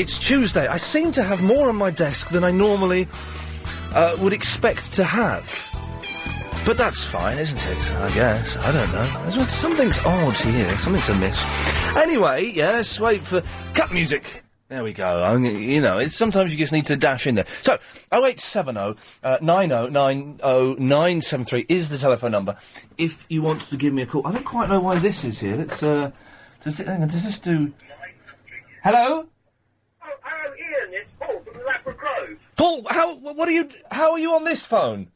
It's Tuesday. I seem to have more on my desk than I normally would expect to have. But that's fine, isn't it? I guess. I don't know. Something's odd here. Something's amiss. Anyway, yes, wait for... Cut music! There we go. You know, sometimes you just need to dash in there. So, 0870 9090973 is the telephone number. If you want to give me a call. I don't quite know why this is here. Let's, does this do... Hello? Oh, hello, Ian. It's Paul from Ladbroke Grove. Paul, how are you on this phone?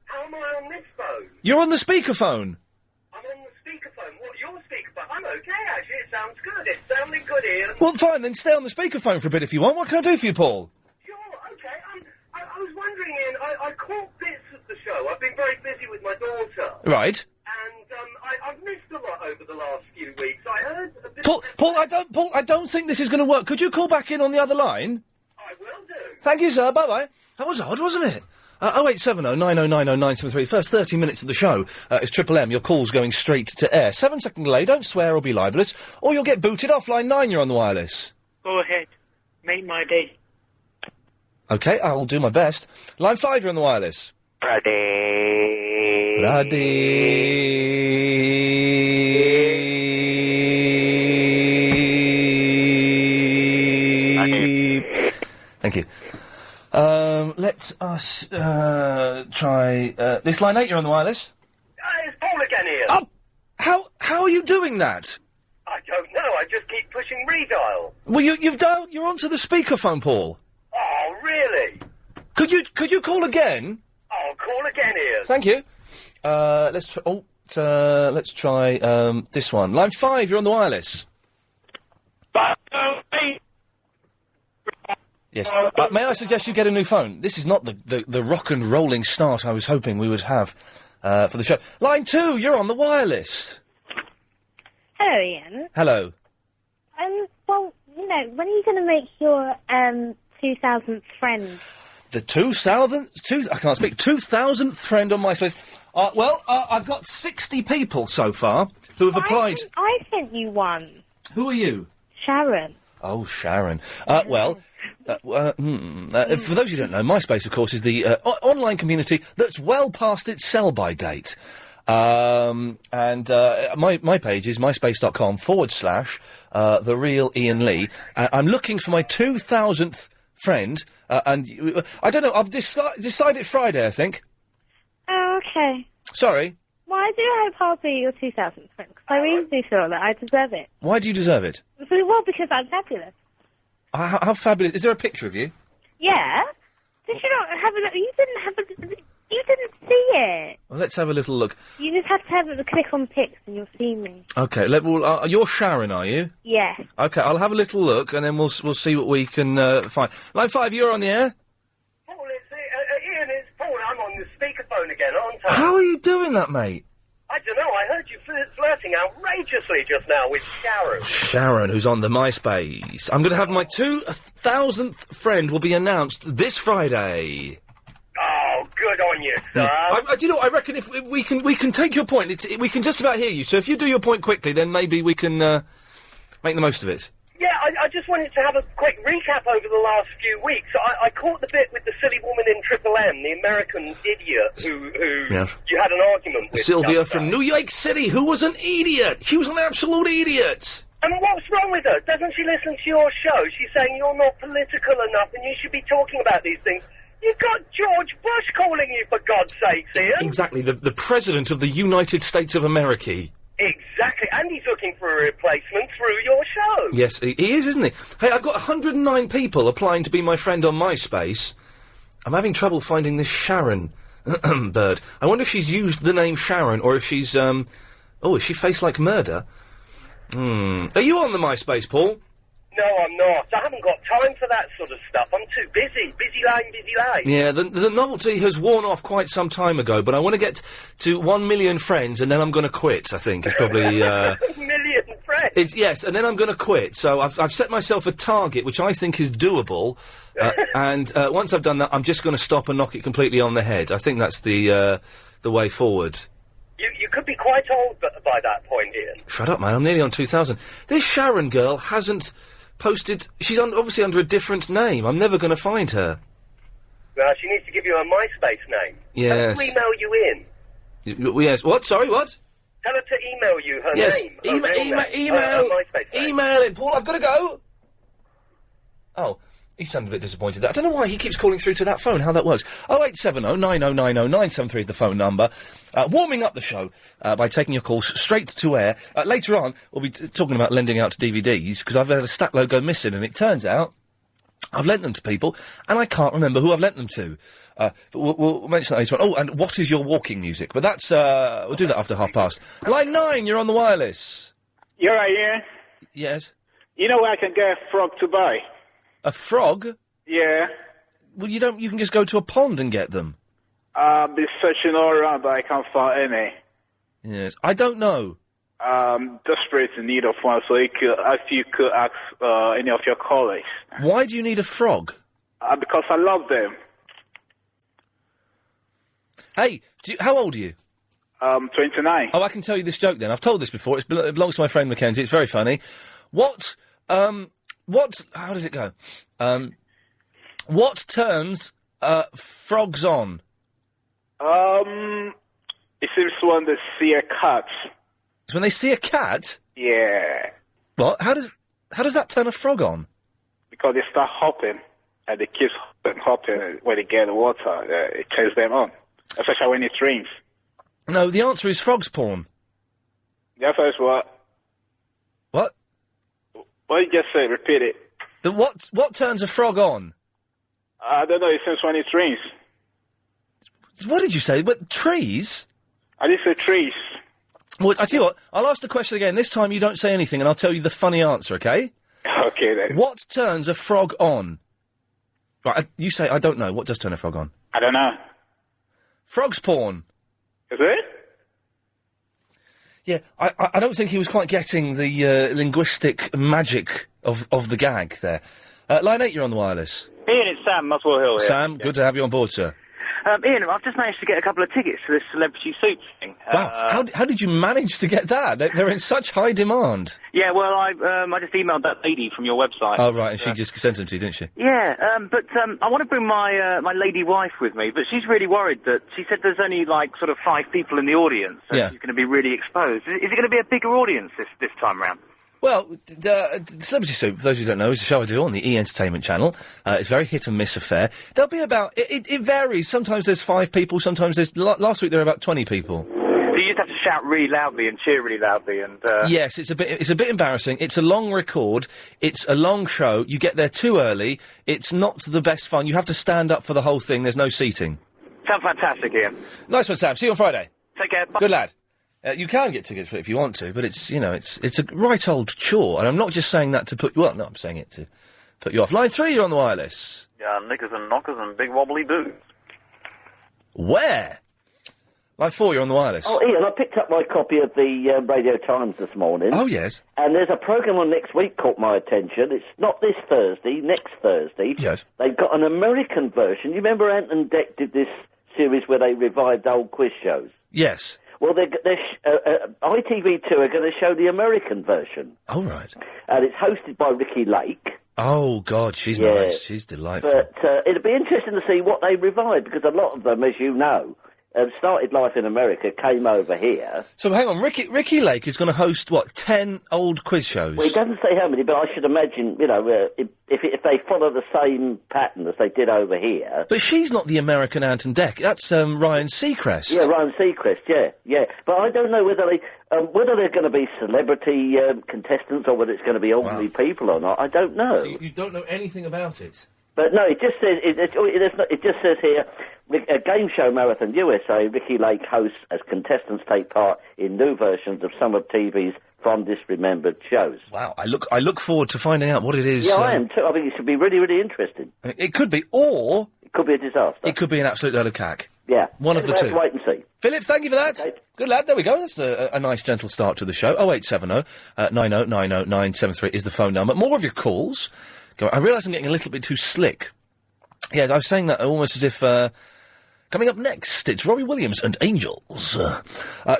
How am I on this phone? You're on the speakerphone. I'm on the speakerphone. What, your speakerphone? I'm okay, actually. It sounds good. It's sounding good, Ian. Well, fine, then stay on the speakerphone for a bit if you want. What can I do for you, Paul? Sure, okay. I was wondering, Ian, I caught bits of the show. I've been very busy with my daughter. Right. And, I've missed a lot over the last few weeks. I heard a bit... Paul, I don't think this is going to work. Could you call back in on the other line? I will do. Thank you, sir. Bye-bye. That was odd, wasn't it? 0870 9090973. First 30 minutes of the show is Triple M. Your call's going straight to air. 7-second delay. Don't swear or be libellous, or you'll get booted off. Line 9, you're on the wireless. Go ahead. Make my day. OK, I'll do my best. Line 5, you're on the wireless. Brady. Thank you. Let us try this. Line 8, you're on the wireless. It's Paul again, Ian. Oh, how are you doing that? I don't know. I just keep pushing redial. Well, you're onto the speakerphone, Paul. Oh, really? Could you call again? I'll call again, Ian. Thank you. Let's try this one. Line 5, you're on the wireless. Yes. May I suggest you get a new phone? This is not the rock and rolling start I was hoping we would have for the show. Line 2, you're on the wireless. Hello, Ian. Hello. Well, when are you going to make your 2,000th friend? The 2,000th friend on MySpace. I've got 60 people so far who have applied. I sent you one. Who are you? Sharon. Oh, Sharon. For those who don't know, MySpace, of course, is the online community that's well past its sell-by date. My page is myspace.com/The Real Iain Lee. I'm looking for my 2,000th friend, I don't know, I've decided Friday, I think. Oh, okay. Sorry? Why do I hope I'll be your 2,000th friend? Because I really do feel that I deserve it. Why do you deserve it? Well, because I'm fabulous. How fabulous. Is there a picture of you? Yeah. Did you not have a look? You didn't see it. Well, let's have a little look. You just have to have a click on pics and you'll see me. Okay, you're Sharon, are you? Yes. Okay, I'll have a little look and then we'll see what we can find. Line 5, you're on the air? Paul, Ian, it's Paul. I'm on the speakerphone again, aren't I? How are you doing that, mate? I don't know. I heard you flirting outrageously just now with Sharon. Sharon, who's on the MySpace. I'm going to have my 2,000th friend will be announced this Friday. Oh, good on you, sir. Do you know what? I reckon if we can take your point. We can just about hear you. So if you do your point quickly, then maybe we can make the most of it. Yeah, I just wanted to have a quick recap over the last few weeks. I caught the bit with the silly woman in Triple M, the American idiot who you had an argument with. Sylvia from New York City, who was an idiot. She was an absolute idiot. And what's wrong with her? Doesn't she listen to your show? She's saying you're not political enough and you should be talking about these things. You've got George Bush calling you, for God's sake, Ian. Exactly, the President of the United States of America. Exactly, and he's looking for a replacement through your show. Yes, he is, isn't he? Hey, I've got 109 people applying to be my friend on MySpace. I'm having trouble finding this Sharon bird. I wonder if she's used the name Sharon, or if she's, is she faced like murder? Are you on the MySpace, Paul? No, I'm not. I haven't got time for that sort of stuff. I'm too busy. Busy line, busy line. Yeah, the novelty has worn off quite some time ago, but I want to get to 1 million friends, and then I'm going to quit, I think. It's probably... 1 million friends? Yes, and then I'm going to quit. So I've set myself a target, which I think is doable, and once I've done that, I'm just going to stop and knock it completely on the head. I think that's the way forward. You could be quite old by that point, Ian. Shut up, man. I'm nearly on 2,000. This Sharon girl hasn't posted... She's obviously under a different name. I'm never going to find her. She needs to give you a MySpace name. Yes. Tell her to email you in. Yes. What? Sorry, what? Tell her to email you her name. Email it, Paul. I've got to go. Oh, he sounded a bit disappointed there. I don't know why he keeps calling through to that phone, how that works. 0870 9090 973 is the phone number. Warming up the show by taking your calls straight to air. Later on, we'll be talking about lending out DVDs, because I've had a stack load go missing, and it turns out I've lent them to people, and I can't remember who I've lent them to. But we'll mention that later on. Oh, and what is your walking music? But that's, we'll do that after 9:30. Line 9, you're on the wireless. You're right, yeah? Yes. You know where I can get a frog to buy? A frog? Yeah. Well, you can just go to a pond and get them. I've been searching all around, but I can't find any. Yes. I don't know. Desperate in need of one, so if you could ask any of your colleagues. Why do you need a frog? Because I love them. Hey, how old are you? 29. Oh, I can tell you this joke then. I've told this before. It belongs to my friend Mackenzie. It's very funny. How does it go? What turns frogs on? It seems when they see a cat. It's when they see a cat? Yeah. What? How does that turn a frog on? Because they start hopping, and they keep hopping. When they get the water, it turns them on. Especially when it rains. No, the answer is frogs porn. The answer is what? What? What did you just say? Repeat it. What turns a frog on? I don't know. It says when it rains. What did you say? What, trees? I didn't say trees. Well, I tell you what. I'll ask the question again. This time you don't say anything, and I'll tell you the funny answer. Okay? Okay then. What turns a frog on? Right. You say I don't know. What does turn a frog on? I don't know. Frogs porn. Is it? Yeah, I don't think he was quite getting the linguistic magic of the gag there. Line 8, you're on the wireless. Ian, it's Sam, Muswell Hill here. Sam, good to have you on board, sir. Ian, I've just managed to get a couple of tickets for this Celebrity Suits thing. Wow, how did you manage to get that? They're in such high demand. Yeah, well, I just emailed that lady from your website. Oh, right, and she just sent them to you, didn't she? Yeah, but I want to bring my my lady wife with me, but she's really worried that she said there's only, like, sort of 5 people in the audience, and she's going to be really exposed. Is it going to be a bigger audience this time round? Well, Celebrity Soup, for those who don't know, is a show I do on the E! Entertainment channel. It's a very hit-and-miss affair. There'll be about... It varies. Sometimes there's 5 people, sometimes there's... Last week there were about 20 people. So you just have to shout really loudly and cheer really loudly and... Yes, it's a bit embarrassing. It's a long record. It's a long show. You get there too early. It's not the best fun. You have to stand up for the whole thing. There's no seating. Sounds fantastic, Ian. Nice one, Sam. See you on Friday. Take care. Bye. Good lad. You can get tickets for it if you want to, but it's a right old chore, and I'm not just saying that to put you... Well, no, I'm saying it to put you off. Line 3, you're on the wireless. Yeah, knickers and knockers and big wobbly boots. Where? Line 4, you're on the wireless. Oh, Ian, I picked up my copy of the Radio Times this morning. Oh, yes. And there's a programme on next week caught my attention. It's not this Thursday, next Thursday. Yes. They've got an American version. You remember Ant and Dec did this series where they revived old quiz shows? Yes. Well, ITV2 are going to show the American version. Oh, right. And it's hosted by Ricky Lake. Oh, God, she's nice. She's delightful. But it'll be interesting to see what they revive, because a lot of them, as you know, started life in America, came over here. So, hang on, Ricky Lake is going to host, 10 old quiz shows? Well, he doesn't say how many, but I should imagine, if they follow the same pattern as they did over here... But she's not the American Ant and Dec. That's Ryan Seacrest. Yeah, Ryan Seacrest, yeah. But I don't know whether they're going to be celebrity contestants or whether it's going to be ordinary people or not. I don't know. So you don't know anything about it? But no, it just says it just says here, a game show marathon USA. Ricky Lake hosts as contestants take part in new versions of some of TV's fondest remembered shows. Wow, I look forward to finding out what it is. Yeah, I am too. I think it should be really, really interesting. It could be, or it could be a disaster. It could be an absolute load of cack. Yeah, one of the two. Wait and see. Philip, thank you for that. Okay. Good lad. There we go. That's a nice, gentle start to the show. 0870 90 90 973 is the phone number. More of your calls. I realise I'm getting a little bit too slick. Yeah, I was saying that almost as if Coming up next, it's Robbie Williams and Angels.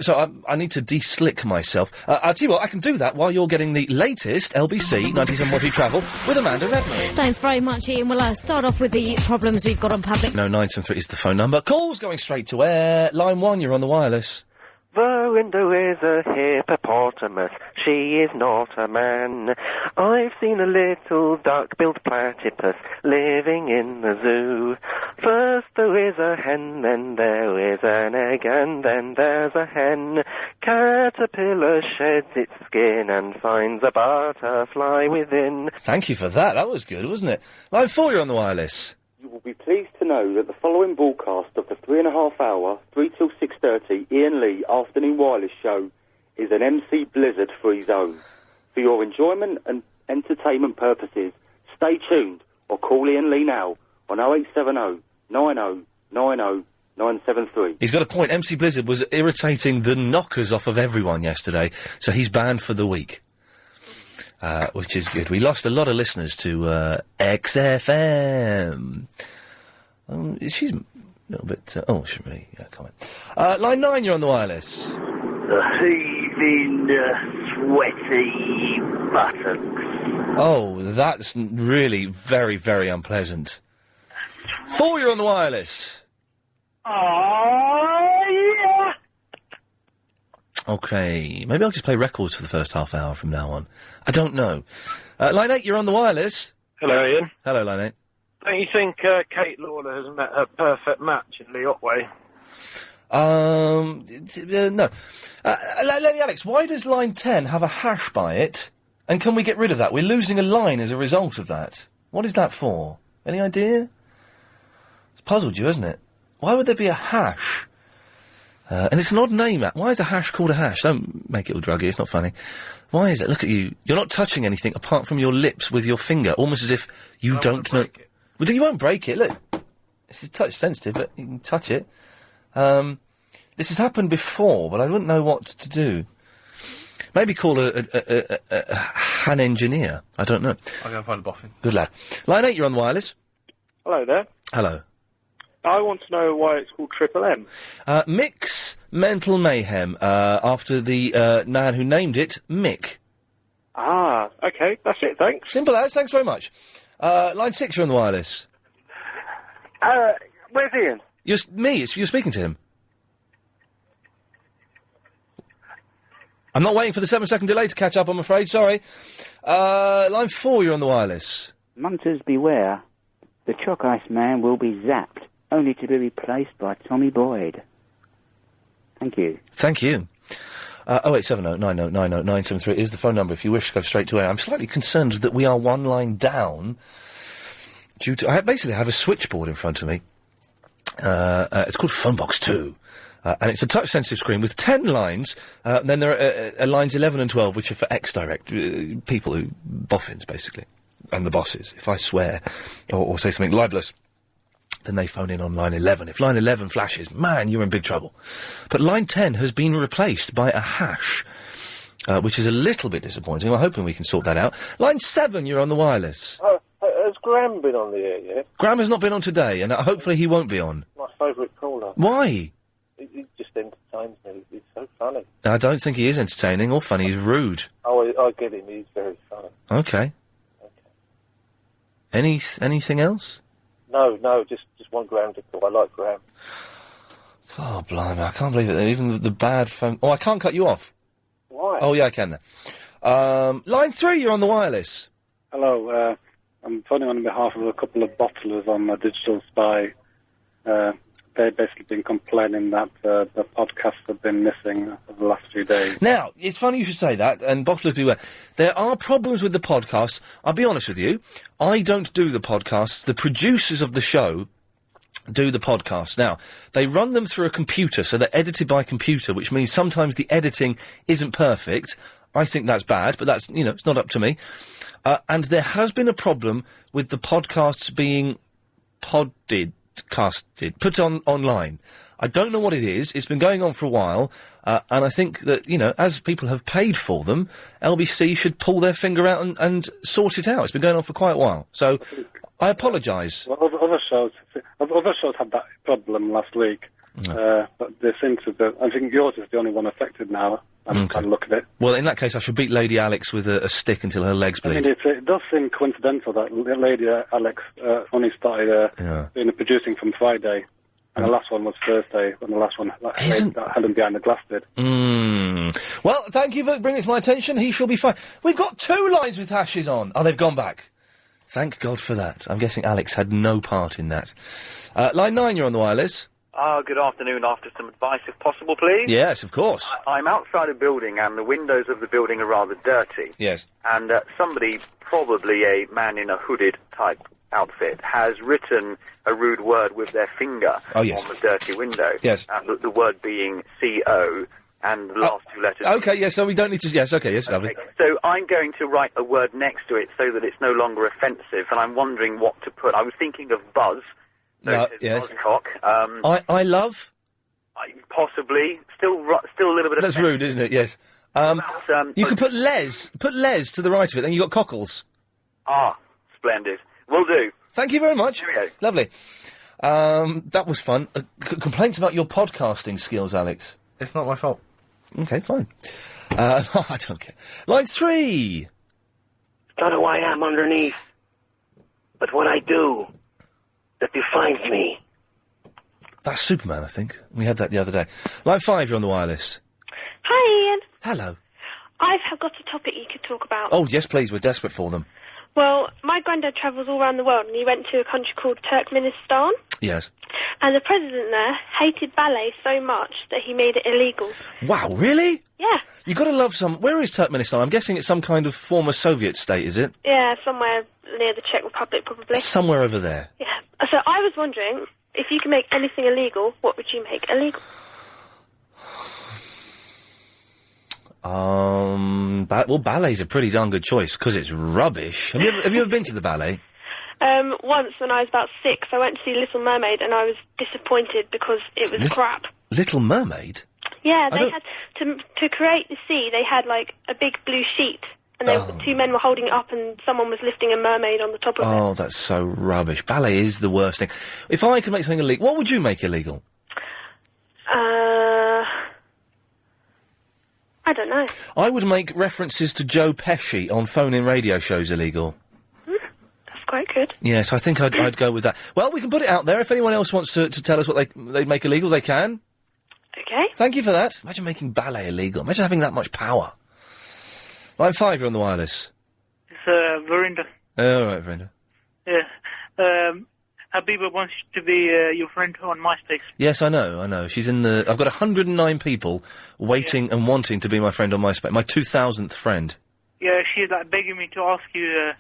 So I need to de-slick myself. I'll tell you what, I can do that while you're getting the latest LBC 97.3 travel with Amanda Redmayne. Thanks very much, Ian. We'll start off with the problems we've got on public... No, 973 is the phone number. Calls going straight to air. Line 1, you're on the wireless. The window is a hippopotamus, she is not a man. I've seen a little duck-billed platypus living in the zoo. First there is a hen, then there is an egg, and then there's a hen. Caterpillar sheds its skin and finds a butterfly within. Thank you for that. That was good, wasn't it? Line 4, you're on the wireless. You will be pleased to know that the following broadcast of the 3.5-hour, 3 till 6:30 Iain Lee Afternoon Wireless Show is an MC Blizzard-free zone. For your enjoyment and entertainment purposes, stay tuned or call Iain Lee now on 0870 90 90 973. He's got a point. MC Blizzard was irritating the knockers off of everyone yesterday, so he's banned for the week. Which is good. We lost a lot of listeners to XFM. She's a little bit... she really... Yeah, comment. Line 9, you're on the wireless. The heaving, sweaty buttocks. Oh, that's really very, very unpleasant. 4, you're on the wireless. Oh, yeah! Okay, maybe I'll just play records for the first half hour from now on. I don't know. Line 8, you're on the wireless. Hello, Ian. Hello, Line 8. Don't you think Kate Lawler has met her perfect match in the Otway? No. Lady Alex, why does line 10 have a hash by it? And can we get rid of that? We're losing a line as a result of that. What is that for? Any idea? It's puzzled you, hasn't it? Why would there be a hash? And it's an odd name. Why is a hash called a hash? Don't make it all druggy, it's not funny. Why is it? Look at you. You're not touching anything apart from your lips with your finger, almost as if you don't know... Well, then you won't break it, look. This is touch sensitive, but you can touch it. This has happened before, but I wouldn't know what to do. Maybe call a Han engineer. I don't know. I'll go and find a boffin. Good lad. Line 8, you're on the wireless. Hello there. Hello. I want to know why it's called Triple M. Mick's Mental Mayhem, after the man who named it, Mick. Ah, okay, that's it, thanks. Simple as, thanks very much. Line 6, you're on the wireless. Where's Ian? You're speaking to him. I'm not waiting for the 7-second delay to catch up, I'm afraid, sorry. Line 4, you're on the wireless. Munters beware. The Chalk Ice Man will be zapped, only to be replaced by Tommy Boyd. Thank you. Thank you. 0870 90 90 973 is the phone number if you wish to go straight to air. I'm slightly concerned that we are one line down due to... I basically have a switchboard in front of me. It's called Phone Box 2. And it's a touch-sensitive screen with 10 lines. Then there are lines 11 and 12, which are for X-Direct, people who... boffins, basically. And the bosses. If I swear or say something libelous, then they phone in on line 11. If line 11 flashes, man, you're in big trouble. But line 10 has been replaced by a hash, which is a little bit disappointing. I'm hoping we can sort that out. Line 7, you're on the wireless. Has Graham been on the air yet? Graham has not been on today, and hopefully he won't be on. My favourite caller. Why? He just entertains me. He's so funny. I don't think he is entertaining or funny. He's rude. Oh, I get him. He's very funny. Okay. Anything else? No, just one Graham to call. I like Graham. Oh, blimey, I can't believe it. Even the bad phone... Oh, I can't cut you off. Why? Oh, yeah, I can then. Line 3, you're on the wireless. Hello, I'm phoning on behalf of a couple of bottlers on the Digital Spy. They've basically been complaining that the podcasts have been missing over the last few days. Now, it's funny you should say that, and bottlers beware. There are problems with the podcasts. I'll be honest with you. I don't do the podcasts. The producers of the show do the podcasts. Now, they run them through a computer, so they're edited by computer, which means sometimes the editing isn't perfect. I think that's bad, but that's, it's not up to me. And there has been a problem with the podcasts being put online. I don't know what it is. It's been going on for a while, and I think that, as people have paid for them, LBC should pull their finger out and sort it out. It's been going on for quite a while. So, I apologise. Well, other shows had that problem last week, but they seem to. I think yours is the only one affected now. I'm trying to look at it. Well, in that case, I should beat Lady Alex with a stick until her legs I bleed. mean, it does seem coincidental that Lady Alex only started doing the producing from Friday, and the last one was Thursday, and the last one that Helen Behind the Glass did. Well, thank you for bringing it to my attention. He shall be fine. We've got 2 lines with hashes on. Oh, they've gone back. Thank God for that. I'm guessing Alex had no part in that. Line 9, you're on the wireless. Good afternoon. After some advice, if possible, please. Yes, of course. I'm outside a building, and the windows of the building are rather dirty. Yes. And somebody, probably a man in a hooded type outfit, has written a rude word with their finger on the dirty window. Yes. And the word being C-O, and the last 2 letters. Okay, yes, so we don't need to... Yes, okay, yes, lovely. So I'm going to write a word next to it so that it's no longer offensive, and I'm wondering what to put. I was thinking of buzz. So yes. Buzzcock. I love? Possibly. Still a little bit of... That's rude, isn't it? Yes. You could put Les. Put Les to the right of it, then you got cockles. Ah, splendid. Will do. Thank you very much. Lovely. That was fun. Complaints about your podcasting skills, Alex? It's not my fault. Okay, fine. I don't care. Line 3. Don't know who I am underneath, but what I do that defines me. That's Superman, I think. We had that the other day. Line 5, you're on the wireless. Hi, Ian. Hello. I've got a topic you could talk about. Oh, yes, please. We're desperate for them. Well, my granddad travels all around the world, and he went to a country called Turkmenistan. Yes. And the president there hated ballet so much that he made it illegal. Wow, really? Yeah. You got to love some... Where is Turkmenistan? I'm guessing it's some kind of former Soviet state, is it? Yeah, somewhere near the Czech Republic, probably. Somewhere over there. Yeah. So I was wondering, if you could make anything illegal, what would you make illegal? Well, ballet's a pretty darn good choice, because it's rubbish. Have you ever been to the ballet? Once, when I was about 6, I went to see Little Mermaid, and I was disappointed because it was crap. Little Mermaid? Yeah, they had to create the sea. They had like a big blue sheet, and 2 men were holding it up, and someone was lifting a mermaid on the top of it. Oh, that's so rubbish. Ballet is the worst thing. If I could make something illegal, what would you make illegal? I don't know. I would make references to Joe Pesci on phone-in radio shows illegal. That's quite good. Yes, I think I'd go with that. Well, we can put it out there. If anyone else wants to tell us what they'd make illegal, they can. Okay. Thank you for that. Imagine making ballet illegal. Imagine having that much power. Line 5, you're on the wireless. It's Verinda. All right, Verinda. Yeah. Habiba wants to be your friend on MySpace. Yes, I know. She's in the... I've got 109 people waiting and wanting to be my friend on MySpace. My 2,000th friend. Yeah, she's like begging me to ask you...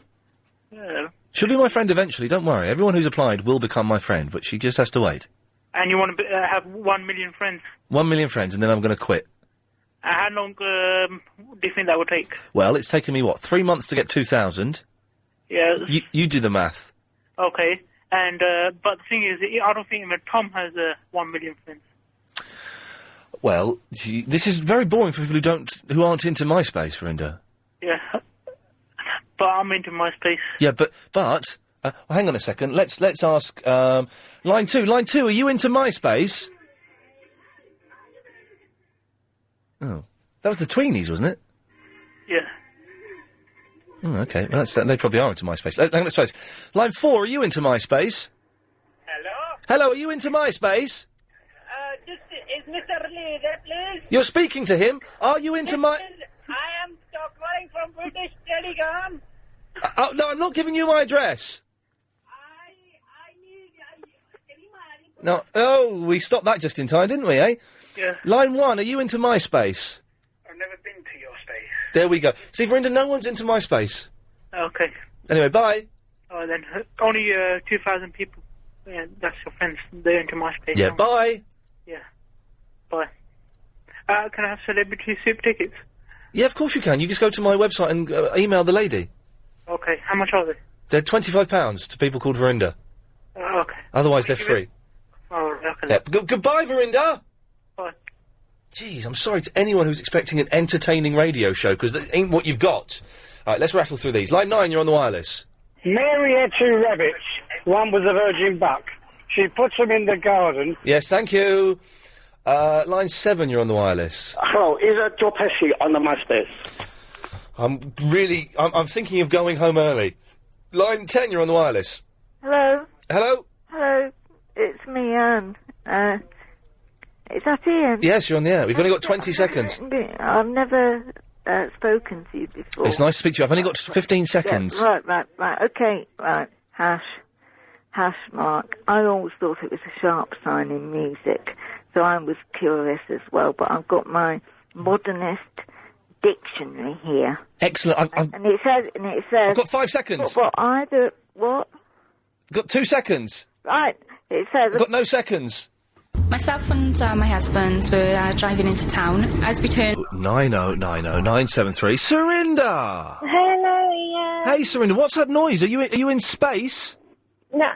She'll be my friend eventually, don't worry. Everyone who's applied will become my friend, but she just has to wait. And you want to have 1 million friends. 1 million friends, and then I'm going to quit. How long do you think that would take? Well, it's taken me, 3 months to get 2,000? Yeah. You do the math. Okay. And, but the thing is, I don't think even Tom has 1 million friends. Well, this is very boring for people who aren't into MySpace, Verinda. Yeah. But I'm into MySpace. Yeah, but hang on a second. Let's ask, line 2. Line 2, are you into MySpace? Oh. That was the Tweenies, wasn't it? Yeah. Oh, okay. Well, they probably are into MySpace. Let's try this. Line 4, are you into MySpace? Hello? Hello, are you into MySpace? Is Mr. Lee there, please? You're speaking to him. Are you into I am calling from British Telecom. No, I'm not giving you my address. No. Oh, we stopped that just in time, didn't we, eh? Yeah. Line 1, are you into MySpace? I've never been to your space. There we go. See, Verinda, no one's into MySpace. Okay. Anyway, bye. Oh, then only 2,000 people. Yeah, that's your friends. They're into MySpace. Yeah, now. bye. Yeah. Bye. Can I have celebrity soup tickets? Yeah, of course you can. You just go to my website and email the lady. Okay. How much are they? They're £25 to people called Verinda. Okay. Otherwise, they're free. Oh, okay. Yeah. Goodbye, Verinda! Bye. Jeez, I'm sorry to anyone who's expecting an entertaining radio show, because that ain't what you've got. All right, let's rattle through these. Line 9, you're on the wireless. Mary had 2 rabbits. One was a virgin buck. She puts them in the garden. Yes, thank you. Line 7, you're on the wireless. Hello, is that Joe Pesci on the MySpace? I'm thinking of going home early. Line 10, you're on the wireless. Hello? Hello? Hello, it's me, Anne. Is that Ian? Yes, you're on the air. We've only got 20 seconds. I've never spoken to you before. It's nice to speak to you. I've only got 15 seconds. Yeah, right. Okay, right. Hash mark. I always thought it was a sharp sign in music, so I was curious as well, but I've got my modernist dictionary here. Excellent. And it says... I've got 5 seconds. What? Got 2 seconds. Right. It says... I've got no seconds. Myself and my husband were driving into town. As we turned... 9090973. Surinder! Hello, Ian. Hey, Surinder, what's that noise? Are you in space? No.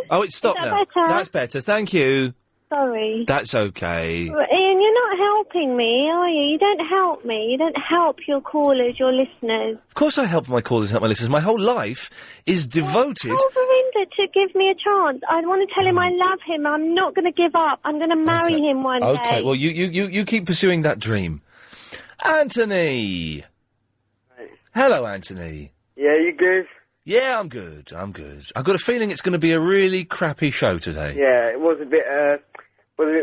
Oh, it's stopped now. Better? That's better, thank you. Sorry. That's okay. Well, Ian, you're not helping me, are you? You don't help me. You don't help your callers, your listeners. Of course I help my callers, help my listeners. My whole life is devoted... Tell Verinder to give me a chance. I want to tell him I love him. I'm not going to give up. I'm going to marry him one day. Okay, well, you keep pursuing that dream. Anthony! Right. Hello, Anthony. Yeah, you good? Yeah, I'm good. I've got a feeling it's going to be a really crappy show today. Yeah, it was a bit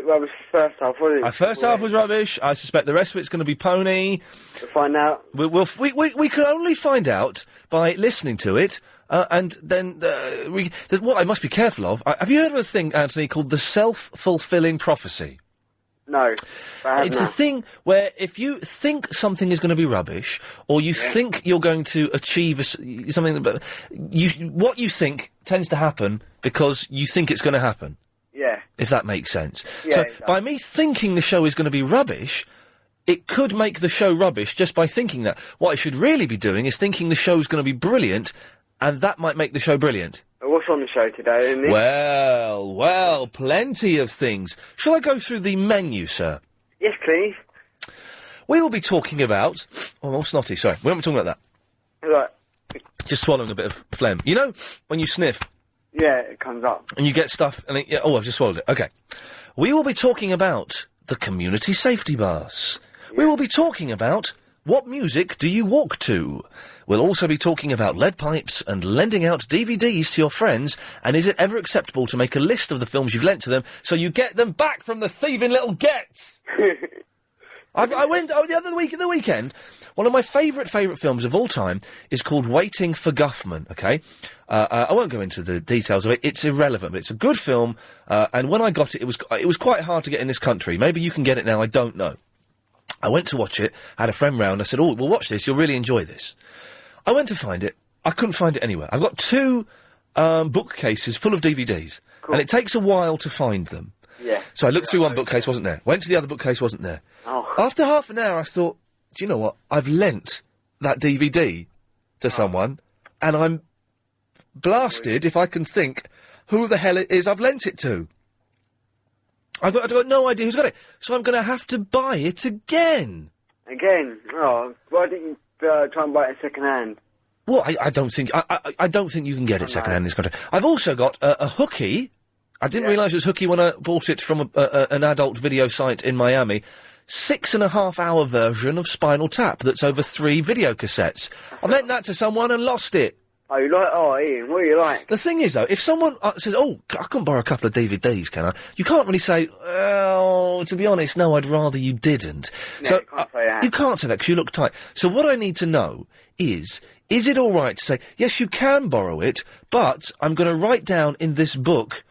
rubbish first half, wasn't it? First half was rubbish. I suspect the rest of it's going to be pony. We'll find out. We can only find out by listening to it, and then what I must be careful of. Have you heard of a thing, Anthony, called the self-fulfilling prophecy? No, it's a thing where if you think something is going to be rubbish, or you think you're going to achieve something, what you think tends to happen because you think it's going to happen. Yeah. If that makes sense. Yeah, So, by me thinking the show is going to be rubbish, it could make the show rubbish just by thinking that. What I should really be doing is thinking the show's going to be brilliant, and that might make the show brilliant. What's on the show today, isn't it? Well, plenty of things. Shall I go through the menu, sir? Yes, please. We will be talking about... Oh, I'm all snotty, sorry. We won't be talking about that. Right. Just swallowing a bit of phlegm. You know, when you sniff... Yeah, it comes up. And you get stuff, and I've just swallowed it. Okay. We will be talking about the community safety bus. Yeah. We will be talking about what music do you walk to. We'll also be talking about lead pipes and lending out DVDs to your friends, and is it ever acceptable to make a list of the films you've lent to them so you get them back from the thieving little gets? I went the weekend. One of my favourite films of all time is called Waiting for Guffman. Okay, I won't go into the details of it. It's irrelevant, but it's a good film. And when I got it, it was quite hard to get in this country. Maybe you can get it now. I don't know. I went to watch it. Had a friend round. I said, "Oh, well, watch this. You'll really enjoy this." I went to find it. I couldn't find it anywhere. I've got 2 bookcases full of DVDs, and it takes a while to find them. Yeah. So I looked through one bookcase, wasn't there. Went to the other bookcase, wasn't there. Oh. After half an hour, I thought, do you know what? I've lent that DVD to someone, and I'm blasted if I can think who the hell it is I've lent it to. I've got no idea who's got it, so I'm going to have to buy it again. Again? Oh, why didn't you try and buy it second hand? Well, I don't think I don't think you can get it second hand in this country. I've also got a hooky. I didn't realise it was hooky when I bought it from an adult video site in Miami. 6.5-hour version of Spinal Tap that's over 3 video cassettes. I've lent that to someone and lost it. Oh, Ian, what do you like? The thing is, though, if someone says, "Oh, I can borrow a couple of DVDs, can I?" You can't really say, "Oh, to be honest, no, I'd rather you didn't." No, so you can't say that. You can't say that because you look tight. So what I need to know is it all right to say, yes, you can borrow it, but I'm going to write down in this book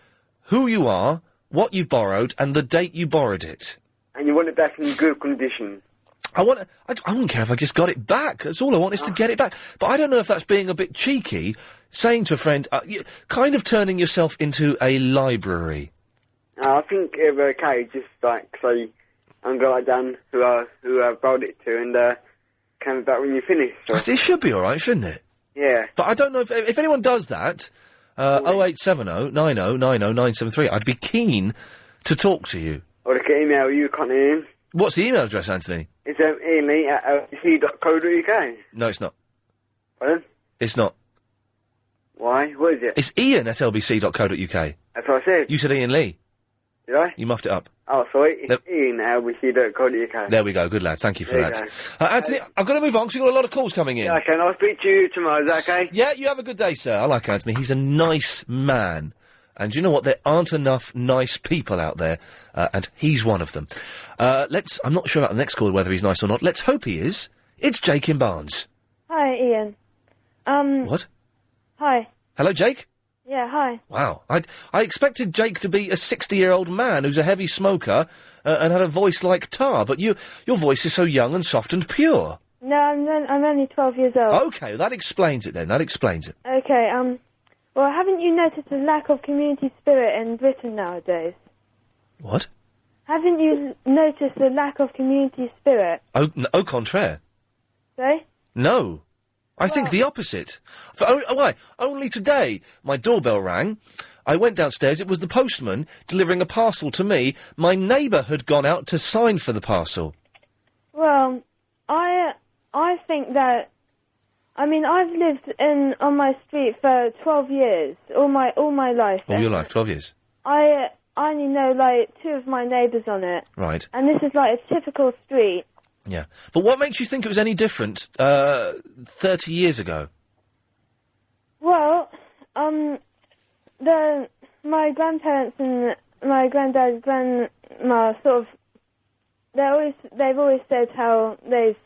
who you are, what you've borrowed, and the date you borrowed it. And you want it back in good condition. I wouldn't care if I just got it back. That's all I want is to get it back. But I don't know if that's being a bit cheeky, saying to a friend, kind of turning yourself into a library. I think it'd be okay, just like say, I'm going to write down who I borrowed it to, and come back when you finish. So. It should be all right, shouldn't it? Yeah. But I don't know if anyone does that. 0870 90 90 973. I'd be keen to talk to you. Or they can email you, can't Ian? What's the email address, Anthony? It's ianlee@lbc.co.uk. No, it's not. Pardon? It's not. Why? What is it? It's Ian at lbc.co.uk. That's what I said. You said Ian Lee. Did I? You muffed it up. Oh, sorry. It's Ian at lbc.co.uk. There we go. Good lads. Thank you for There you that. Anthony, I've got to move on because we've got a lot of calls coming in. Yeah, okay, I'll speak to you tomorrow. Is that okay? Yeah, you have a good day, sir. I like Anthony. He's a nice man. And you know what? There aren't enough nice people out there, and he's one of them. I'm not sure about the next call, whether he's nice or not. Let's hope he is. It's Jake in Barnes. Hi, Ian. What? Hi. Hello, Jake? Yeah, hi. Wow. I expected Jake to be a 60-year-old man who's a heavy smoker and had a voice like tar, but your voice is so young and soft and pure. No, I'm only 12 years old. Okay, that explains it then. That explains it. Okay, well, haven't you noticed a lack of community spirit in Britain nowadays? What? Haven't you noticed a lack of community spirit? Au contraire. Sorry? No. I think the opposite. Why? Only today, my doorbell rang. I went downstairs. It was the postman delivering a parcel to me. My neighbour had gone out to sign for the parcel. Well, I think that... I mean, I've lived on my street for 12 years, all my life. All your life, 12 years? I only know, like, 2 of my neighbours on it. Right. And this is, like, a typical street. Yeah. But what makes you think it was any different 30 years ago? Well, my grandparents and my granddad's grandma sort of, they've always said how they've,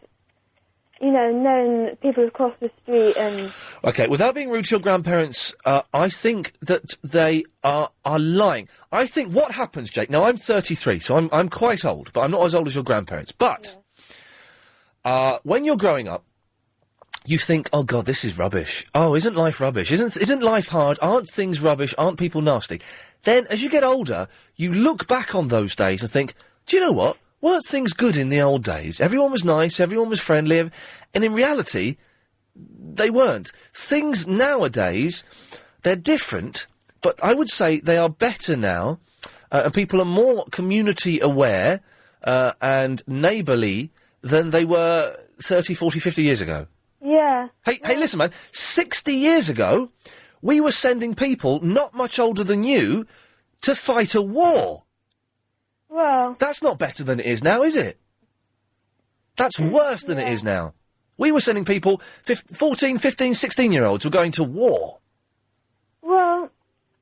known people across the street and... Okay, without being rude to your grandparents, I think that they are lying. I think what happens, Jake, now I'm 33, so I'm quite old, but I'm not as old as your grandparents, but... Yeah. When you're growing up, you think, oh God, this is rubbish. Oh, isn't life rubbish? Isn't life hard? Aren't things rubbish? Aren't people nasty? Then, as you get older, you look back on those days and think, do you know what? Weren't things good in the old days? Everyone was nice, everyone was friendly, and in reality, they weren't. Things nowadays, they're different, but I would say they are better now, and people are more community aware and neighbourly than they were 30, 40, 50 years ago. Yeah. Hey, listen, man. 60 years ago, we were sending people not much older than you to fight a war. Well... That's not better than it is now, is it? That's worse than it is now. We were sending people, 14, 15, 16-year-olds were going to war. Well,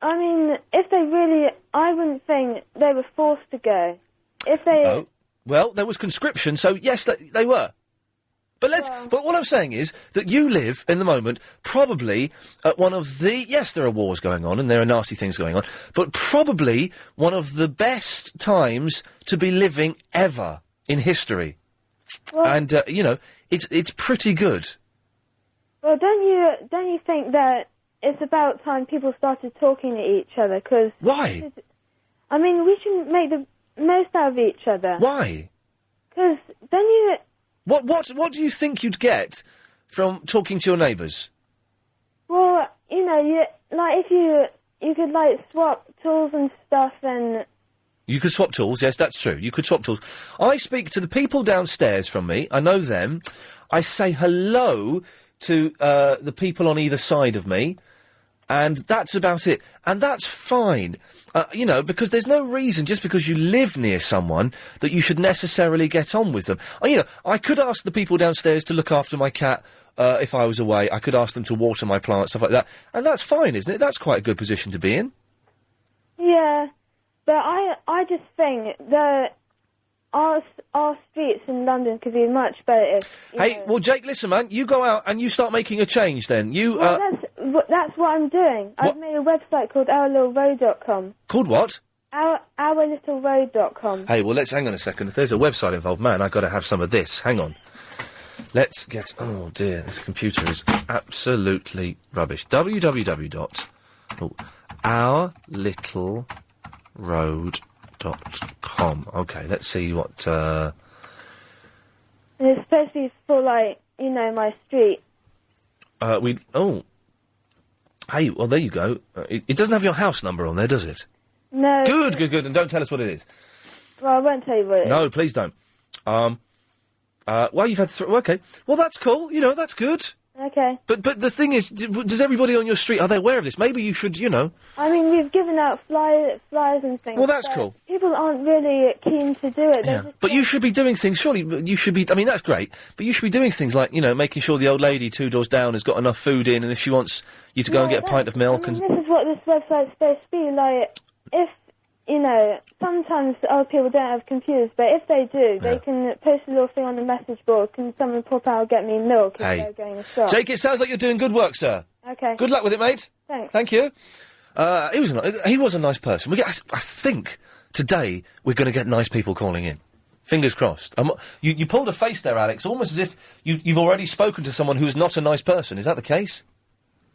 I mean, if they really... I wouldn't think they were forced to go. If they... Oh. Well, there was conscription, so yes, they were. But but what I'm saying is that you live, in the moment, probably at one of the... Yes, there are wars going on, and there are nasty things going on, but probably one of the best times to be living ever in history. Well, and, it's pretty good. Well, don't you think that it's about time people started talking to each other, because... Why? I mean, we should make the most out of each other. Why? Because then you... What do you think you'd get from talking to your neighbours? Well, if you could, swap tools and stuff and... You could swap tools, yes, that's true. You could swap tools. I speak to the people downstairs from me. I know them. I say hello to the people on either side of me. And that's about it. And that's fine. Because there's no reason, just because you live near someone, that you should necessarily get on with them. I could ask the people downstairs to look after my cat if I was away. I could ask them to water my plants, stuff like that. And that's fine, isn't it? That's quite a good position to be in. Yeah. But I just think that our streets in London could be much better if... Well, Jake, listen, man. You go out and you start making a change, then. That's what I'm doing. I've made a website called ourlittleroad.com. Called what? Ourlittleroad.com. Hey, well, let's hang on a second. If there's a website involved, man, I've got to have some of this. Hang on. Let's get... Oh, dear, this computer is absolutely rubbish. ourlittleroad.com. Okay, let's see what... It's supposed to be for, my street. Hey, well, there you go. It doesn't have your house number on there, does it? No. Good. And don't tell us what it is. Well, I won't tell you what it is. No, please don't. Well, you've had okay. Well, that's cool. That's good. Okay. But the thing is, does everybody on your street, are they aware of this? Maybe you should, I mean, we've given out flyers and things. Well, that's but cool. People aren't really keen to do it. Yeah. But you should be doing things, surely, you should be, I mean, that's great, but you should be doing things like, making sure the old lady 2 doors down has got enough food in, and if she wants you to go and get a pint of milk This is what this website's supposed to be. Like, if, sometimes old people don't have computers, but if they do, they can post a little thing on the message board. Can someone pop out and get me milk if they're going to shop? Jake, it sounds like you're doing good work, sir. Okay. Good luck with it, mate. Thanks. Thank you. He was a nice person. I think today we're going to get nice people calling in. Fingers crossed. You pulled a face there, Alex, almost as if you've already spoken to someone who's not a nice person. Is that the case?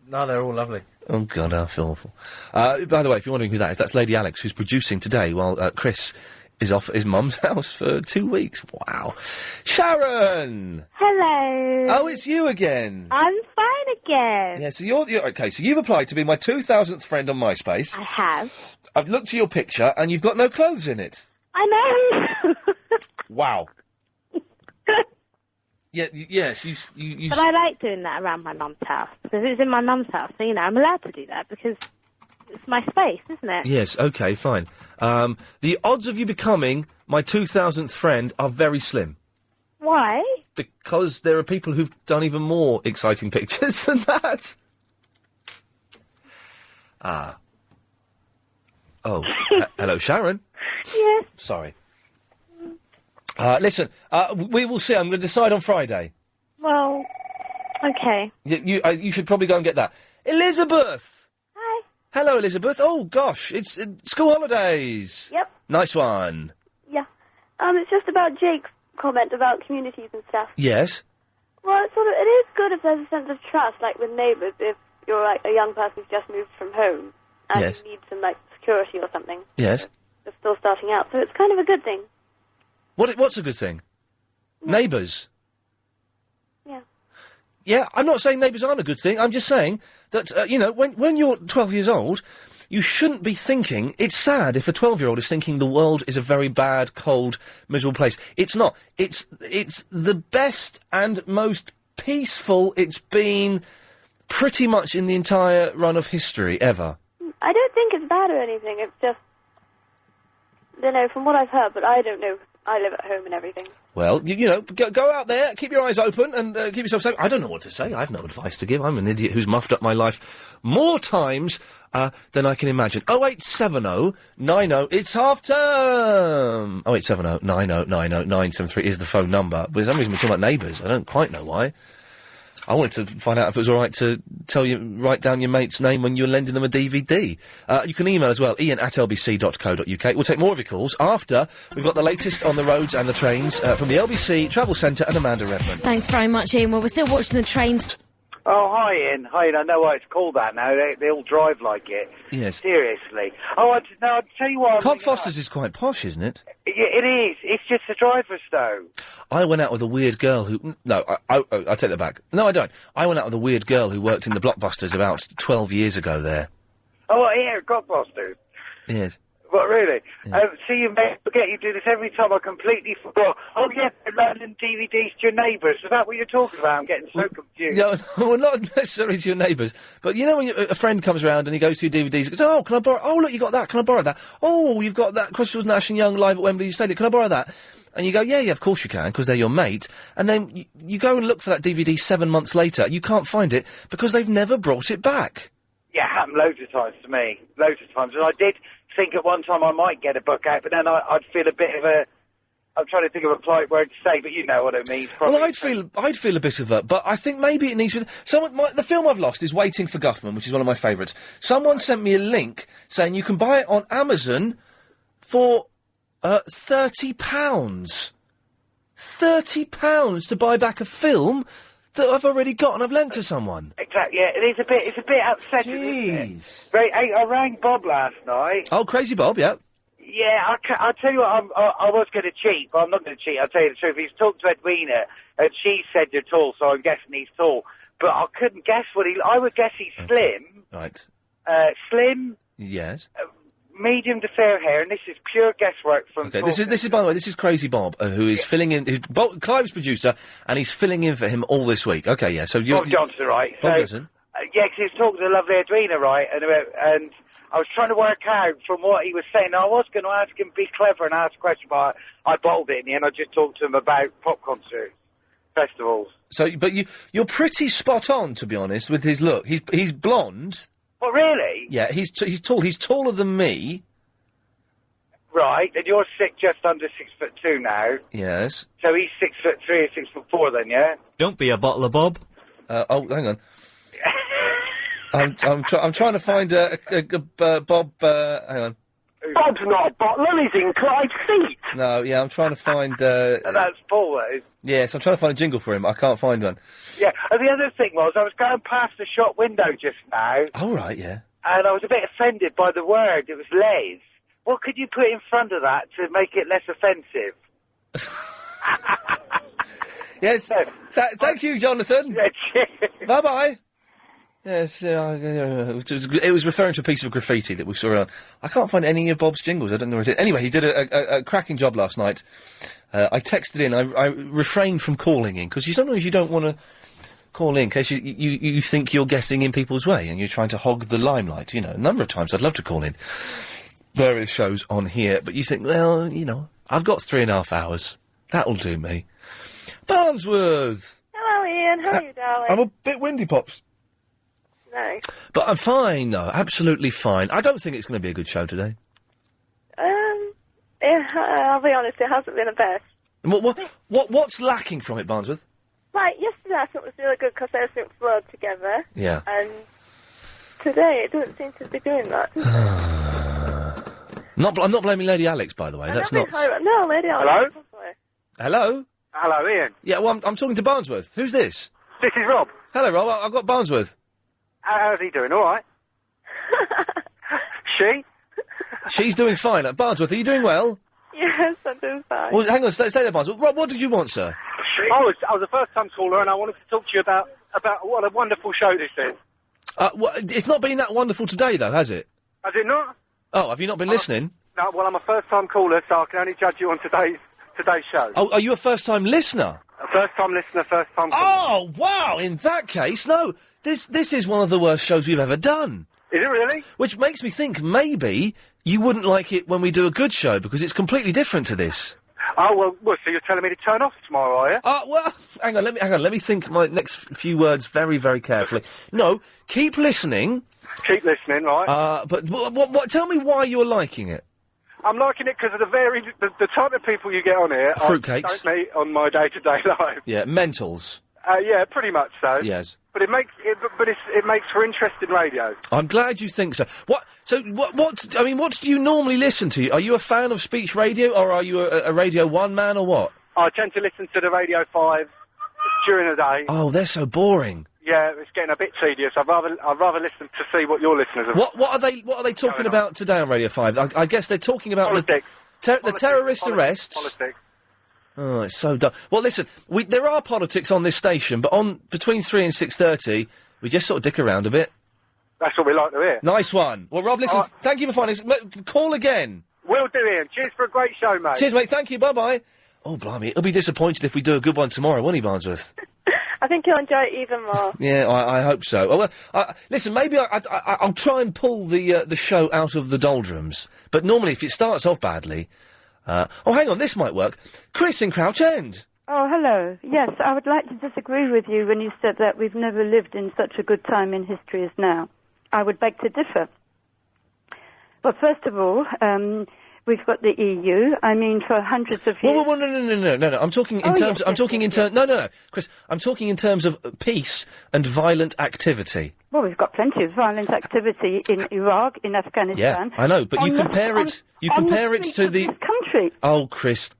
No, they're all lovely. Oh, God, I feel awful. By the way, if you're wondering who that is, that's Lady Alex, who's producing today while Chris is off at his mum's house for 2 weeks. Wow. Sharon! Hello. Oh, it's you again. I'm fine again. Yeah, so you're okay, so you've applied to be my 2,000th friend on MySpace. I have. I've looked at your picture, and you've got no clothes in it. I know. Wow. Yes, you. But I like doing that around my mum's house, because it's in my mum's house, so, I'm allowed to do that, because it's my space, isn't it? Yes, okay, fine. The odds of you becoming my 2,000th friend are very slim. Why? Because there are people who've done even more exciting pictures than that. Oh, hello, Sharon. Yes. Sorry. Listen, we will see. I'm going to decide on Friday. Well, okay. You should probably go and get that. Elizabeth! Hi. Hello, Elizabeth. Oh, gosh, it's school holidays. Yep. Nice one. Yeah. It's just about Jake's comment about communities and stuff. Yes? Well, it is good if there's a sense of trust, like with neighbours, if you're, like, a young person who's just moved from home and Yes. you need some, like, security or something. Yes. They're still starting out, so it's kind of a good thing. What's a good thing? Neighbours? Yeah. Yeah, I'm not saying neighbours aren't a good thing. I'm just saying that, when you're 12 years old, you shouldn't be thinking... It's sad if a 12-year-old is thinking the world is a very bad, cold, miserable place. It's not. It's the best and most peaceful it's been pretty much in the entire run of history, ever. I don't think it's bad or anything. It's just, from what I've heard, but I don't know. I live at home and everything. Well, go out there, keep your eyes open, and keep yourself safe. I don't know what to say. I have no advice to give. I'm an idiot who's muffed up my life more times than I can imagine. 0870 90. It's half term. 0870 90 90 973 is the phone number. But for some reason we're talking about neighbours. I don't quite know why. I wanted to find out if it was all right to write down your mate's name when you're lending them a DVD. You can email as well, iain@lbc.co.uk. We'll take more of your calls after we've got the latest on the roads and the trains from the LBC Travel Centre and Amanda Redmond. Thanks very much, Ian. Well, we're still watching the trains. Oh, hi, Ian. Hi, I know why it's called that now. They all drive like it. Yes. Seriously. Oh, I'll tell you what... Cockfosters is quite posh, isn't it? Yeah, it is. It's just the drivers, though. I went out with a weird girl who... No, I take that back. No, I don't. I went out with a weird girl who worked in the Blockbusters about 12 years ago there. Oh, yeah, Cockfosters. Yes. What, really? See, you may forget you do this every time. I completely forgot. Oh, yeah, they're loaning DVDs to your neighbours. Is that what you're talking about? I'm getting so confused. No, well, not necessarily to your neighbours. But you know when a friend comes around and he goes through DVDs, he goes, oh, can I borrow... Oh, look, you got that. Can I borrow that? Oh, you've got that Crystal Nash and Young live at Wembley Stadium. Can I borrow that? And you go, yeah, of course you can, because they're your mate. And then you go and look for that DVD 7 months later. You can't find it because they've never brought it back. Yeah, it happened loads of times to me. Loads of times. And I did think at one time I might get a book out, but then I'd feel a bit of a... I'm trying to think of a polite word to say, but you know what I mean. Well, I'd feel a bit of that, but I think maybe it needs to be... the film I've lost is Waiting for Guffman, which is one of my favourites. Someone sent me a link saying you can buy it on Amazon for £30. £30 to buy back a film that I've already got and I've lent to someone. Exactly, yeah, it's a bit upsetting, isn't it? Right, I rang Bob last night. Oh, Crazy Bob, yeah. Yeah, I'll tell you what, I was going to cheat, but I'm not going to cheat, I'll tell you the truth. He's talked to Edwina, and she said you're tall, so I'm guessing he's tall. But I couldn't guess I would guess he's slim. Right. Slim. Yes. medium to fair hair, and this is pure guesswork from... Okay, this is by the way, this is Crazy Bob, who is filling in... Clive's producer, and he's filling in for him all this week. Okay, yeah, so you... Bob Johnson, right? Bob Johnson? Yeah, 'cause he was talking to the lovely Edwina, right, and I was trying to work out from what he was saying. I was going to ask him, be clever and ask a question, but I bottled it in the end. I just talked to him about pop concerts, festivals. So, but you're pretty spot on, to be honest, with his look. He's blonde. Oh, really? Yeah, he's tall. He's taller than me. Right, and you're just under 6'2" now. Yes. So he's 6'3" or 6'4" then, yeah? Don't be a bottler, Bob. Hang on. I'm trying to find Bob. Hang on. Bob's not a bottler. He's in Clive's seat. No, yeah, I'm trying to find. That's Paul, that is. Yes, I'm trying to find a jingle for him. I can't find one. Yeah, and the other thing was, I was going past the shop window just now. Oh, right, yeah. And I was a bit offended by the word. It was les. What could you put in front of that to make it less offensive? Yes. Thank you, Jonathan. Bye-bye. Yes, it was referring to a piece of graffiti that we saw around. I can't find any of Bob's jingles. I don't know where it is. Anyway, he did a cracking job last night. I texted in. I refrained from calling in, because sometimes you don't want to call in in case you think you're getting in people's way and you're trying to hog the limelight. You know, a number of times I'd love to call in various shows on here, but you think, well, I've got 3.5 hours. That'll do me. Barnsworth! Hello, Ian. How are you, darling? I'm a bit windy, Pops. No. But I'm fine, though. Absolutely fine. I don't think it's going to be a good show today. I'll be honest, it hasn't been the best. What's lacking from it, Barnsworth? Like, yesterday I thought it was really good because everything flowed together. Yeah. And today it doesn't seem to be doing that, does it? I'm not blaming Lady Alex, by the way. That's not... No, Lady Alex. Hello? Hello, Ian. Yeah, well, I'm talking to Barnsworth. Who's this? This is Rob. Hello, Rob. I've got Barnsworth. How's he doing? All right? She? She's doing fine. Barnsworth, are you doing well? Yes, I'm doing fine. Well, hang on, stay there, Barnsworth. Rob, what did you want, sir? I was a first-time caller, and I wanted to talk to you about what a wonderful show this is. It's not been that wonderful today, though, has it? Has it not? Oh, have you not been listening? No, well, I'm a first-time caller, so I can only judge you on today's show. Oh, are you a first-time listener? A first-time listener, first-time caller. Oh, wow! In that case, no. This is one of the worst shows we've ever done. Is it really? Which makes me think maybe you wouldn't like it when we do a good show, because it's completely different to this. Oh, well, so you're telling me to turn off tomorrow, are you? Well, hang on, let me think my next few words very, very carefully. No, keep listening. Keep listening, right. But tell me why you're liking it. I'm liking it because of the type of people you get on here. Fruitcakes. I don't meet on my day-to-day life. Yeah, mentals. Yeah, pretty much so. Yes. But it makes for interesting radio. I'm glad you think so. What do you normally listen to? Are you a fan of speech radio, or are you a Radio 1 man, or what? I tend to listen to the Radio 5 during the day. Oh, they're so boring. Yeah, it's getting a bit tedious. I'd rather listen to see what your listeners are. What are they talking about today on Radio 5? I guess they're talking about politics. The terrorist arrests. Politics. Oh, it's so dumb. Well, listen, there are politics on this station, but between 3 and 6:30, we just sort of dick around a bit. That's what we like to hear. Nice one. Well, Rob, listen, thank you for finding us. Call again. Will do, Ian. Cheers for a great show, mate. Cheers, mate. Thank you. Bye-bye. Oh, blimey. He'll be disappointed if we do a good one tomorrow, won't he, Barnsworth? I think you'll enjoy it even more. Yeah, I hope so. Oh, well, listen, maybe I'll try and pull the show out of the doldrums. But normally, if it starts off badly... hang on, this might work. Chris in Crouch End. Oh, hello. Yes, I would like to disagree with you when you said that we've never lived in such a good time in history as now. I would beg to differ. Well, first of all, we've got the EU. I mean, for hundreds of years... Whoa, no. I'm talking in terms... No, Chris, I'm talking in terms of peace and violent activity. Well, we've got plenty of violent activity in Iraq, in Afghanistan... Yeah, I know, but you compare it to the... country. Oh, Chris,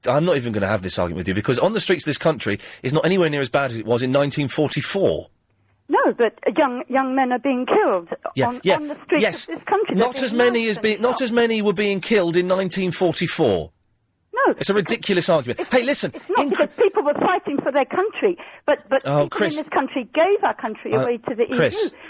I'm not even going to have this argument with you, because on the streets of this country is not anywhere near as bad as it was in 1944. No, but young men are being killed on the streets of this country. Not as many were being killed in 1944. No, No. It's a ridiculous argument. Hey, listen. It's not because people were fighting for their country, but people Chris. in this country gave our country away to the EU.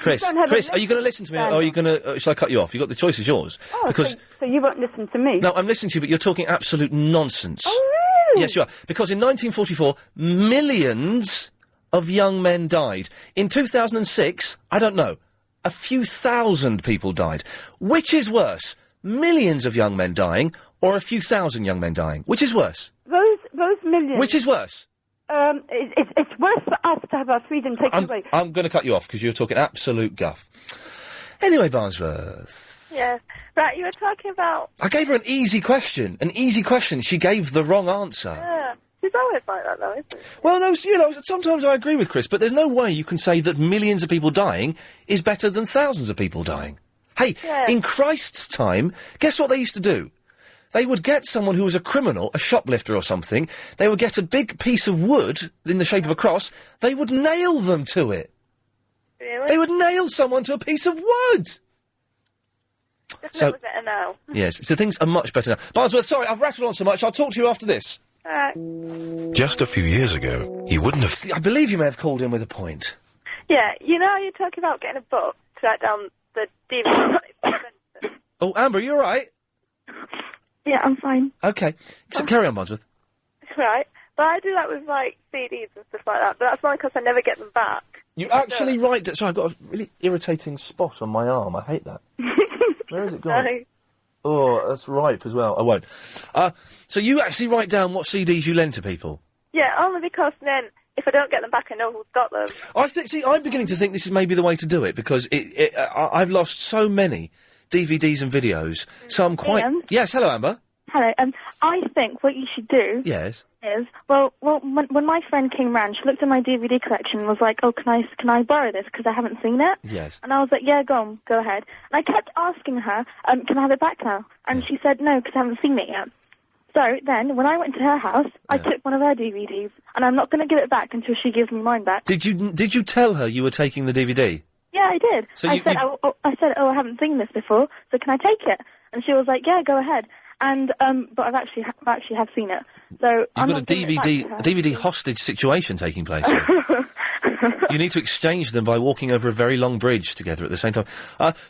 Chris, are you going to listen to me, or are you going to... shall I cut you off? The choice is yours. Oh, so you won't listen to me? No, I'm listening to you, but you're talking absolute nonsense. Oh, really? Yes, you are. Because in 1944, millions of young men died. In 2006, I don't know, a few thousand people died. Which is worse? Millions of young men dying, or a few thousand young men dying? Which is worse? Those millions. Which is worse? It's worse for us to have our freedom taken away. I'm going to cut you off because you're talking absolute guff. Anyway, Barnsworth. Yeah. Right, you were talking about... I gave her an easy question. She gave the wrong answer. Yeah. She's always like that, though, isn't she? Well, no, sometimes I agree with Chris, but there's no way you can say that millions of people dying is better than thousands of people dying. Hey, in Christ's time, guess what they used to do? They would get someone who was a criminal, a shoplifter or something, they would get a big piece of wood in the shape of a cross, they would nail them to it. Really? They would nail someone to a piece of wood! Definitely better now. Yes, so things are much better now. Barnsworth, sorry, I've rattled on so much, I'll talk to you after this. Just a few years ago, he wouldn't have... I believe you may have called in with a point. Yeah, you know how you're talking about getting a book to write down the DVD? Oh, Amber, you all right? Yeah, I'm fine. Okay. So carry on, Barnsworth. Right. But I do that with, like, CDs and stuff like that, but that's only because I never get them back. You actually write... Sorry, I've got a really irritating spot on my arm. I hate that. Where has it gone? No. Oh, that's ripe as well. I won't. So you actually write down what CDs you lend to people? Yeah, only because then, if I don't get them back, I know who's got them. I'm beginning to think this is maybe the way to do it, because I've lost so many DVDs and videos, so I'm quite... Ian? Yes, hello, Amber. Hello. I think what you should do Yes. is, when my friend came round, she looked at my DVD collection and was like, "Oh, can I borrow this because I haven't seen it?" Yes. And I was like, "Yeah, go ahead." And I kept asking her, "Can I have it back now?" And she said, "No, because I haven't seen it yet." So then, when I went to her house, I took one of her DVDs, and I'm not going to give it back until she gives me mine back. Did you tell her you were taking the DVD? Yeah, I did. So I said, "Oh, I haven't seen this before, so can I take it?" And she was like, "Yeah, go ahead." And but I've actually have seen it. So You've got a DVD hostage situation taking place here. You need to exchange them by walking over a very long bridge together at the same time.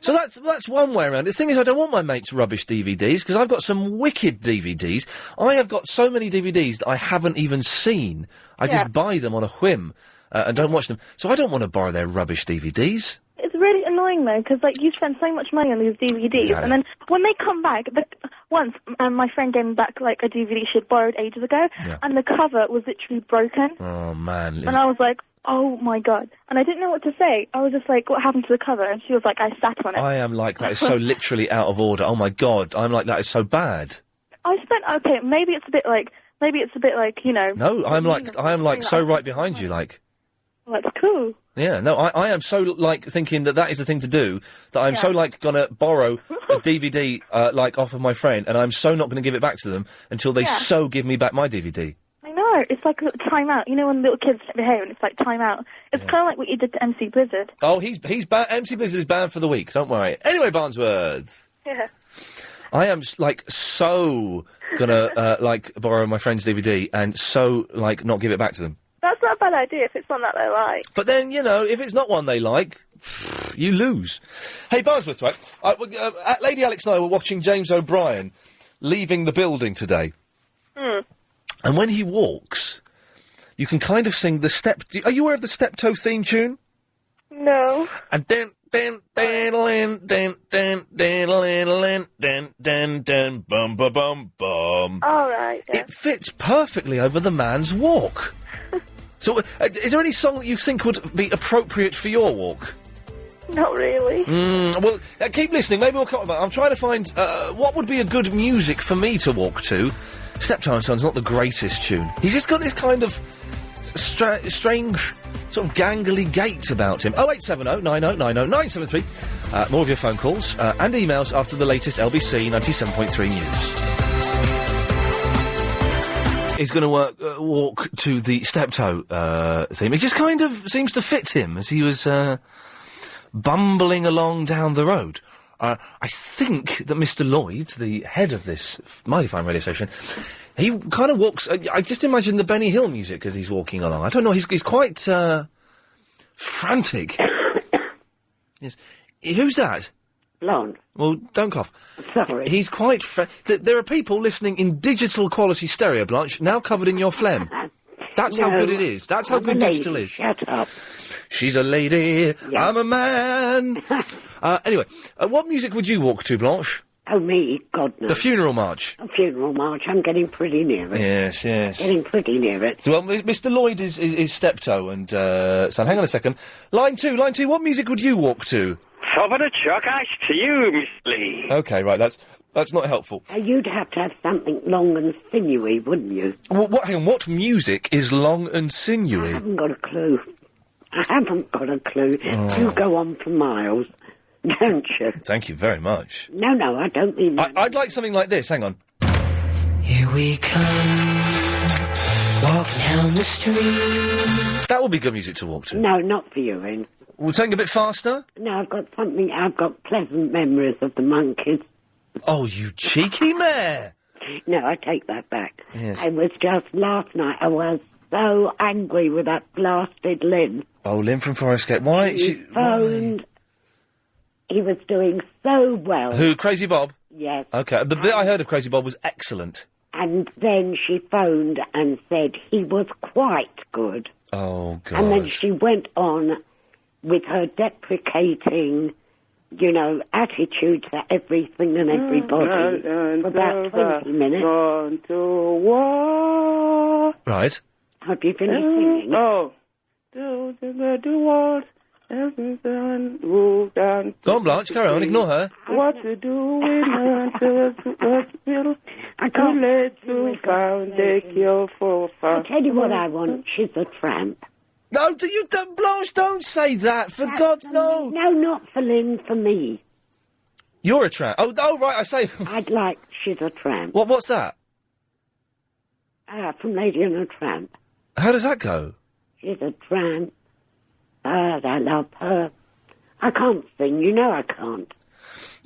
So that's one way around. The thing is, I don't want my mates' rubbish DVDs, because I've got some wicked DVDs. I have got so many DVDs that I haven't even seen. I just buy them on a whim and don't watch them. So I don't want to borrow their rubbish DVDs. It's really annoying though, because you spend so much money on these DVDs, and then when they come back, once my friend gave me back like a DVD she had borrowed ages ago, and the cover was literally broken. Oh man! And I was like, "Oh my god!" And I didn't know what to say. I was just like, "What happened to the cover?" And she was like, "I sat on it." I am like that. It's so literally out of order. Oh my god! I'm like that. It's so bad. Maybe it's a bit like you know. No, I am like so right behind you. Like. Well, that's cool. Yeah, no, I am so, like, thinking that is the thing to do, that I'm so, like, gonna borrow a DVD, like, off of my friend, and I'm so not gonna give it back to them until they so give me back my DVD. I know, it's like a little time out. You know when little kids behave and it's like time out? It's kind of like what you did to MC Blizzard. Oh, he's MC Blizzard is banned for the week, don't worry. Anyway, Barnsworth. Yeah. I am, like, so gonna, like, borrow my friend's DVD and so, like, not give it back to them. That's not a bad idea if it's one that they like. But then, you know, if it's not one they like, you lose. Hey, Barnsworth, right? Lady Alex and I were watching James O'Brien leaving the building today. And when he walks, you can kind of sing the step... Are you aware of the Steptoe theme tune? No. And then... Bum ba bum bum. All right. Yeah. It fits perfectly over the man's walk. So, is there any song that you think would be appropriate for your walk? Not really. Well, keep listening. Maybe we'll come up with that. I'm trying to find what would be a good music for me to walk to. Steptoe & Son's not the greatest tune. He's just got this kind of strange, sort of gangly gait about him. 0870 90 90 973. More of your phone calls and emails after the latest LBC 97.3 news. He's going to walk to the Steptoe theme. It just kind of seems to fit him as he was bumbling along down the road. I think that Mr. Lloyd, the head of this mighty fine radio station, he kind of walks... I just imagine the Benny Hill music as he's walking along. I don't know, he's quite, frantic. Yes. Who's that? Blonde. Well, don't cough. Sorry. He's quite... there are people listening in digital quality stereo, Blanche, now covered in your phlegm. That's how good it is. That's how good digital is. Shut up. She's a lady, I'm a man. Anyway, what music would you walk to, Blanche? Oh, me? God, no. The funeral march. A funeral march. I'm getting pretty near it. Yes. Getting pretty near it. So, well, Mr. Lloyd is steptoe and son. Hang on a second. Line two. What music would you walk to? Top of the chuck ash to you, Miss Lee. Okay, right. That's not helpful. You'd have to have something long and sinewy, wouldn't you? Hang on, what music is long and sinewy? I haven't got a clue. Oh. You go on for miles, don't you? Thank you very much. No, I don't mean that. I'd like something like this. Hang on. Here we come, walking down the street. That would be good music to walk to. No, not for you, Ian. Well, something a bit faster? No, I've got pleasant memories of the monkeys. Oh, you cheeky mare! No, I take that back. Yes. It was just last night I was so angry with that blasted Lynn. Oh, Lynn from Forest Gate. Why? He phoned. He was doing so well. Who, Crazy Bob? Yes. Okay, the bit I heard of Crazy Bob was excellent. And then she phoned and said he was quite good. Oh, God. And then she went on with her deprecating, attitude to everything and everybody for about 20 minutes. Right. Have you finished singing? Oh. Do what? Move down. Go on, Blanche, carry on, ignore her. What to do until it's I can't let you found a cure for fun. I'll tell you what I want. She's a tramp. No, Blanche, don't say that, for God's no. No, not for Lynn, for me. You're a tramp. Oh, right, I say. I'd like She's a Tramp. What's that? From Lady and a Tramp. How does that go? She's a tramp, but I love her. I can't sing, I can't.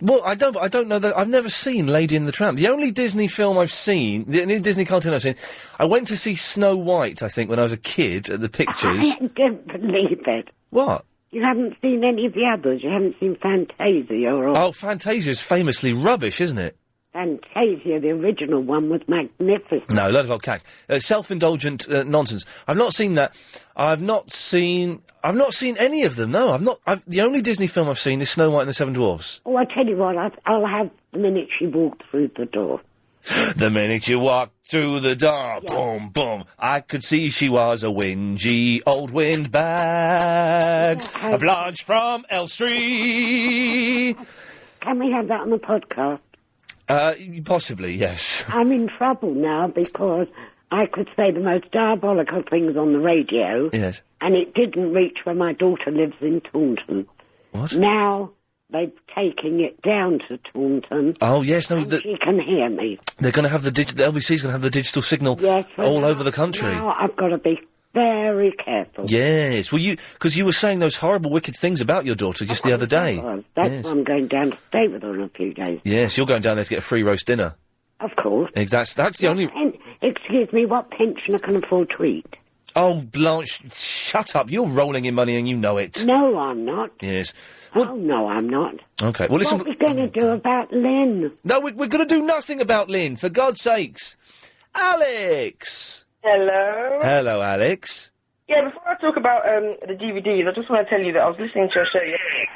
Well, I don't know that. I've never seen Lady and the Tramp. The only Disney film I've seen, the only Disney cartoon I've seen, I went to see Snow White, I think, when I was a kid at the pictures. I don't believe it. What? You haven't seen any of the others. You haven't seen Fantasia or... Oh, Fantasia's famously rubbish, isn't it? Fantasia, the original one, was magnificent. No, load of old cack. Self-indulgent nonsense. I've not seen that. I've not seen any of them. No, the only Disney film I've seen is Snow White and the Seven Dwarfs. Oh, I tell you what, I'll have the minute she walked through the door. The minute you walked through the door, boom, boom, I could see she was a whingy old windbag, a Blanche from Elstree. Can we have that on the podcast? Possibly, yes. I'm in trouble now because I could say the most diabolical things on the radio. Yes. And it didn't reach where my daughter lives in Taunton. What? Now they're taking it down to Taunton. Oh, yes, no... And she can hear me. They're going to have the LBC's going to have the digital signal all over the country. Now I've got to be very careful. Yes, well, because you were saying those horrible, wicked things about your daughter just the other day. That's why I'm going down to stay with her in a few days. Yes, you're going down there to get a free roast dinner. Of course. That's the only... Excuse me, what pensioner can afford to eat? Oh, Blanche, shut up. You're rolling in money and you know it. No, I'm not. Yes. Well, no, I'm not. Okay, well, listen... What are we going to do about Lynn? No, we're going to do nothing about Lynn, for God's sakes. Alex! Hello. Hello, Alex. Yeah, before I talk about the DVDs, I just want to tell you that I was listening to a show yesterday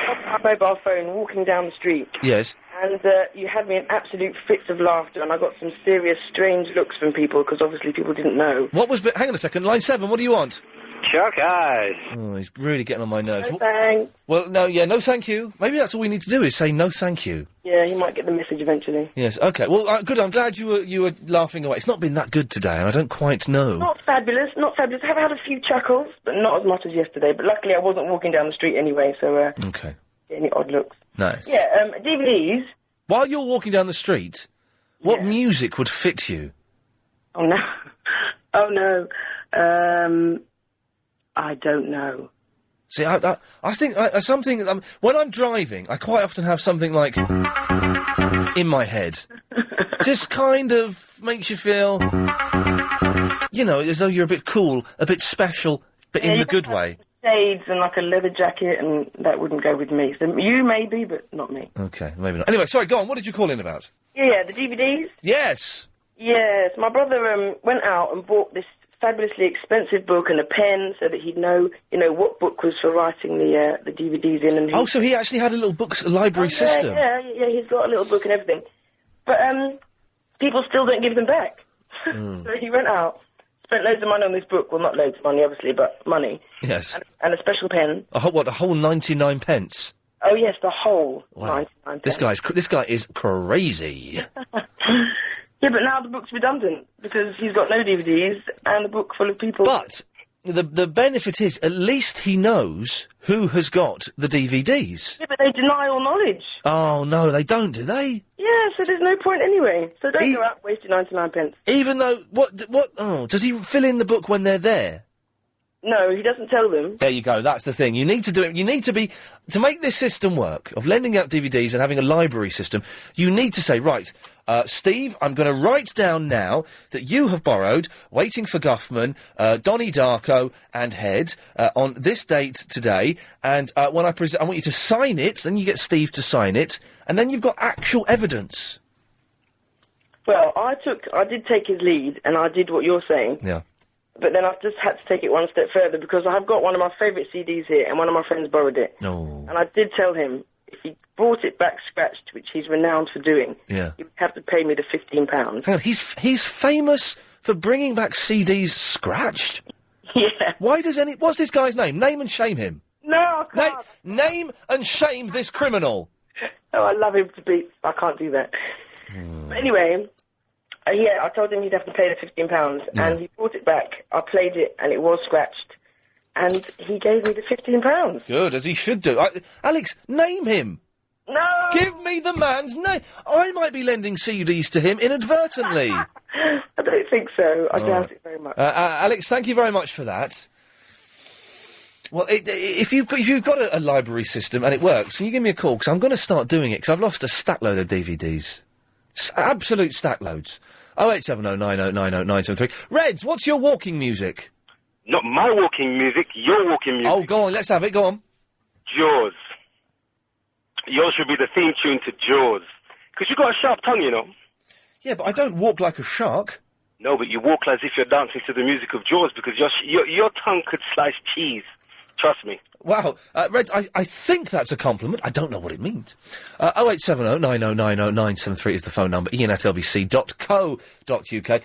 on my mobile phone, walking down the street. Yes. And you had me in absolute fits of laughter, and I got some serious, strange looks from people, because obviously people didn't know. What was... Hang on a second, line 7, what do you want? Chuck eyes. Oh, he's really getting on my nerves. No thanks. Well, no, no thank you. Maybe that's all we need to do is say no thank you. Yeah, he might get the message eventually. Yes, okay. Well, good, I'm glad you were laughing away. It's not been that good today, and I don't quite know. Not fabulous, not fabulous. I have had a few chuckles, but not as much as yesterday. But luckily I wasn't walking down the street anyway, so... Okay. Any odd looks. Nice. Yeah, DVDs... While you're walking down the street, what music would fit you? Oh, no. Oh, no. I don't know. See, I think something... when I'm driving, I quite often have something like... in my head. Just kind of makes you feel... you know, as though you're a bit cool, a bit special, but in the good way. Shades and like a leather jacket, and that wouldn't go with me. So you maybe, but not me. Okay, maybe not. Anyway, sorry, go on. What did you call in about? Yeah, the DVDs? Yes! Yes, my brother went out and bought this fabulously expensive book and a pen so that he'd know, what book was for writing the DVDs in. And so he actually had a little library system? Yeah, he's got a little book and everything. But people still don't give them back. Mm. So he went out, spent loads of money on this book. Well, not loads of money, obviously, but money. Yes. And a special pen. A whole 99 pence? Oh, yes, the whole Wow. 99 This guy is crazy. Yeah, but now the book's redundant because he's got no DVDs and a book full of people. But the benefit is at least he knows who has got the DVDs. Yeah, but they deny all knowledge. Oh, no, they don't, do they? Yeah, so there's no point anyway. So don't go out and waste your 99 pence. Even though, does he fill in the book when they're there? No, he doesn't tell them. There you go, that's the thing. You need to do it, to make this system work, of lending out DVDs and having a library system, you need to say, right, Steve, I'm going to write down now that you have borrowed Waiting for Guffman, Donnie Darko and Head on this date today, and when I want you to sign it, then you get Steve to sign it, and then you've got actual evidence. Well, I did take his lead, and I did what you're saying. Yeah. But then I've just had to take it one step further because I've got one of my favourite CDs here, and one of my friends borrowed it. No. And I did tell him if he brought it back scratched, which he's renowned for doing, Yeah. he would have to pay me the £15. Hang on, he's famous for bringing back CDs scratched? Yeah. What's this guy's name? Name and shame him. No, I can't. Name and shame this criminal. Oh, I love him to bits. I can't do that. But anyway, I told him he'd have to pay the £15, and he brought it back. I played it, and it was scratched, and he gave me the £15. Good, as he should do. Alex, name him. No! Give me the man's name. I might be lending CDs to him inadvertently. I don't think so. I doubt it very much. Alex, thank you very much for that. Well, if you've got a library system and it works, can you give me a call? Because I'm going to start doing it, because I've lost a stack load of DVDs. Absolute stack loads. 08709090973. Reds, what's your walking music? Not my walking music, your walking music. Oh, go on, let's have it, go on. Jaws. Yours should be the theme tune to Jaws. Because you've got a sharp tongue, you know. Yeah, but I don't walk like a shark. No, but you walk as if you're dancing to the music of Jaws, because your tongue could slice cheese. Trust me. Wow. Reds, I think that's a compliment. I don't know what it means. 08709090973 is the phone number. iain@lbc.co.uk.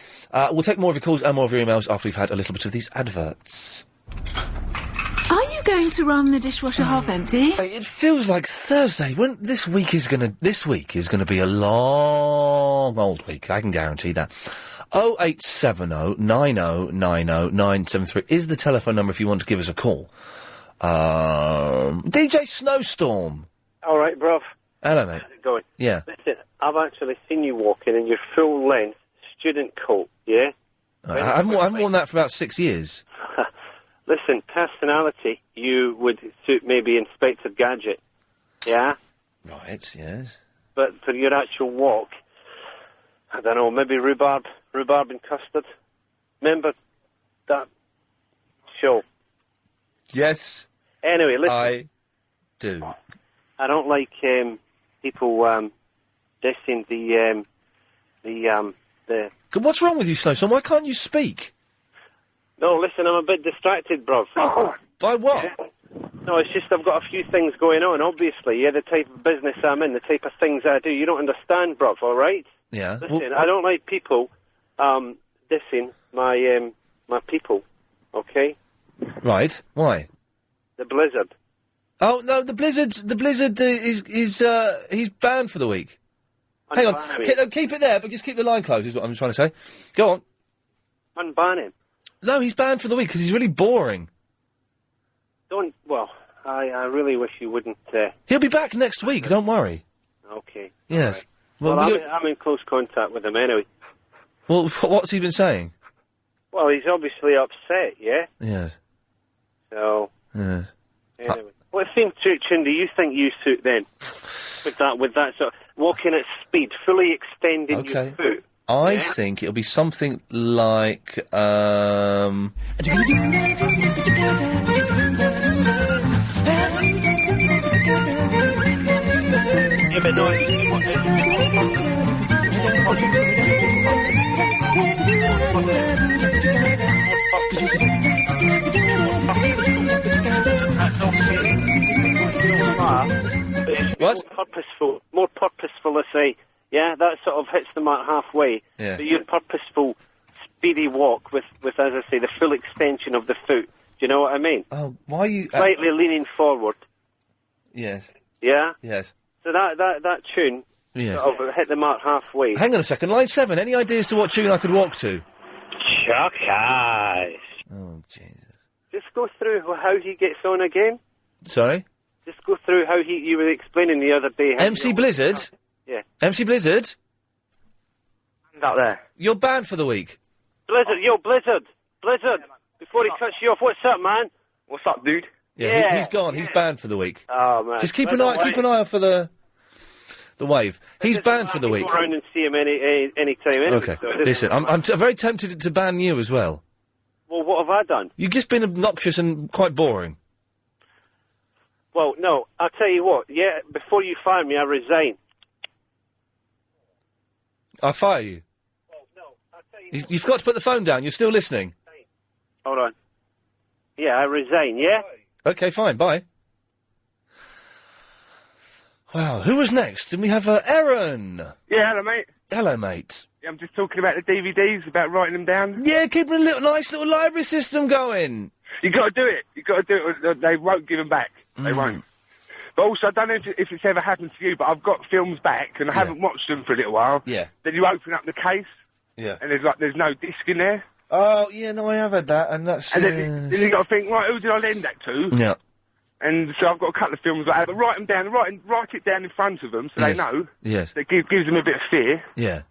We'll take more of your calls and more of your emails after we've had a little bit of these adverts. Are you going to run the dishwasher half empty? It feels like Thursday. This week is gonna be a long old week. I can guarantee that. 08709090973 is the telephone number if you want to give us a call. DJ Snowstorm. All right, bruv. Hello, mate. How's it going? Yeah. Listen, I've actually seen you walking in your full-length student coat, yeah? I haven't worn that for about 6 years. Listen, personality, you would suit maybe Inspector Gadget, yeah? Right, yes. But for your actual walk, I don't know, maybe rhubarb and custard. Remember that show? Yes. Anyway, listen. I do. I don't like people dissing the. What's wrong with you, Snowstorm? Why can't you speak? No, listen, I'm a bit distracted, bruv. By what? No, it's just I've got a few things going on, obviously. Yeah, the type of business I'm in, the type of things I do. You don't understand, bruv, all right? Yeah. Listen, I don't like people dissing my people, okay? Right. Why? The blizzard. Oh, no, the blizzard is he's banned for the week. Hang on. Keep it there, but just keep the line closed, is what I'm trying to say. Go on. Unban him. No, he's banned for the week because he's really boring. I really wish you wouldn't... He'll be back next week, don't worry. Okay. Yes. Right. Well, I'm in close contact with him anyway. Well, what's he been saying? Well, he's obviously upset, yeah? Yes. So... Yes. Anyway, what theme tune do you think you suit then? With that sort of walking at speed, fully extending your foot. I think it'll be something like, Yeah, but no, What? More purposeful, I say. Yeah, that sort of hits the mark halfway. Yeah. But your purposeful, speedy walk with, as I say, the full extension of the foot. Do you know what I mean? Oh, why are you... Slightly leaning forward. Yes. Yeah? Yes. So that tune Yes. sort of hit the mark halfway. Hang on a second, line 7, any ideas to what tune I could walk to? Chuck eyes. Oh, Jesus. Just go through how he gets on again. Sorry? Just go through how you were explaining the other day. how MC he- Blizzard? Yeah. MC Blizzard? Not there. You're banned for the week. Blizzard, Blizzard. Before he cuts you off, what's up, man? What's up, dude? Yeah, he's gone. He's banned for the week. Oh man. Just keep By an the eye out for the wave. He's banned for the week. Go around and see him any time. Anyway, Okay. so it doesn't Listen, I'm matter. very tempted to ban you as well. Well, what have I done? You've just been obnoxious and quite boring. Well, no, I'll tell you what. Yeah, before you fire me, I resign. I fire you. You've got to put the phone down. You're still listening. Hold on. Yeah, I resign. Yeah. Okay, fine. Bye. Wow, who was next? Did we have Aaron? Yeah, hello, mate. Hello, mate. Yeah, I'm just talking about the DVDs, about writing them down. Yeah, keeping a nice little library system going. You got to do it. You got to do it. Or they won't give them back. They won't. But also, I don't know if it's ever happened to you, but I've got films back and I haven't watched them for a little while. Yeah. Then you open up the case. Yeah. And there's no disc in there. Oh, yeah, no, I have had that, and that's... And then you got to think, right, who did I lend that to? Yeah. And so I've got a couple of films like that, but write them down, write it down in front of them so they Yes. know. Yes. That gives them a bit of fear. Yeah.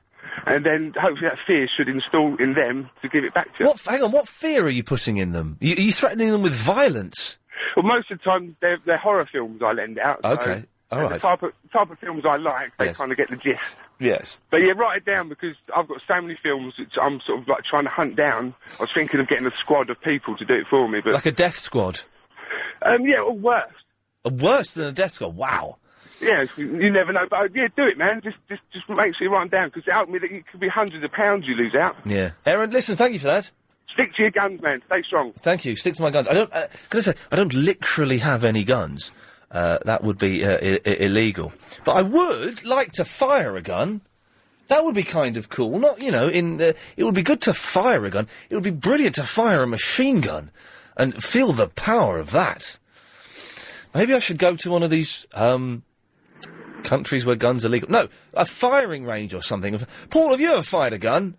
And then hopefully that fear should install in them to give it back to you. Hang on, what fear are you putting in them? Are you threatening them with violence? Well, most of the time they're horror films I lend out. So Okay, all and right. The type of films I like, they kind of get the gist. Yes. But yeah, write it down because I've got so many films which I'm sort of like trying to hunt down. I was thinking of getting a squad of people to do it for me, but Like a death squad? yeah, or worse. Worse than a death squad? Wow. Yeah, you never know. But yeah, do it, man. Just make sure you write them down because it helped me that it could be hundreds of pounds you lose out. Yeah. Aaron, listen, thank you for that. Stick to your guns, man. Stay strong. Thank you. Stick to my guns. I don't. Can I say I don't literally have any guns. That would be illegal. But I would like to fire a gun. That would be kind of cool. Not, it would be good to fire a gun. It would be brilliant to fire a machine gun and feel the power of that. Maybe I should go to one of these countries where guns are legal. No, a firing range or something. Paul, have you ever fired a gun?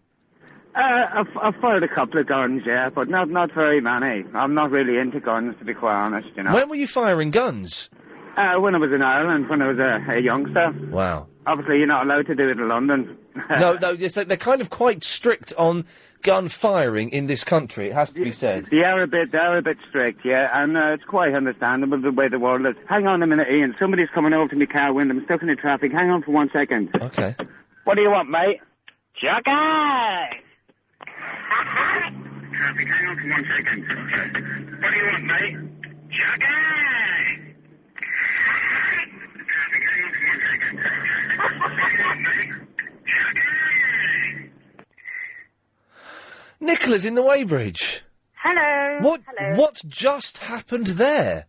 I've fired a couple of guns, yeah, but not very many. I'm not really into guns, to be quite honest, When were you firing guns? When I was in Ireland, when I was a youngster. Wow. Obviously, you're not allowed to do it in London. No, yes, they're kind of quite strict on gun firing in this country, it has to be said. They are a bit strict, yeah, and it's quite understandable the way the world is. Hang on a minute, Ian. Somebody's coming over to my car window. I'm stuck in the traffic. Hang on for 1 second. Okay. What do you want, mate? Chucky! Traffic, hang on for 1 second. What do you want, mate? Chucky! Nicola's in the Weybridge. Hello. What just happened there?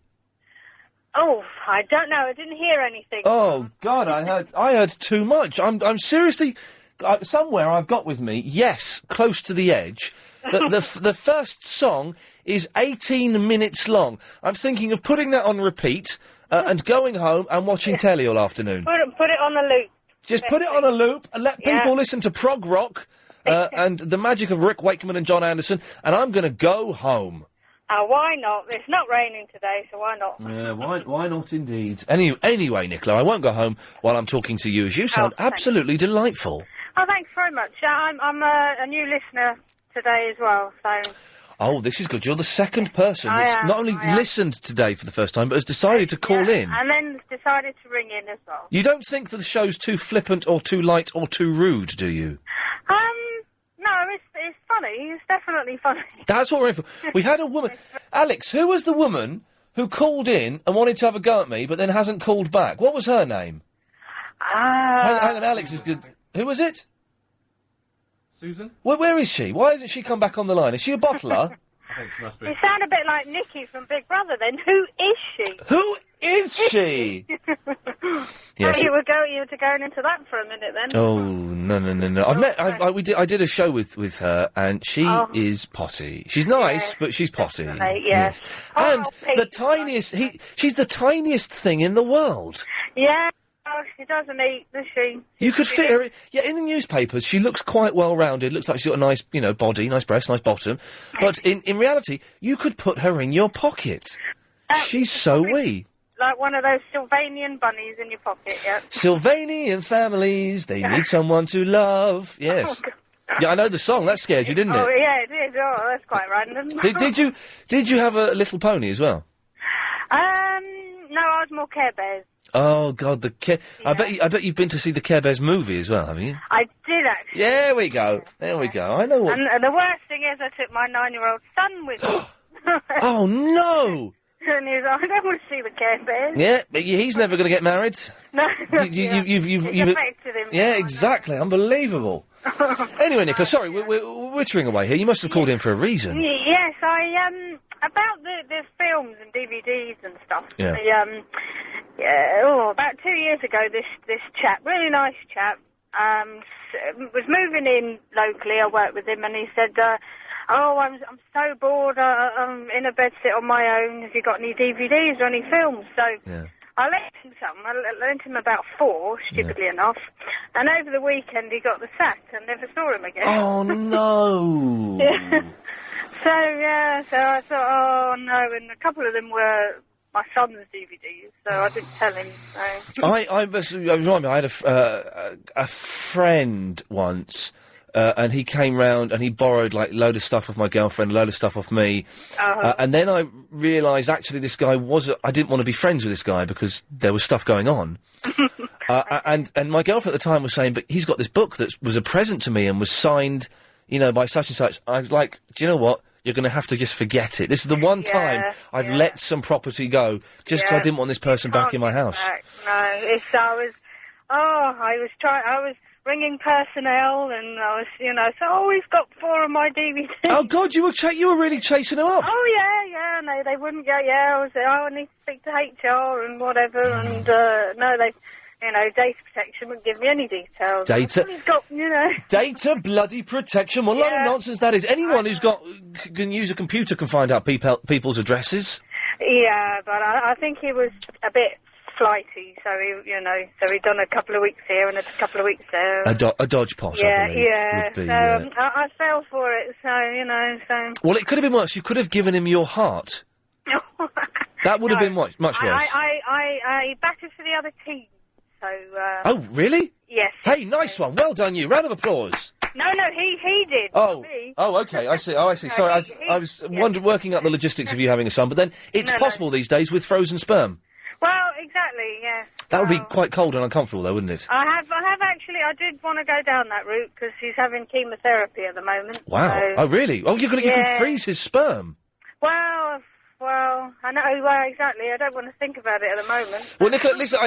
Oh, I don't know. I didn't hear anything. Oh God, I heard too much. I'm seriously somewhere I've got with me. Yes, close to the edge. The first song is 18 minutes long. I'm thinking of putting that on repeat and going home and watching telly all afternoon. Put it on the loop. Just put it on a loop and let people listen to prog rock and the magic of Rick Wakeman and John Anderson. And I'm going to go home. Why not? It's not raining today, so why not? Yeah, why not indeed? Anyway, Nicola, I won't go home while I'm talking to you, as you sound absolutely delightful. Oh, thanks very much. I'm a new listener today as well, so... Oh, this is good. You're the second person I that's am, not only I am. listened today for the first time, but has decided to call in. And then decided to ring in as well. You don't think that the show's too flippant or too light or too rude, do you? No, it's funny. It's definitely funny. That's what we're in for. We had a woman... Alex, who was the woman who called in and wanted to have a go at me, but then hasn't called back? What was her name? Hang on, Alex is good. Who was it? Susan? Where is she? Why hasn't she come back on the line? Is she a bottler? I think she must be. You sound a bit like Nikki from Big Brother then. Who is she? Who is she? Yes. Oh, you were going into that for a minute then. Oh, no. I did a show with her, and she is potty. She's nice, but she's potty. Right, yeah. Yes. And the tiniest, she's the tiniest thing in the world. Yeah. Oh, she doesn't eat, does she? You could fit her in the newspapers. She looks quite well-rounded. Looks like she's got a nice, body, nice breast, nice bottom. But in reality, you could put her in your pocket. She's so wee. Like one of those Sylvanian bunnies in your pocket, yeah. Sylvanian families, they need someone to love. Yes. Yeah, I know the song. That scared you, didn't it? Oh, yeah, it did. Oh, that's quite random. Did you have a little pony as well? No, I was more Care Bears. Oh God, the Care. I bet you've been to see the Care Bears movie as well, haven't you? I did actually. There we go. There we go. I know what. And the worst thing is, I took my 9-year-old son with me. Oh no! And he's like, I don't want to see the Care Bears. Yeah, but he's never going to get married. No, You've affected him. Yeah, exactly. Unbelievable. Anyway, Nicola, sorry, we're wittering away here. You must have called in for a reason. Yes, about the films and DVDs and stuff. Yeah. About 2 years ago, this chap, really nice chap, was moving in locally. I worked with him, and he said, I'm so bored. I'm in a bedsit on my own. Have you got any DVDs or any films? So I lent him some. I lent him about 4, stupidly enough. And over the weekend, he got the sack and never saw him again. Oh no! So I thought, oh no, and a couple of them were my son's DVDs, so I didn't tell him. So. I had a friend once, and he came round and he borrowed like a load of stuff off my girlfriend, a load of stuff off me, and then I realised actually this guy I didn't want to be friends with this guy because there was stuff going on. And my girlfriend at the time was saying, but he's got this book that was a present to me and was signed, by such and such. I was like, do you know what? You're going to have to just forget it. This is the one time I've let some property go just because I didn't want this person back in my house. No, I was ringing personnel, and I was, we've got 4 of my DVDs. Oh God, you were really chasing them up. Oh yeah, no, they wouldn't go. Yeah, I was there. I need to speak to HR and whatever, and no, they. Data protection wouldn't give me any details. Data bloody protection. What a lot of Yeah. nonsense that is. Anyone who's can use a computer can find out people's addresses. Yeah, but I think he was a bit flighty, so he'd done a couple of weeks here and a couple of weeks there. A dodge pot, I believe, would be, I fell for it, so. Well, it could have been worse. You could have given him your heart. That would have been much worse. I batted for the other team, so. Oh, really? Yes. Hey, nice one. Well done, you. Round of applause. No, he did. Oh, not me. Okay. I see. Sorry, I was working out the logistics of you having a son, but then it's possible these days with frozen sperm. Well, exactly. Yes. That would be quite cold and uncomfortable, though, wouldn't it? I have actually. I did want to go down that route because he's having chemotherapy at the moment. Wow. So, Oh, really? Oh, you can freeze his sperm. Well, I know. Well, exactly. I don't want to think about it at the moment. Well, Nicola, listen,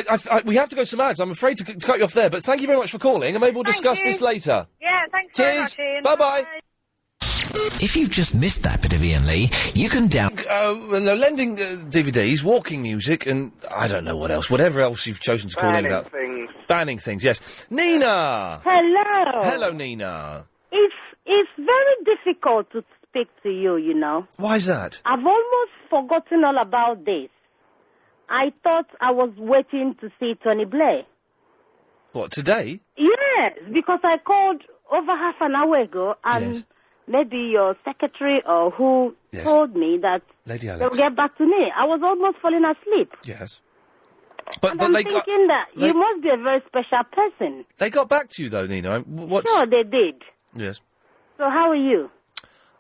we have to go to some ads. I'm afraid to cut you off there, but thank you very much for calling, and maybe we'll discuss this later. Yeah, thanks Cheers. very much, Ian. Bye-bye. If you've just missed that bit of Iain Lee, you can lending DVDs, walking music, and I don't know what else. Whatever else you've chosen to call in about. Banning things, yes. Nina! Hello. Hello, Nina. It's very difficult to speak to you, you know. Why is that? I've almost forgotten all about this. I thought I was waiting to see Tony Blair. What, today? Yes, because I called over half an hour ago, and maybe your secretary or who told me that Lady Alex. they'll get back to me. I was almost falling asleep. Yes. And I'm thinking that you must be a very special person. They got back to you, though, Nina. Sure, they did. Yes. So how are you?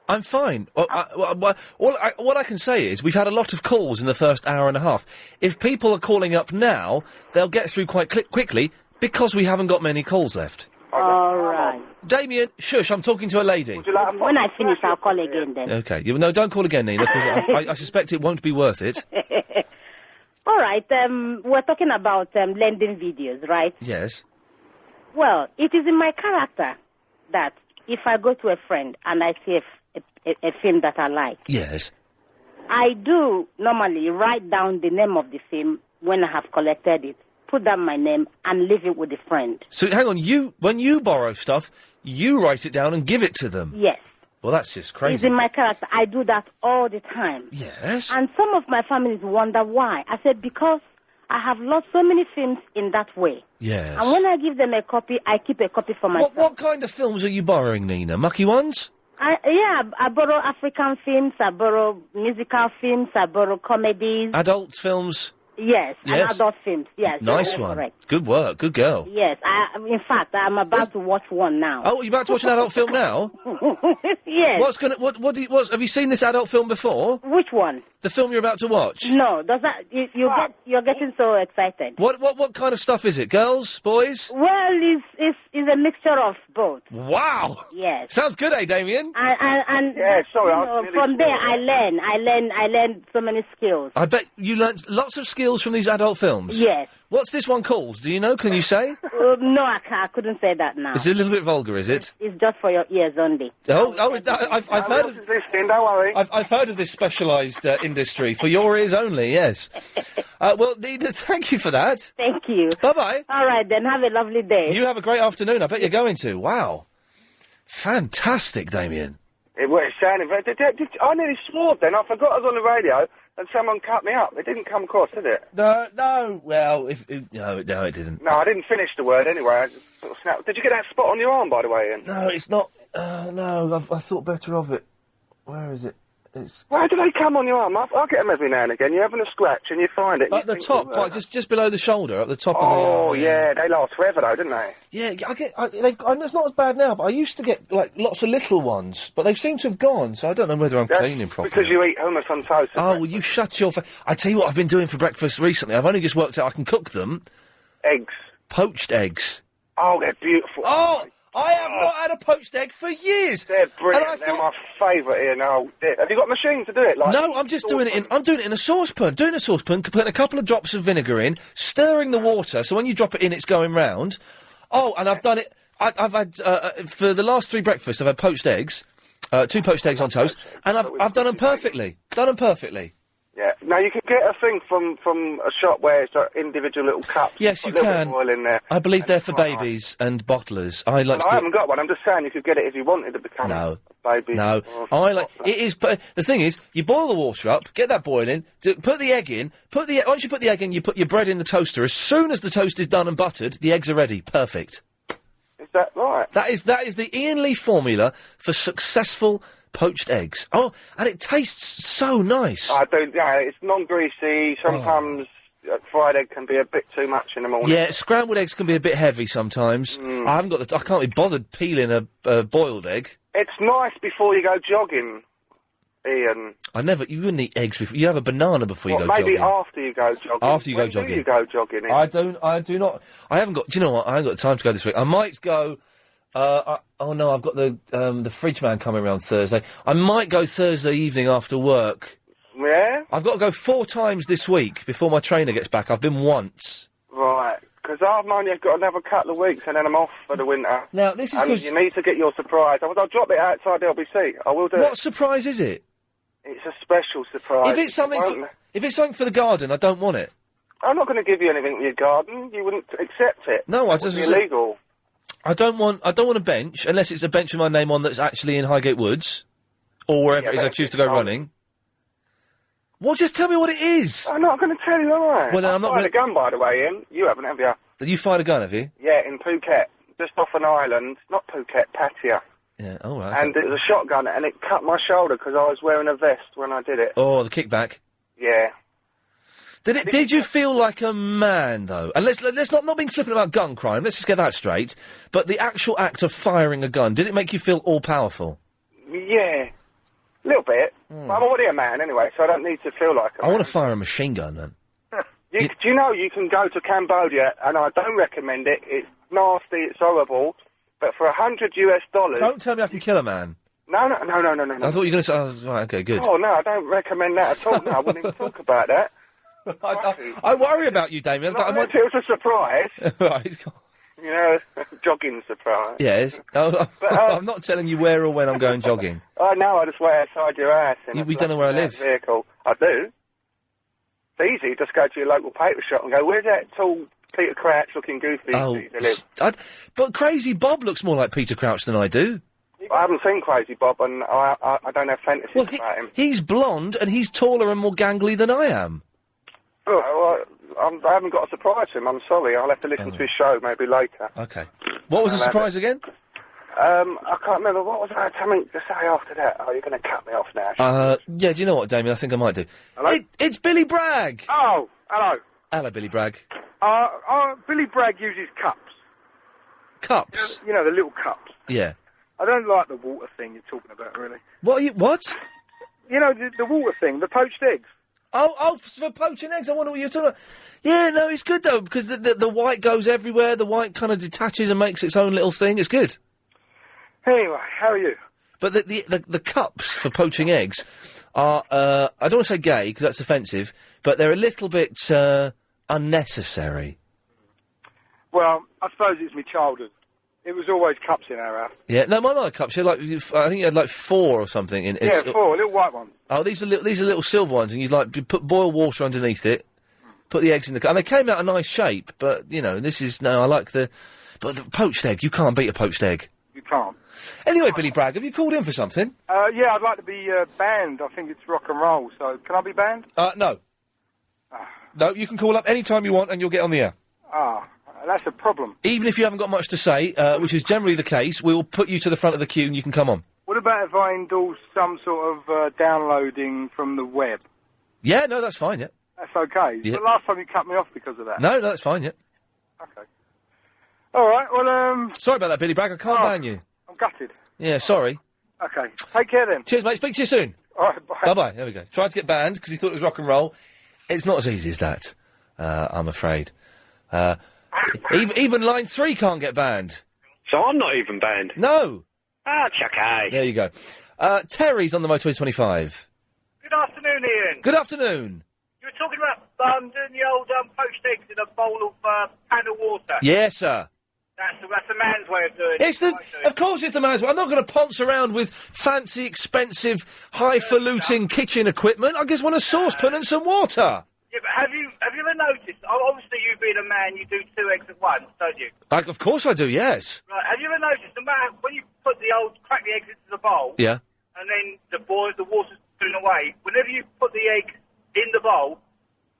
I'm fine. What I can say is we've had a lot of calls in the first hour and a half. If people are calling up now, they'll get through quite quickly because we haven't got many calls left. All right. Damien, shush, I'm talking to a lady. When I finish, I'll call again then. Okay. No, don't call again, Nina, because I suspect it won't be worth it. All right. We're talking about lending videos, right? Yes. Well, it is in my character that if I go to a friend and I see a film that I like, yes, I do normally write down the name of the film when I have collected it, put down my name, and leave it with the friend. So, hang on, when you borrow stuff, you write it down and give it to them? Yes. Well, that's just crazy. It's in my character. I do that all the time. Yes. And some of my families wonder why. I said, because I have lost so many films in that way. Yes. And when I give them a copy, I keep a copy for myself. What kind of films are you borrowing, Nina? Mucky ones? I borrow African films, I borrow musical films, I borrow comedies. Adult films? Yes, Yes. and adult films, yes. Nice that's one. correct. Good work. Good girl. Yes, in fact, I'm about to watch one now. Oh, you're about to watch an adult film now? Yes. Have you seen this adult film before? Which one? The film you're about to watch? No, does that you're getting so excited. What kind of stuff is it? Girls? Boys? Well, it's a mixture of both. Wow! Yes. Sounds good, eh, Damien? And Yeah, sorry, I was you know, really from there sorry. I learn so many skills. I bet you learnt lots of skills from these adult films. Yes. What's this one called? Do you know? Can you say? No, I couldn't say that now. Is it a little bit vulgar, is it? It's just for your ears only. I've heard of listening, don't worry. I've heard of this specialised industry for your ears only. Yes. Well, Nina, thank you for that. Thank you. Bye-bye. All right, then. Have a lovely day. You have a great afternoon. I bet you're going to. Wow. Fantastic, Damien. It was sounding very... I nearly swore then. I forgot I was on the radio and someone cut me up. It didn't come across, did it? No. Well, no, it didn't. No, I didn't finish the word anyway. I just sort of snapped. Did you get that spot on your arm, by the way, Ian? No, it's not. No, I thought better of it. Where is it? It's... Why do they come on your arm? I get them every now and again. You're having a scratch and you find it. At the top, like just below the shoulder, at the top of the Oh, arm. yeah, they last forever, though, don't they? Yeah, it's not as bad now, but I used to get, like, lots of little ones, but they seem to have gone, so I don't know whether I'm cleaning properly. Because you eat hummus on toast. Oh, well, you shut your face. I tell you what I've been doing for breakfast recently. I've only just worked out I can cook them. Eggs. Poached eggs. Oh, they're beautiful. Oh! I have not had a poached egg for years. They're brilliant. They're my favourite here now. Have you got a machine to do it? Like, no, I'm just doing it in a saucepan. Doing a saucepan, putting a couple of drops of vinegar in, stirring the water, so when you drop it in, it's going round. Oh, and I've done it. I've had for the last 3 breakfasts, I've had poached eggs, 2 poached eggs on toast, and I've done them perfectly. Yeah. Now, you can get a thing from a shop where it's individual little cups. Yes, you a little can. bit of oil in there. I believe they're for babies and bottlers. I like Well, I haven't got one. I'm just saying you could get it if you wanted to become a baby. No, it is. The thing is, you boil the water up, get that boiling, put the egg in. Once you put the egg in, you put your bread in the toaster. As soon as the toast is done and buttered, the eggs are ready. Perfect. Is that right? That is the Iain Lee formula for successful poached eggs. Oh, and it tastes so nice. I do. Yeah, it's non-greasy. Sometimes fried egg can be a bit too much in the morning. Yeah, scrambled eggs can be a bit heavy sometimes. I can't be bothered peeling a boiled egg. It's nice before you go jogging, Ian. You wouldn't eat eggs before. You have a banana before you go jogging. Maybe after you go jogging. After you go When jogging. do you go jogging, Ian? I do not. I haven't got. Do you know what? I haven't got time to go this week. I might go. Oh no, I've got the fridge man coming around Thursday. I might go Thursday evening after work. Yeah? I've got to go 4 times this week before my trainer gets back. I've been once. Right. Because I've only got another couple of weeks and then I'm off for the winter. Now, this is and 'cause- you need to get your surprise. I'll drop it outside the LBC. I will do it. What surprise is it? It's a special surprise. If it's something for the garden, I don't want it. I'm not going to give you anything for your garden. You wouldn't accept it. No, I It would just be illegal. I don't want a bench unless it's a bench with my name on that's actually in Highgate Woods or wherever it is I choose to go running. Well, just tell me what it is. I'm not going to tell you, am I? Well, then I'm not fired a gun, by the way, Ian. You haven't, have you? You fired a gun, have you? Yeah, in Phuket. Just off an island. Not Phuket, Pattaya. Yeah, all right. And it was a shotgun, and it cut my shoulder because I was wearing a vest when I did it. Oh, the kickback. Yeah. Did you feel like a man, though? And let's not being flippant about gun crime. Let's just get that straight. But the actual act of firing a gun, did it make you feel all-powerful? Yeah. A little bit. But I'm already a man anyway, so I don't need to feel like a I want to fire a machine gun, then. Do you know you can go to Cambodia, and I don't recommend it. It's nasty, it's horrible, but for $100 US... Don't tell me I can kill a man. No. I thought you were going to say... Oh, right, okay, good. Oh, no, I don't recommend that at all. No, I wouldn't even talk about that. I worry about you, Damien. It was a surprise. Right. You know, jogging surprise. Yes. I'm not telling you where or when I'm going jogging. Oh, no, I just wait outside your house. We don't know where I live. Vehicle. I do. It's easy. Just go to your local paper shop and go, where's that tall Peter Crouch looking goofy to live? But Crazy Bob looks more like Peter Crouch than I do. I haven't seen Crazy Bob, and I don't have fantasies about him. He's blonde, and he's taller and more gangly than I am. Oh, well, I haven't got a surprise for him, I'm sorry. I'll have to listen to his show maybe later. Okay. What was the surprise again? I can't remember. What was I had something to say after that? Oh, you're going to cut me off now. Yeah, do you know what, Damien? I think I might do. Hello? It's Billy Bragg! Oh, hello. Hello, Billy Bragg. Billy Bragg uses cups. Cups? You know, the little cups. Yeah. I don't like the water thing you're talking about, really. What? You know, the water thing, the poached eggs. Oh, for poaching eggs, I wonder what you're talking about. Yeah, no, it's good, though, because the white goes everywhere, the white kind of detaches and makes its own little thing. It's good. Anyway, how are you? But the cups for poaching eggs are, I don't want to say gay, because that's offensive, but they're a little bit, unnecessary. Well, I suppose it's my childhood. It was always cups in our house. Yeah, no, mine are cups. I think you had like 4 or something. Yeah, 4, little white ones. Oh, these are little silver ones, and you put boil water underneath it, put the eggs in the cup, and they came out a nice shape. But I like but the poached egg. You can't beat a poached egg. You can't. Anyway, Billy Bragg, have you called in for something? Yeah, I'd like to be banned. I think it's rock and roll. So can I be banned? No. No, you can call up any time you want, and you'll get on the air. That's a problem. Even if you haven't got much to say, which is generally the case, we will put you to the front of the queue and you can come on. What about if I endorse some sort of downloading from the web? Yeah, no, that's fine, yeah. That's okay. Yeah. But last time you cut me off because of that. No, that's fine, yeah. Okay. All right, well, Sorry about that, Billy Bragg, I can't ban you. I'm gutted. Yeah, sorry. Okay, take care then. Cheers, mate, speak to you soon. All right, bye. Bye-bye, there we go. Tried to get banned because he thought it was rock and roll. It's not as easy as that, I'm afraid. Even line 3 can't get banned. So I'm not even banned? No. Chucky. There you go. Terry's on the motorway 25. Good afternoon, Ian. Good afternoon. You were talking about doing the old poached eggs in a bowl of pan of water. Yes, sir. That's a man's way of doing it. Of course it's the man's way. I'm not going to ponce around with fancy, expensive, highfalutin kitchen equipment. I just want a saucepan and some water. Yeah, but have you ever noticed, obviously you being a man, you do 2 eggs at once, don't you? Of course I do, yes. Right, have you ever noticed, no matter when you crack the eggs into the bowl, Yeah. and then the water's putting away, whenever you put the egg in the bowl,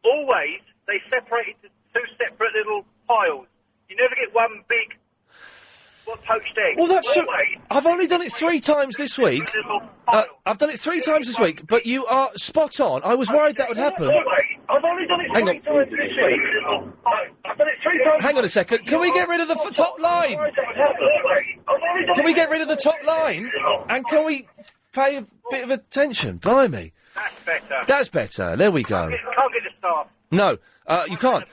always they separate into 2 separate little piles. You never get one big poached egg. Well, that's true. Always. I've only done it 3 times this week. I've done it 3 times this week, but you are spot on. I was worried that would happen. I've only done it 3 times this week. I've done it 3 times. Hang on a second. Can we get rid of the top line? Can we get rid of the top line? And can we pay a bit of attention? Blimey. That's better. That's better. There we go. Can't get the staff. No, you can't.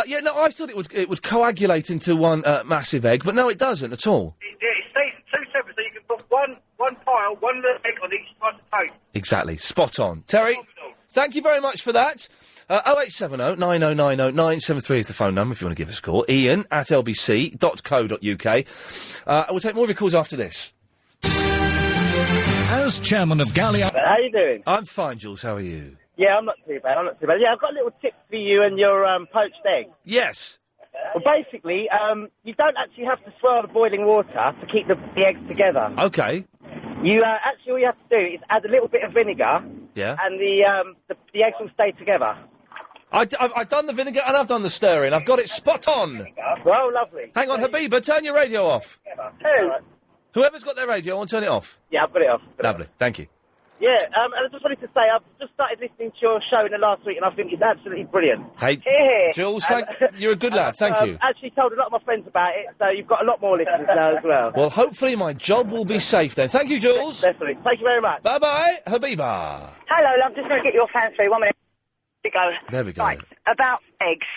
Yeah, no, I thought it would coagulate into one massive egg, but no, it doesn't at all. Yeah, it stays 2 separate, so you can put one pile, one little egg on each slice of toast. Exactly. Spot on. Terry, thank you very much for that. 0870 9090 973 is the phone number if you want to give us a call. Ian at lbc.co.uk. We'll take more of your calls after this. As chairman of Gallia... How you doing? I'm fine, Jules. How are you? Yeah, I'm not too bad. Yeah, I've got a little tip for you and your poached egg. Yes. Well, basically, you don't actually have to swirl the boiling water to keep the eggs together. Okay. You actually all you have to do is add a little bit of vinegar. Yeah. And the eggs will stay together. I've done the vinegar and I've done the stirring. I've got it spot on. Well, lovely. Hang on, Habiba, turn your radio off. Hey. Whoever's got their radio on, turn it off. Yeah, I've got it off. Lovely. Thank you. Yeah, and I just wanted to say, I've just started listening to your show in the last week, and I think it's absolutely brilliant. Hey, Here. Jules, you're a good lad, thank you. Actually told a lot of my friends about it, so you've got a lot more listeners now as well. Well, hopefully my job will be safe then. Thank you, Jules. Definitely. Thank you very much. Bye-bye, Habiba. Hello, love. Just going to get your fans through. 1 minute to go. There we go. Right, about eggs.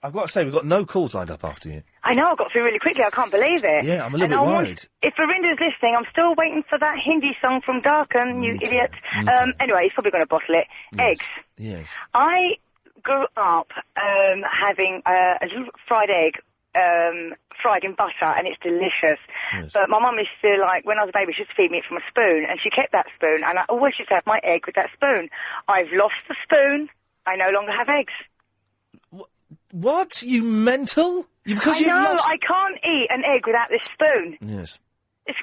I've got to say, we've got no calls lined up after you. I know, I got through really quickly. I can't believe it. Yeah, I'm a little bit worried. If Verinda's listening, I'm still waiting for that Hindi song from Darken, you idiot. Anyway, he's probably going to bottle it. Eggs. Yes. I grew up having a little fried egg fried in butter, and it's delicious. Yes. But my mum used to, like, when I was a baby, she used to feed me it from a spoon, and she kept that spoon, and I always used to have my egg with that spoon. I've lost the spoon. I no longer have eggs. What? You mental? Because I know, I can't eat an egg without this spoon. Yes. It's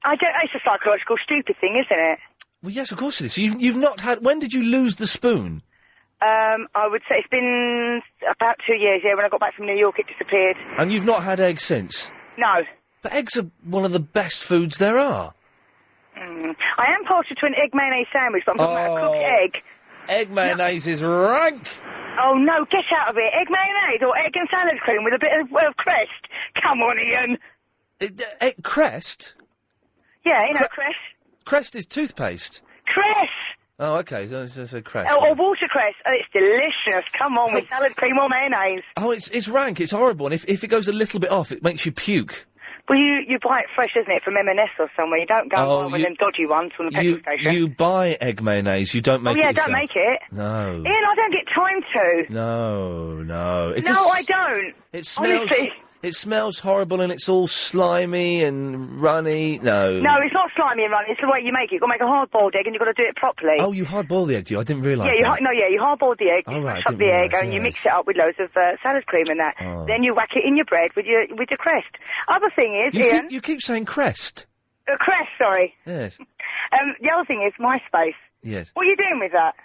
a psychological stupid thing, isn't it? Well, yes, of course it is. So you've not had... When did you lose the spoon? I would say it's been about 2 years, yeah. When I got back from New York, it disappeared. And you've not had eggs since? No. But eggs are one of the best foods there are. I am partial to an egg mayonnaise sandwich, but I'm talking about a cooked egg. Egg mayonnaise is rank. Oh, no, get out of it. Egg mayonnaise or egg and salad cream with a bit of crest. Come on, Ian. Crest? Yeah, you know, crest. Crest is toothpaste. Crest! Oh, okay, so crest. Or watercress. Oh, it's delicious. Come on, with salad cream or mayonnaise. Oh, it's rank, it's horrible, and if it goes a little bit off, it makes you puke. Well, you buy it fresh, isn't it, from M&S or somewhere. You don't go and buy one of them dodgy ones from the petrol station. You buy egg mayonnaise, you don't make it yourself. don't make it. No. Ian, I don't get time to. No. I don't. It smells... Honestly. It smells horrible and it's all slimy and runny. No. No, it's not slimy and runny. It's the way you make it. You've got to make a hard-boiled egg and you've got to do it properly. Oh, you hard-boil the egg, do you? I didn't realise you that. you hard-boil the egg, Oh, right, I mash up didn't the egg, realise, and you yes. mix it up with loads of salad cream and that. Oh. Then you whack it in your bread with your crest. Other thing is, Ian... You keep saying crest. Crest, sorry. Yes. The other thing is MySpace. Yes. What are you doing with that?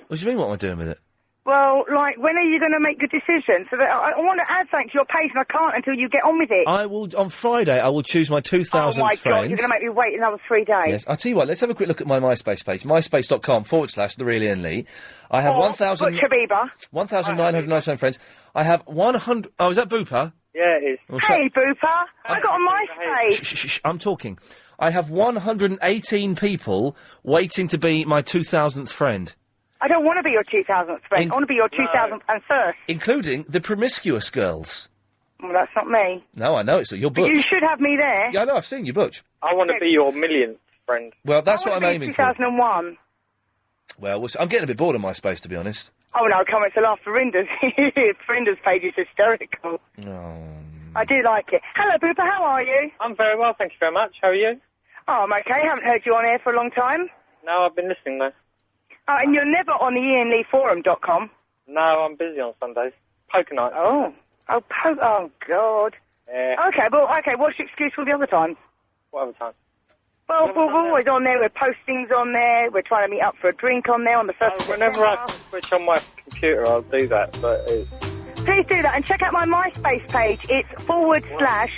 What do you mean, what am I doing with it? Well, like, when are you going to make the decision? So that I want to add something to your page, and I can't until you get on with it. I will, on Friday, I will choose my 2,000th friend. Oh, my God, you're going to make me wait another 3 days. Yes, I'll tell you what, let's have a quick look at my MySpace page, myspace.com/The Real Ian Lee. I have 1,999 friends. I have 100... Oh, is that Booper? Yeah, it is. Hey, Booper, I got on MySpace. Shh, I'm talking. I have 118 people waiting to be my 2,000th friend. I don't want to be your 2,000th friend. I want to be your 2,001st. Including the promiscuous girls. Well, that's not me. No, I know, it's your Butch. But you should have me there. Yeah, I know, I've seen you, Butch. I want to be your millionth friend. Well, that's what I'm aiming for. 2001. Well, I'm getting a bit bored of MySpace, to be honest. Oh, no, come on, it's a laugh. Verinda's page is hysterical. Oh. I do like it. Hello, Booper, how are you? I'm very well, thank you very much. How are you? Oh, I'm okay. Haven't heard you on air for a long time. No, I've been listening, though. Oh, and you're never on the iainleeforum.com? No, I'm busy on Sundays. Poker night. Oh, God. Yeah. Okay, what's your excuse for the other time? What other time? Well, we're always on there, we're postings on there, we're trying to meet up for a drink on there on the 1st of Whenever I can switch on my computer, I'll do that, but it's... Please do that, and check out my MySpace page. It's /Butch_Habiba.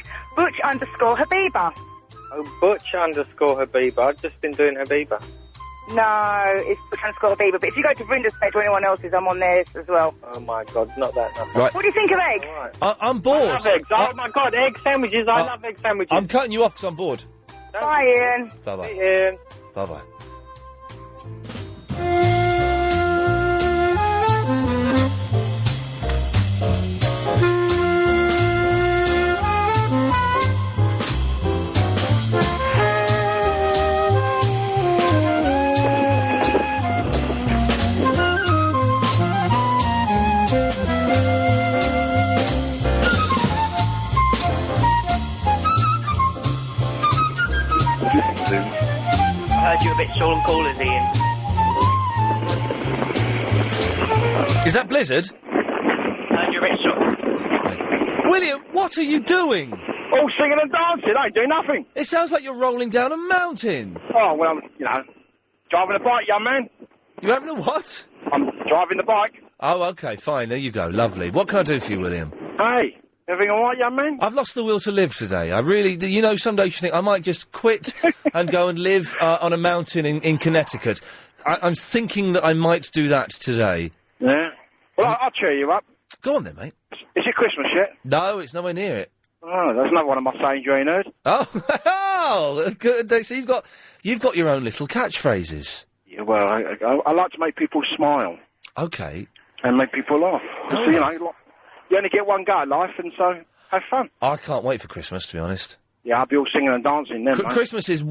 Oh, Butch_Habiba. I've just been doing Habiba. No, it's Butch_Habiba, but if you go to Verinda's page or anyone else's, I'm on there as well. Oh, my God, not that. Right. What do you think of eggs? Right. I'm bored. I love eggs. Oh, my God, egg sandwiches. I love egg sandwiches. I'm cutting you off because I'm bored. Bye, Ian. Bye-bye. Hey, Ian. Bye-bye. I heard you a bit stolen callers, Ian. Is that Blizzard? I heard you a bit stolen. William, what are you doing? All singing and dancing, I do nothing. It sounds like you're rolling down a mountain. Oh, well, driving a bike, young man. You having a what? I'm driving the bike. Oh, okay, fine, there you go, lovely. What can I do for you, William? Hey, Everything all right, young man? I've lost the will to live today. I really, some days you think I might just quit and go and live on a mountain in Connecticut. I'm thinking that I might do that today. Yeah. Well, I'll cheer you up. Go on then, mate. Is it Christmas yet? No, it's nowhere near it. Oh, that's not one of my sayings you ain't heard. Oh, good. So you've got your own little catchphrases. Yeah, well, I like to make people smile. Okay. And make people laugh. So, you only get one go at life, and so have fun. I can't wait for Christmas, to be honest. Yeah, I'll be all singing and dancing then, mate. Christmas is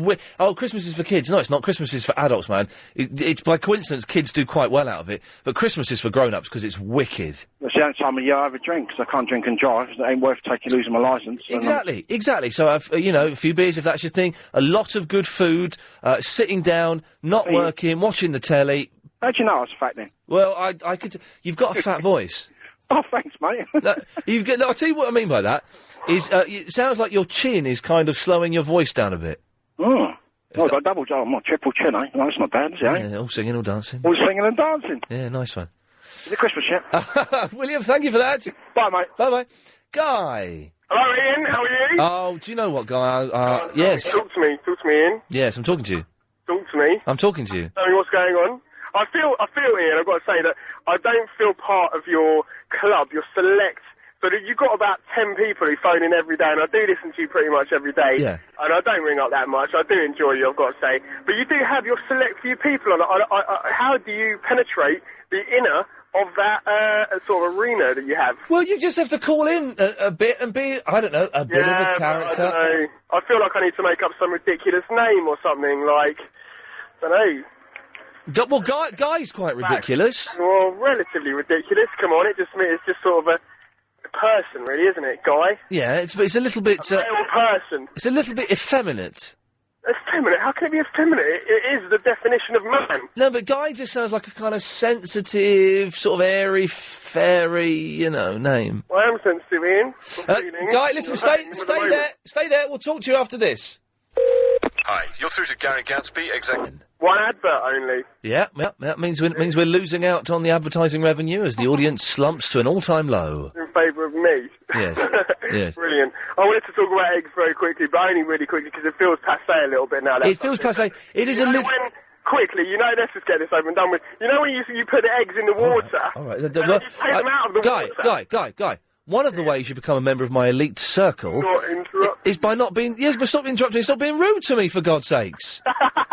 Christmas is for kids. No, it's not. Christmas is for adults, man. It's by coincidence kids do quite well out of it, but Christmas is for grown-ups because it's wicked. It's the only time of year I have a drink, because I can't drink and drive. It ain't worth losing my licence. Exactly. So, I've, a few beers if that's your thing, a lot of good food, sitting down, not working, watching the telly. How'd you know I was fat then? Well, I could... You've got a fat voice. Oh, thanks, mate. I'll tell you what I mean by that. It sounds like your chin is kind of slowing your voice down a bit. Oh. I've got double chin, not triple chin, eh? No, that's not bad, is it? Yeah, all singing, all dancing. All singing and dancing. Yeah, nice one. Is it Christmas yet? William, thank you for that. Bye, mate. Bye-bye. Guy. Hello, Ian. How are you? Oh, do you know what, Guy? Yes. Talk to me, Ian. Yes, I'm talking to you. Talk to me. I'm talking to you. Tell me what's going on. I feel, Ian, I've got to say that I don't feel part of your club, your select. So that you've got about 10 people who phone in every day, and I do listen to you pretty much every day. Yeah. And I don't ring up that much. I do enjoy you, I've got to say. But you do have your select few people on it. How do you penetrate the inner of that sort of arena that you have? Well, you just have to call in a bit and be, I don't know, a bit of a character. I don't know. I feel like I need to make up some ridiculous name or something, like, I don't know. Well, Guy's quite ridiculous. Well, relatively ridiculous. Come on, it's just sort of a person, really, isn't it, Guy? Yeah, it's a little bit... A male person. It's a little bit effeminate. Effeminate? How can it be effeminate? It is the definition of man. No, but Guy just sounds like a kind of sensitive, sort of airy-fairy, name. Well, I am sensitive, Ian. Guy, listen, stay there. We'll talk to you after this. Hi, you're through to Gary Gatsby, executive. One advert only. Yeah, that means we're losing out on the advertising revenue as the audience slumps to an all-time low. In favour of me. Yes. Yes. Brilliant. I wanted to talk about eggs very quickly, but only really quickly because it feels passé a little bit now. It feels passé. It is a little... Quickly, let's just get this over and done with. You know when you put the eggs in the water? All right. And then you take them out of the water? Guy. One of the ways you become a member of my elite circle is by not being... Yes, but stop interrupting. Stop being rude to me, for God's sakes.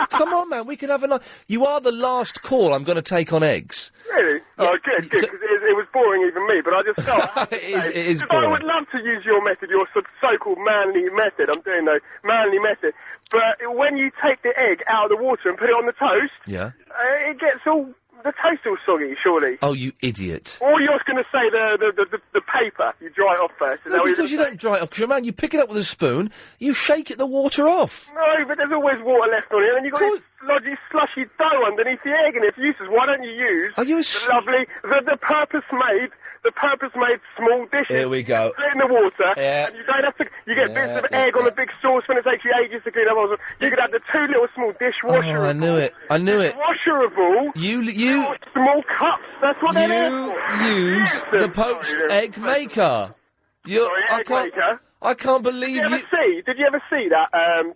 Come on, man. We can have a... You are the last call I'm going to take on eggs. Really? Yeah, Oh, good, because it was boring even me, but I just felt... It is boring. boring. I would love to use your method, your so-called manly method. I'm doing the manly method. But when you take the egg out of the water and put it on the toast, Yeah. It gets all... The toast all soggy, surely. Oh, you idiot. Or you're going to say the paper. You dry it off first. No, because you don't dry it off. Because, man, you pick it up with a spoon, you shake the water off. No, but there's always water left on it, and you've got this sludgy, slushy dough underneath the egg, and it's useless. Why don't you use the lovely, the purpose-made small dishes? Here we go. Put it in the water, Yeah. and you don't have to... You get bits of egg on a big saucepan. It takes you ages to clean up. You could have the two little small dishwasher. Oh, I knew it. Dishwasherable. You small cups. That's what they're there for. use the poached egg maker. I can't believe you... Did you ever see that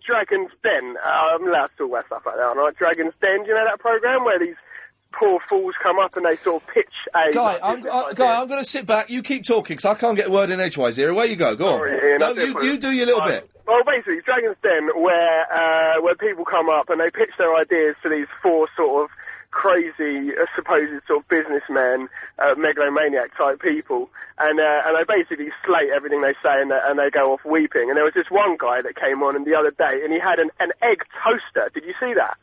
Dragon's Den? I'm allowed to talk about stuff like that, aren't I? Dragon's Den, do you know that programme where these poor fools come up and they sort of pitch a... Guy, I'm going to sit back. You keep talking, because I can't get a word in edgewise here. Away you go. Go on. Ian, no, you do your little bit. Well, basically, Dragon's Den, where people come up and they pitch their ideas to these four sort of crazy, supposed sort of businessmen, megalomaniac type people, and they basically slate everything they say, and they go off weeping. And there was this one guy that came on the other day, and he had an egg toaster. Did you see that?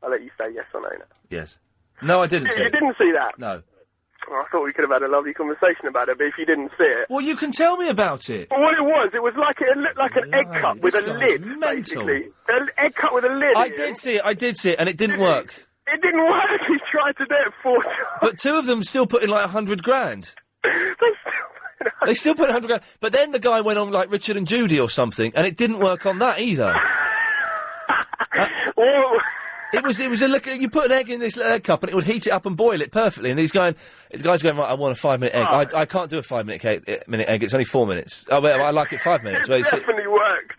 I'll let you say yes or no. Yes. No, I didn't see You it. didn't see that? No. Well, I thought we could have had a lovely conversation about it, but if you didn't see it... Well, you can tell me about it. Well, what it was like it looked like an egg cup with a lid, basically. An egg cup with a lid. I did see it, and it didn't work. It didn't work. He tried to do it 4 times. But two of them still put in like 100 grand. They still put 100 grand. But then the guy went on like Richard and Judy or something, and it didn't work on that either. It was a look. You put an egg in this egg cup and it would heat it up and boil it perfectly. And the guy's going, right, I want a 5-minute egg. I can't do a 5-minute egg. It's only 4 minutes. Oh, well, I like it 5 minutes. It definitely worked.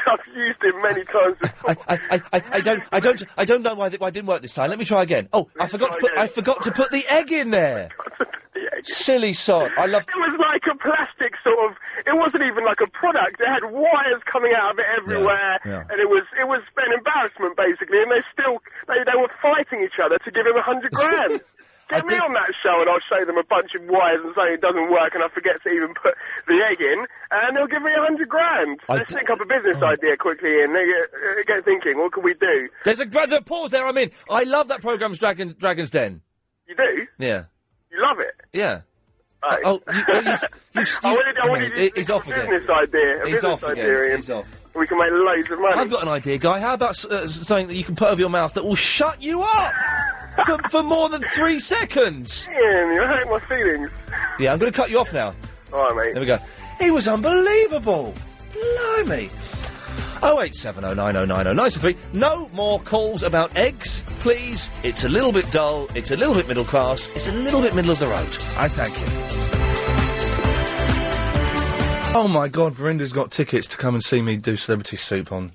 I've used it many times before. I don't know why it didn't work this time. Let me try again. Oh, I forgot to put the egg in there. Silly sod. I love. It was like a plastic sort of. It wasn't even like a product. It had wires coming out of it everywhere, and it was an embarrassment basically. And they were fighting each other to give him $100,000. Get me on that show and I'll show them a bunch of wires and say it doesn't work and I forget to even put the egg in and they'll give me $100,000. Let's think up a business idea quickly and they get thinking, what can we do? There's a pause there, I'm in. I love that programme's Dragon's Den. You do? Yeah. You love it? Yeah. Oh, He's off again. Business idea. He's off again. He's off. We can make loads of money. I've got an idea, Guy. How about something that you can put over your mouth that will shut you up for more than 3 seconds? Ian, you hurt my feelings. Yeah, I'm going to cut you off now. All right, mate. There we go. He was unbelievable. Blimey. 08709090973. No more calls about eggs, please. It's a little bit dull. It's a little bit middle class. It's a little bit middle of the road. I thank you. Oh my God, Verinda's got tickets to come and see me do Celebrity Soup on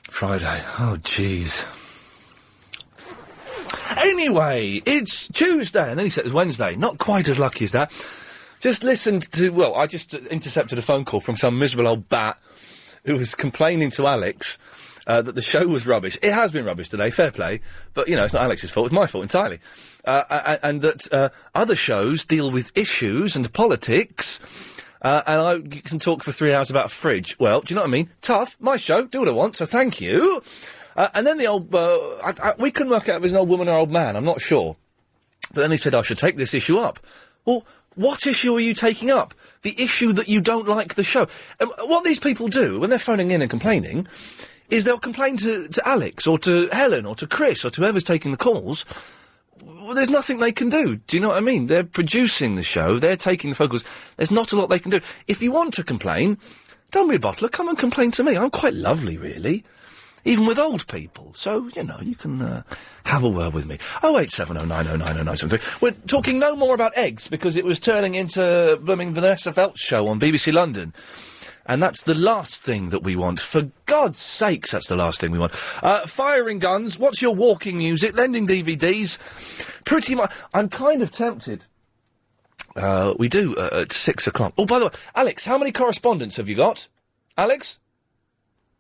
Friday. Oh, jeez. Anyway, it's Tuesday, and then he said it was Wednesday. Not quite as lucky as that. Just listened to, well, I just intercepted a phone call from some miserable old bat who was complaining to Alex that the show was rubbish. It has been rubbish today, fair play, but, you know, it's not Alex's fault, it's my fault entirely. And that other shows deal with issues and politics, and I can talk for 3 hours about a fridge. Well, do you know what I mean? Tough, my show, do what I want, so thank you. And then the old, we couldn't work out if it was an old woman or old man, I'm not sure. But then he said I should take this issue up. Well, what issue are you taking up? The issue that you don't like the show. What these people do, when they're phoning in and complaining, is they'll complain to Alex, or to Helen, or to Chris, or to whoever's taking the calls. Well, there's nothing they can do. Do you know what I mean? They're producing the show, they're taking the phone calls. There's not a lot they can do. If you want to complain, don't be a bottler, come and complain to me. I'm quite lovely, really. Even with old people. So, you know, you can have a word with me. 08709090973. We're talking no more about eggs, because it was turning into blooming Vanessa Felt's show on BBC London. And that's the last thing that we want. For God's sakes, that's the last thing we want. Firing guns, what's your walking music, lending DVDs. Pretty much, I'm kind of tempted. We do at 6 o'clock. Oh, by the way, Alex, how many correspondents have you got? Alex?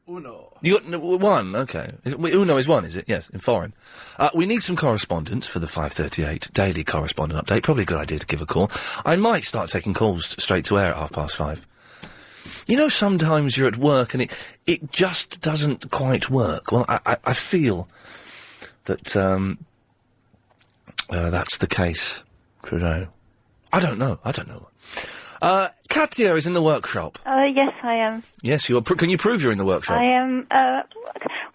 Uno. You got one, okay. Uno is one, is it? Yes, in foreign. We need some correspondence for the 5:38 daily correspondent update. Probably a good idea to give a call. I might start taking calls straight to air at 5:30. You know, sometimes you're at work and it just doesn't quite work. Well, I feel that that's the case today. I don't know. Katia is in the workshop. Yes, I am. Yes, you are. Can you prove you're in the workshop? I am.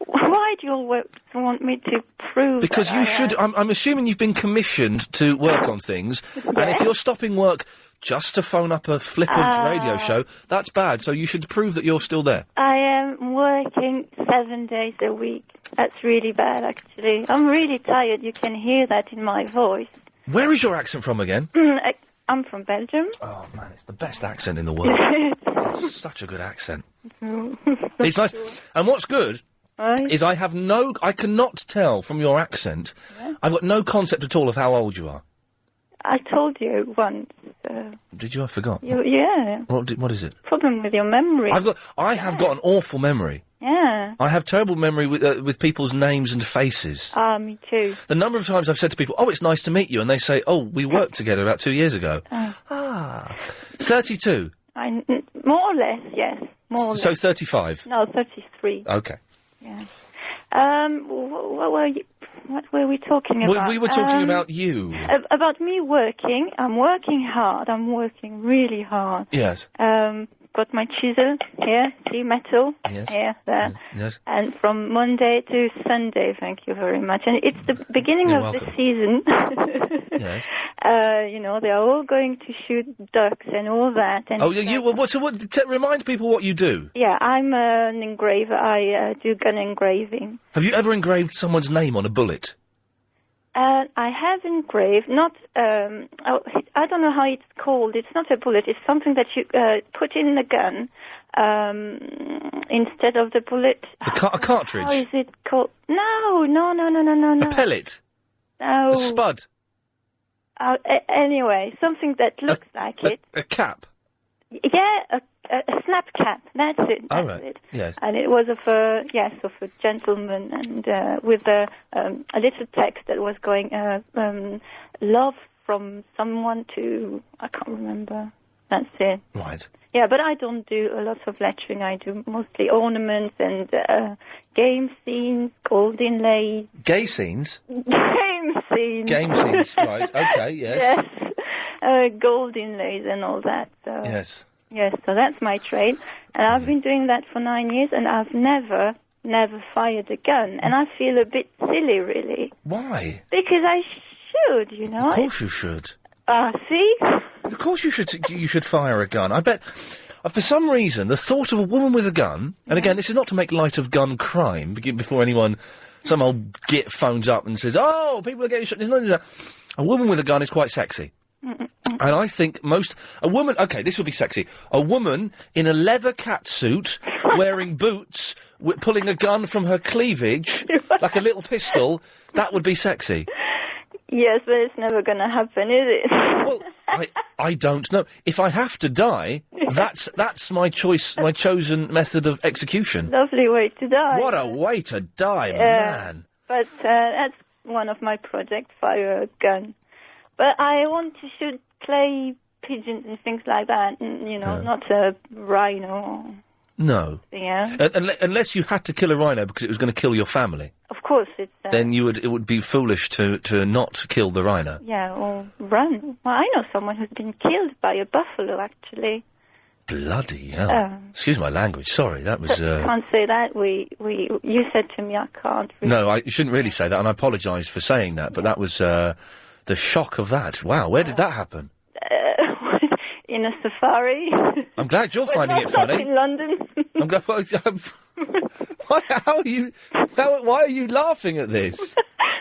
Why do you all want me to prove? Because you should. I'm assuming you've been commissioned to work on things, and if you're stopping work just to phone up a flippant radio show, that's bad. So you should prove that you're still there. I am working 7 days a week. That's really bad, actually. I'm really tired. You can hear that in my voice. Where is your accent from again? I'm from Belgium. Oh, man, it's the best accent in the world. It's such a good accent. It's nice. And what's good is I cannot tell from your accent, I've got no concept at all of how old you are. I told you once. Did you? I forgot. Yeah. What is it? Problem with your memory. I have got an awful memory. Yeah. I have terrible memory with people's names and faces. Me too. The number of times I've said to people, "Oh, it's nice to meet you," and they say, "Oh, we worked together about 2 years ago." 32. More or less, yes. More or less. So 35. No, 33. Okay. Yeah. What were we talking about? We were talking about you. About me working. I'm working hard. I'm working really hard. Yes. got my chisel here, see, metal, Yes. here, there. Yes. And from Monday to Sunday, thank you very much. And it's the beginning You're of welcome. the season. Yes. You know, they're all going to shoot ducks and all that. And Oh, you. Remind people what you do. yeah, I'm an engraver. I do gun engraving. Have you ever engraved someone's name on a bullet? I have engraved, not, I don't know how it's called. It's not a bullet. It's something that you put in the gun instead of the bullet. A cartridge? How is it called? No. A pellet? No. A spud? Anyway, something that looks like it. A cap? Yeah, a snap cap. That's it. All That's right. it. Yes. And it was of a gentleman, and with a little text that was going, love from someone to, I can't remember. That's it. Right. Yeah, but I don't do a lot of lettering. I do mostly ornaments and game scenes, gold inlays. Gay scenes? Game scenes. Game scenes, right. Okay, yes. Yes. Gold inlays and all that. So. Yes. Yes, so that's my trade. And I've been doing that for 9 years, and I've never fired a gun. And I feel a bit silly, really. Why? Because I should, you know. Of course you should. See? Of course you should. You should fire a gun. I bet. For some reason, the thought of a woman with a gun, and again, this is not to make light of gun crime, before anyone, some old git phones up and says, "Oh, people are getting shot." There's none of that. A woman with a gun is quite sexy. And I think a woman, okay, this would be sexy. A woman in a leather catsuit, wearing boots, pulling a gun from her cleavage, like a little pistol, that would be sexy. Yes, but it's never going to happen, is it? Well, I don't know. If I have to die, that's my choice, my chosen method of execution. Lovely way to die. What a way to die, man. But that's one of my projects, fire a gun. But I want to shoot clay pigeons and things like that, and, you know, not a rhino. No. Yeah. Unless you had to kill a rhino because it was going to kill your family. Of course, it's... Then it would be foolish to not kill the rhino. Yeah, or run. Well, I know someone who's been killed by a buffalo, actually. Bloody hell. Excuse my language, sorry, that was... Can't say that. You said to me I can't... No, you shouldn't really say that, and I apologise for saying that, but that was the shock of that. Wow, where did that happen? In a safari. I'm glad you're finding it funny. In London. I'm glad... Why are you laughing at this?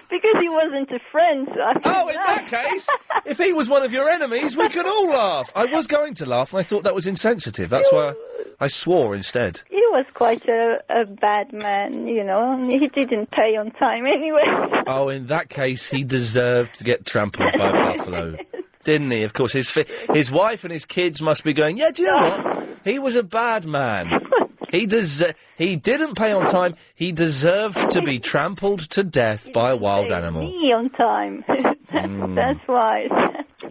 Because he wasn't a friend. So in that case, if he was one of your enemies, we could all laugh. I was going to laugh, and I thought that was insensitive. That's why I swore instead. He was quite a bad man, you know, and he didn't pay on time anyway. Oh, in that case, he deserved to get trampled by a buffalo. Didn't he? Of course, his wife and his kids must be going, yeah, do you know what? He was a bad man. He didn't pay on time. He deserved to be trampled to death by a wild animal. Me on time. That's why.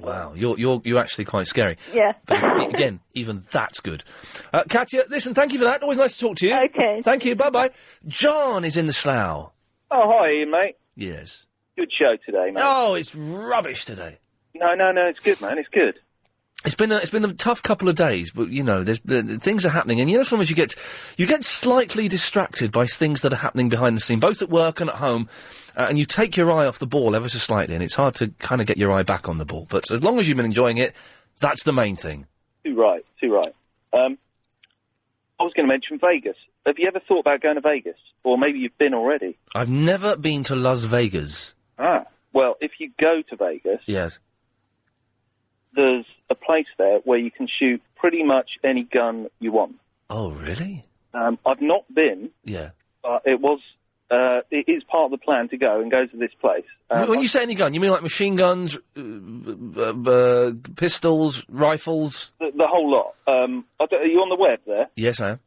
Wow, you're actually quite scary. Yeah. But again, even that's good. Katya, listen, thank you for that. Always nice to talk to you. Okay. Thank you. Bye-bye. John is in the Slough. Oh, hi, Ian, mate. Yes. Good show today, mate. Oh, it's rubbish today. No, it's good, man. It's good. It's been a tough couple of days, but you know, things are happening, and you know, sometimes you get slightly distracted by things that are happening behind the scene, both at work and at home, and you take your eye off the ball ever so slightly, and it's hard to kind of get your eye back on the ball. But as long as you've been enjoying it, that's the main thing. Too right. I was going to mention Vegas. Have you ever thought about going to Vegas, or maybe you've been already? I've never been to Las Vegas. Well, if you go to Vegas, yes. There's a place there where you can shoot pretty much any gun you want. Oh, really? I've not been. Yeah. But it is part of the plan to go to this place. When you say any gun, you mean like machine guns, pistols, rifles? The whole lot. Are you on the web there? Yes, I am.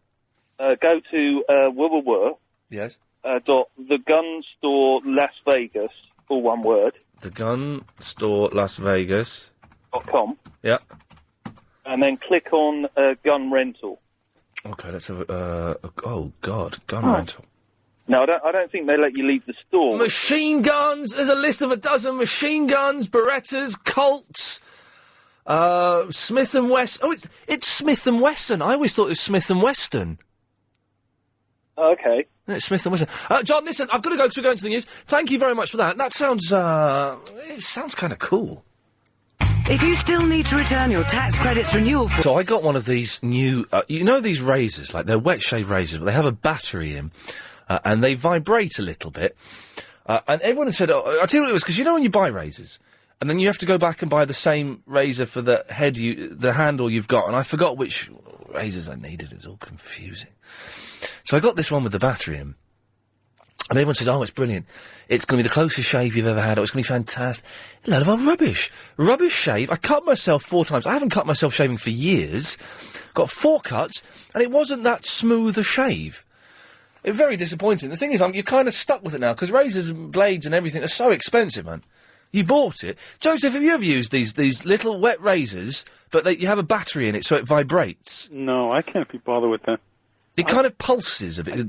Go to www. Yes. The Gun Store Las Vegas, all one word. The Gun Store Las Vegas. .com. Yeah. And then click on gun rental. Okay, let's have oh God, gun rental. No, I don't think they let you leave the store. Machine guns. There's a list of a dozen machine guns, Berettas, Colts, Smith & Wesson. Oh, it's Smith & Wesson. I always thought it was Smith & Weston. Okay. It's Smith & Wesson. John, listen, I've got to go because we're going to the news. Thank you very much for that. That sounds, it sounds kind of cool. If you still need to return your tax credits renewal form... So I got one of these new, you know these razors, like they're wet shave razors, but they have a battery in, and they vibrate a little bit. And everyone had said, I'll tell you what it was, because you know when you buy razors, and then you have to go back and buy the same razor for the the handle you've got, and I forgot which razors I needed. It was all confusing. So I got this one with the battery in, and everyone says, oh, it's brilliant. It's going to be the closest shave you've ever had. Oh, it's going to be fantastic. A load of old rubbish. Rubbish shave. I cut myself 4 times. I haven't cut myself shaving for years. Got 4 cuts, and it wasn't that smooth a shave. It's very disappointing. The thing is, you're kind of stuck with it now, because razors and blades and everything are so expensive, man. You bought it. Joseph, have you ever used these little wet razors, but you have a battery in it so it vibrates? No, I can't be bothered with that. It kind of pulses a bit.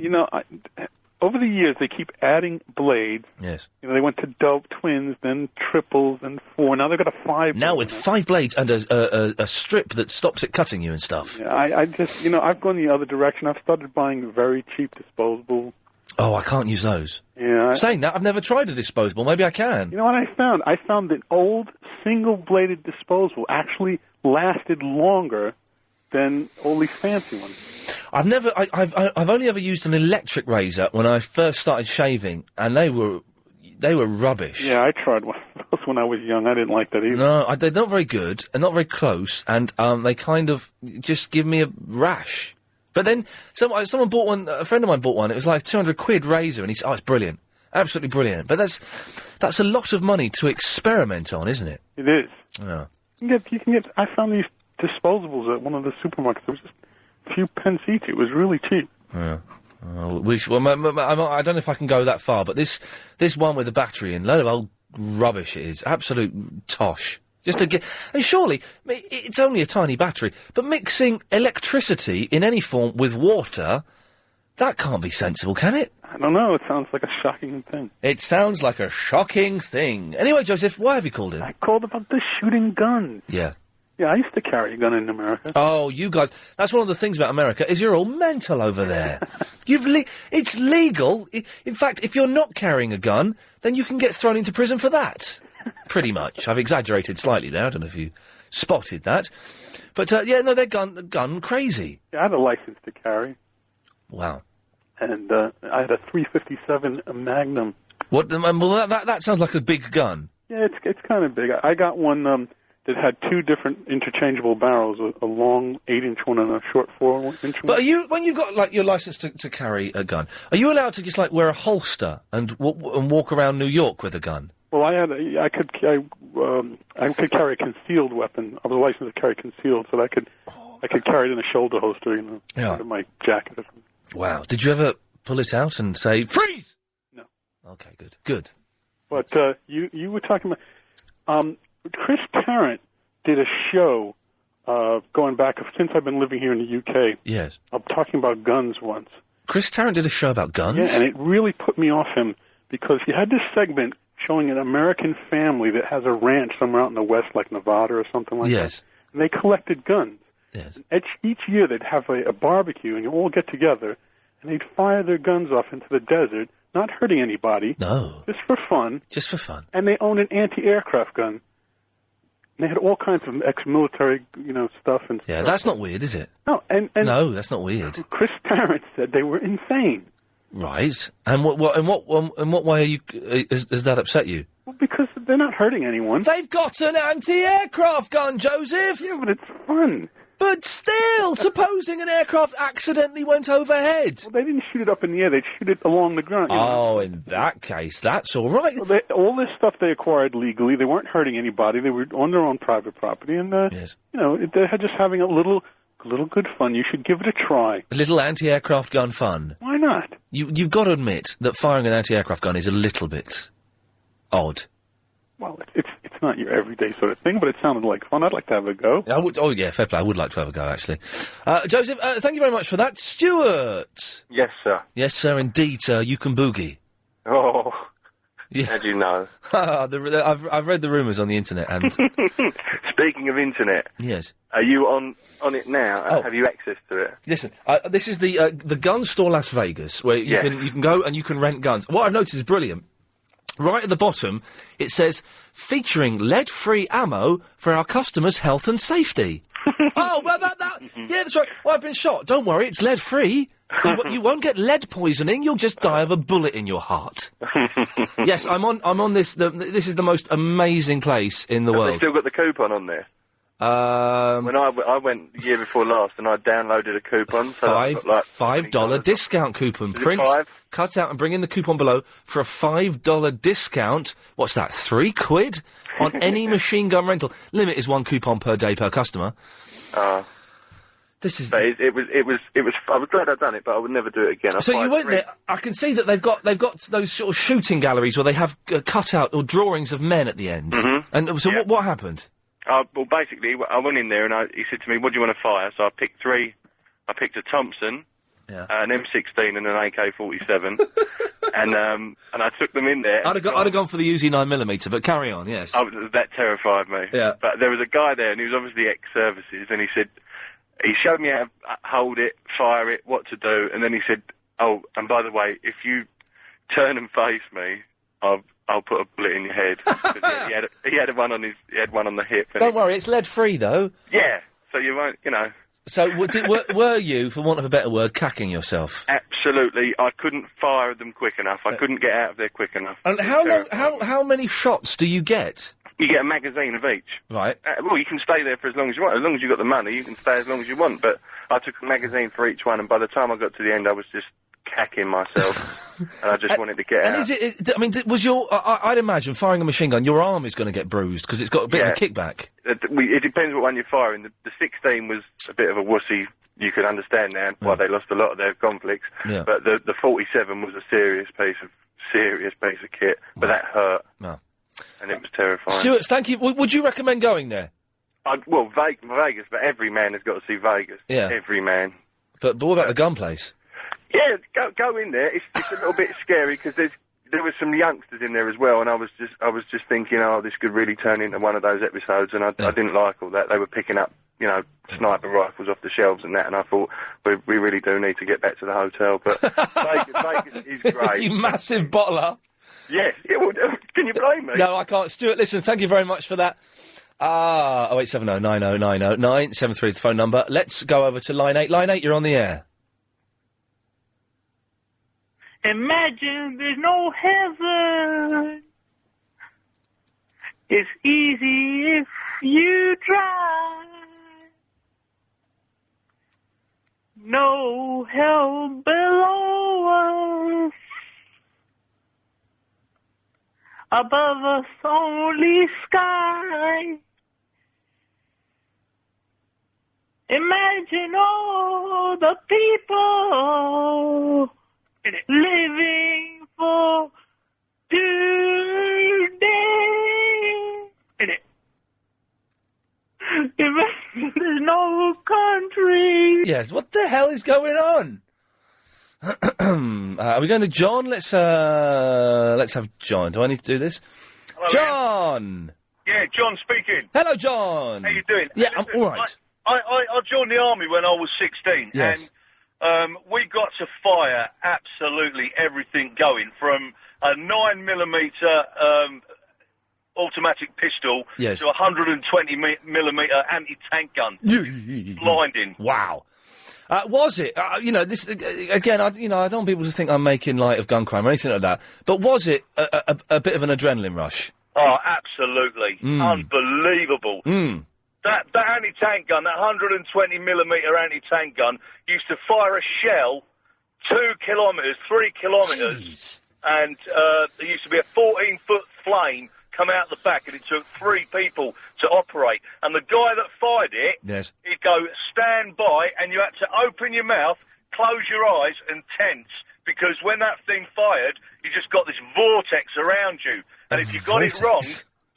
Over the years, they keep adding blades. Yes. They went to Dove twins, then triples, then 4. Now they've got a 5. Now with 5 blades and a strip that stops it cutting you and stuff. Yeah, I just, I've gone the other direction. I've started buying very cheap disposable. Oh, I can't use those. Yeah. Saying that, I've never tried a disposable. Maybe I can. You know what I found? I found that old single-bladed disposable actually lasted longer than all these fancy ones. I've only ever used an electric razor when I first started shaving, and they were rubbish. Yeah, I tried one of those when I was young. I didn't like that either. No, they're not very good and not very close, and they kind of just give me a rash. But then someone bought one. A friend of mine bought one. It was like £200 razor, and he said, "Oh, it's brilliant, absolutely brilliant." But that's a lot of money to experiment on, isn't it? It is. Yeah. You can get. I found these disposables at one of the supermarkets. It was just a few pence each. It was really cheap. Yeah. I don't know if I can go that far, but this one with the battery in, load of old rubbish it is. Absolute tosh. Just to get, and surely, it's only a tiny battery, but mixing electricity in any form with water, that can't be sensible, can it? I don't know, it sounds like a shocking thing. It sounds like a shocking thing. Anyway, Joseph, why have you called in? I called about the shooting guns. Yeah. Yeah, I used to carry a gun in America. Oh, you guys, that's one of the things about America, is you're all mental over there. It's legal. In fact, if you're not carrying a gun, then you can get thrown into prison for that. Pretty much. I've exaggerated slightly there. I don't know if you spotted that. But, they're gun crazy. Yeah, I had a license to carry. Wow. And I had a .357 Magnum. What? Well, that sounds like a big gun. Yeah, it's kind of big. I got one that had 2 different interchangeable barrels, a long 8-inch one and a short 4-inch one. But when you've got, like, your license to carry a gun, are you allowed to just, like, wear a holster and walk around New York with a gun? Well, I could carry a concealed weapon. I was licensed to carry concealed, so that I could carry it in a shoulder holster, under my jacket or something. Wow. Did you ever pull it out and say, freeze? No. Okay, good. Good. But you were talking about... Chris Tarrant did a show going back since I've been living here in the UK. Yes. I'm talking about guns once. Chris Tarrant did a show about guns? Yeah, and it really put me off him because he had this segment showing an American family that has a ranch somewhere out in the West, like Nevada or something like that. And they collected guns. Yes. And each year they'd have a barbecue and you all get together and they'd fire their guns off into the desert, not hurting anybody. No. Just for fun. Just for fun. And they owned an anti-aircraft gun. And they had all kinds of ex-military, stuff and Yeah, stuff. that's not weird, is it? No, and no, that's not weird. Chris Tarrant said they were insane. Right. And in what way are you? Has that upset you? Well, because they're not hurting anyone. They've got an anti-aircraft gun, Joseph. Yeah, but it's fun. But still, supposing an aircraft accidentally went overhead. Well, they didn't shoot it up in the air; they'd shoot it along the ground. Oh, in that case, that's all right. Well, all this stuff they acquired legally. They weren't hurting anybody. They were on their own private property, and yes. They're just having a little good fun. You should give it a try. A little anti-aircraft gun fun. Why not? You've got to admit that firing an anti-aircraft gun is a little bit odd. Well, it's not your everyday sort of thing, but it sounded like fun. I'd like to have a go. Oh, yeah, fair play. I would like to have a go, actually. Joseph, thank you very much for that. Stuart! Yes, sir. Yes, sir, indeed, sir. You can boogie. Oh, Yeah. How do you know? I've read the rumours on the internet, and Speaking of internet, yes, are you on it now? Oh. Have you access to it? listen, this is the gun store Las Vegas, where you Yes. can go and you can rent guns. What I've noticed is brilliant. Right at the bottom, it says featuring lead-free ammo for our customers' health and safety. Oh, well, yeah, that's right. Well, I've been shot. Don't worry, it's lead-free. You won't get lead poisoning. You'll just die of a bullet in your heart. Yes, I'm on this. This is the most amazing place in the Have world. they still got the coupon on there? When I went the year before last and I downloaded a coupon, so I got like $5 discount coupon. Is it Print, $5? cut out, and bring in the coupon below for a $5 discount. What's that? £3 on any machine gun rental. Limit is 1 coupon per day per customer. This is. But it was. I was glad I'd done it, but I would never do it again. I So you fired went three- there. I can see that they've got those sort of shooting galleries where they have cutout or drawings of men at the end. Mhm. And so what happened? Well, basically, I went in there and he said to me, "What do you want to fire?" So I picked 3. I picked a Thompson, an M16, and an AK-47, and I took them in there. I'd have gone for the Uzi 9mm, but carry on. Yes. That terrified me. Yeah. But there was a guy there, and he was obviously ex-services, and he showed me how to hold it, fire it, what to do, and then he said, "Oh, and by the way, if you turn and face me, I'll put a bullet in your head." he had one on the hip. And Don't worry, it's lead-free though. Yeah, so you won't, So were you, for want of a better word, cacking yourself? Absolutely, I couldn't fire them quick enough. I couldn't get out of there quick enough. And how many shots do you get? You get a magazine of each. Right. Well, you can stay there for as long as you want. As long as you've got the money, you can stay as long as you want. But I took a magazine for each one, and by the time I got to the end, I was just cacking myself, and I just wanted to get And out. was your? I'd imagine firing a machine gun, your arm is going to get bruised because it's got a bit of a kickback. It depends what one you're firing. The 16 was a bit of a wussy. You could understand now why they lost a lot of their conflicts. Yeah. But the 47 was a serious piece of kit. But that hurt. No. And it was terrifying. Stuart, thank you. Would you recommend going there? Vegas, but every man has got to see Vegas. Yeah. Every man. But what about the gun place? Yeah, go in there. It's a little bit scary because there was some youngsters in there as well, and I was just thinking, oh, this could really turn into one of those episodes, and I didn't like all that. They were picking up, sniper rifles off the shelves and that, and I thought we really do need to get back to the hotel. But Vegas is great. You massive bottler. Yes. Yeah, well, can you blame me? No, I can't. Stuart, listen, thank you very much for that. 0870 9090 973 is the phone number. Let's go over to line 8. Line 8, you're on the air. Imagine there's no heaven. It's easy if you try. No hell below us. Above us only sky. Imagine all the people living for today. Imagine there's no country. Yes, what the hell is going on? Are we going to John? Let's have John. Do I need to do this? Hello, John! Yeah, John speaking. Hello, John! How you doing? Yeah, Hey, I'm listen, all right. I joined the army when I was 16, Yes. and we got to fire absolutely everything going, from a 9mm automatic pistol Yes. to a 120mm anti-tank gun. Blinding. Wow. Was it? This again. I don't want people to think I'm making light of gun crime or anything like that. But was it a bit of an adrenaline rush? Oh, absolutely. Unbelievable. That anti-tank gun, that 120mm anti-tank gun, used to fire a shell 2 kilometres, 3 kilometres, and there used to be a 14-foot flame come out the back, and it took 3 people to operate. And the guy that fired it, Yes. he'd go, stand by, and you had to open your mouth, close your eyes, and tense, because when that thing fired, you just got this vortex around you. And if you got it wrong,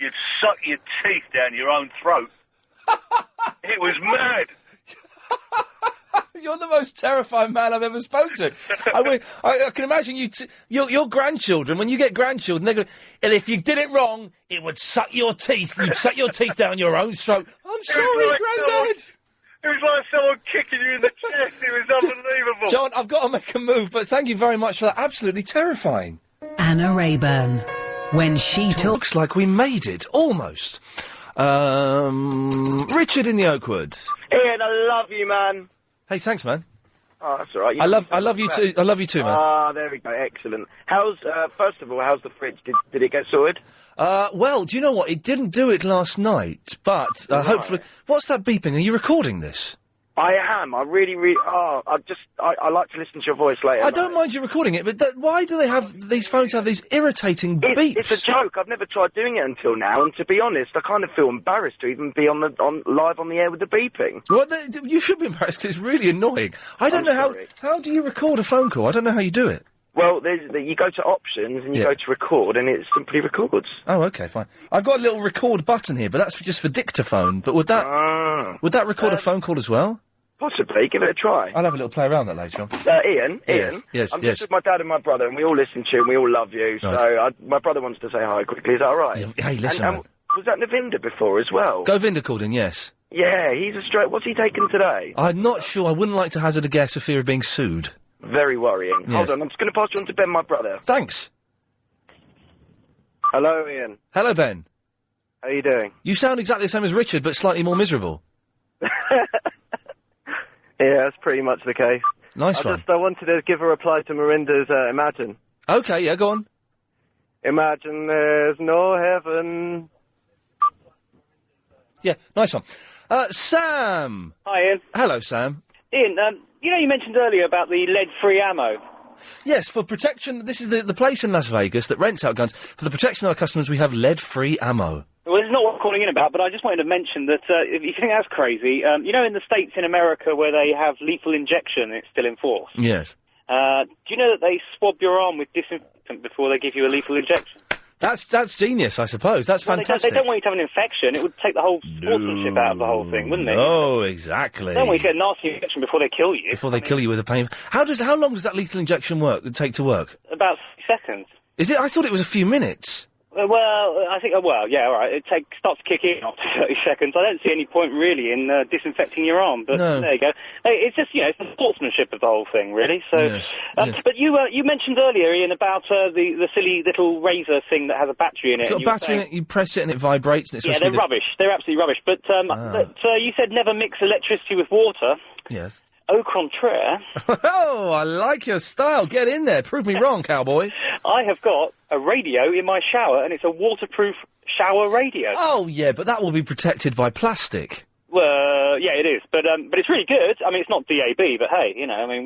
you'd suck your teeth down your own throat. It was mad. You're the most terrifying man I've ever spoken to. I can imagine your grandchildren, when you get grandchildren, they're going, and if you did it wrong, it would suck your teeth. You'd suck your teeth down your own throat. I'm sorry, Grandad. It was like someone kicking you in the chest. It was unbelievable. John, I've got to make a move, but thank you very much for that. Absolutely terrifying. Anna Rayburn. When she talks... Looks like we made it. Almost. Richard in the Oakwood. Ian, I love you, man. Hey, thanks, man. Oh, that's all right. I love you too. I love you too, man. Ah, there we go. Excellent. First of all, how's the fridge? Did it get sorted? Well, do you know what? It didn't do it last night, but hopefully... What's that beeping? Are you recording this? I am. I really... I like to listen to your voice later. I don't mind you recording it, but why do they have... These phones have these irritating beeps? It's a joke. I've never tried doing it until now, and to be honest, I kind of feel embarrassed to even be live on the air with the beeping. Well, you should be embarrassed, 'cause it's really annoying. I don't know how do you record a phone call? I don't know how you do it. Well, you go to options and you go to record, and it simply records. Oh, okay, fine. I've got a little record button here, but that's just for dictaphone. But would that record a phone call as well? Possibly. Give it a try. I'll have a little play around that later on. Ian. Yes. I'm just with my dad and my brother, and we all listen to you, and we all love you. Right. So my brother wants to say hi quickly. Is that all right? Hey, listen. And was that Navinda before as well? Govinda called in, yes. Yeah, he's a straight. What's he taken today? I'm not sure. I wouldn't like to hazard a guess for fear of being sued. Very worrying. Yes. Hold on, I'm just going to pass you on to Ben, my brother. Thanks. Hello, Ian. Hello, Ben. How you doing? You sound exactly the same as Richard, but slightly more miserable. Yeah, that's pretty much the case. Nice one. I wanted to give a reply to Miranda's Imagine. Okay, yeah, go on. Imagine there's no heaven. Yeah, nice one. Sam! Hi, Ian. Hello, Sam. Ian, you mentioned earlier about the lead-free ammo. Yes, for protection, this is the place in Las Vegas that rents out guns. For the protection of our customers, we have lead-free ammo. Well, it's not what I'm calling in about, but I just wanted to mention that if you think that's crazy, in the States in America where they have lethal injection, it's still in force. Yes. Do you know that they swab your arm with disinfectant before they give you a lethal injection? That's genius, I suppose. That's fantastic. They don't want you to have an infection. It would take the whole sportsmanship out of the whole thing, wouldn't it? Oh, exactly. They don't want you to get a nasty injection before they kill you. Before they kill you with a pain. How long does that lethal injection take to work? About 6 seconds. Is it? I thought it was a few minutes. I think, yeah, all right. It starts to kick in after 30 seconds. I don't see any point, really, in disinfecting your arm, but there you go. Hey, it's just, it's the sportsmanship of the whole thing, really. So, yes. But you mentioned earlier, Ian, about the silly little razor thing that has a battery in it. It's got a battery in it, you press it and it vibrates. And it's they're rubbish. They're absolutely rubbish. But you said never mix electricity with water. Yes. Au contraire. Oh, I like your style. Get in there. Prove me wrong, cowboy. I have got a radio in my shower, and it's a waterproof shower radio. Oh, yeah, but that will be protected by plastic. Well, yeah, it is, but it's really good. I mean, it's not DAB, but hey,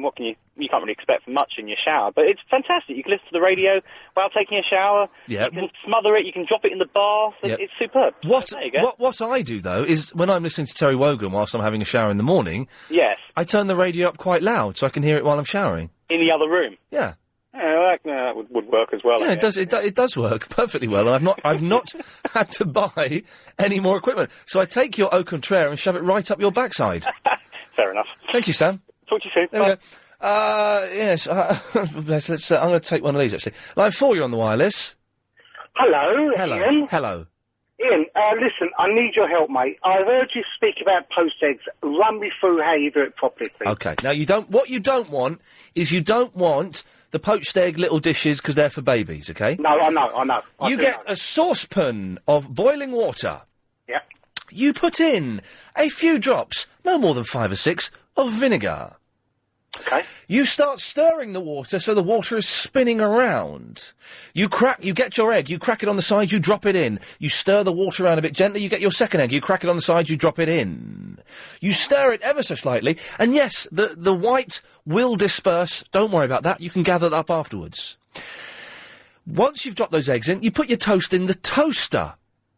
what can you can't really expect from much in your shower, but it's fantastic. You can listen to the radio while taking a shower. Yeah. You can smother it, you can drop it in the bath, it's superb. What, there you go. What I do, though, is when I'm listening to Terry Wogan whilst I'm having a shower in the morning, yes, I turn the radio up quite loud so I can hear it while I'm showering. In the other room? Yeah. That would work as well. Yeah, it does work perfectly well, and I've not had to buy any more equipment. So I take your au contraire and shove it right up your backside. Fair enough. Thank you, Sam. Talk to you soon. There we go. Yes, let's, I'm going to take one of these, actually. Line 4, you're on the wireless. Hello, Hello. Ian. Hello. Ian, listen, I need your help, mate. I've heard you speak about post eggs. Run me through how you do it properly, please. Okay. Now, what you don't want is you don't want the poached egg little dishes because they're for babies, okay? No, I know. You get a saucepan of boiling water. Yeah. You put in a few drops, no more than 5 or 6, of vinegar. Okay. You start stirring the water so the water is spinning around. You get your egg, you crack it on the side, you drop it in. You stir the water around a bit gently, you get your second egg, you crack it on the side, you drop it in. You stir it ever so slightly, and yes, the white will disperse. Don't worry about that, you can gather that up afterwards. Once you've dropped those eggs in, you put your toast in the toaster.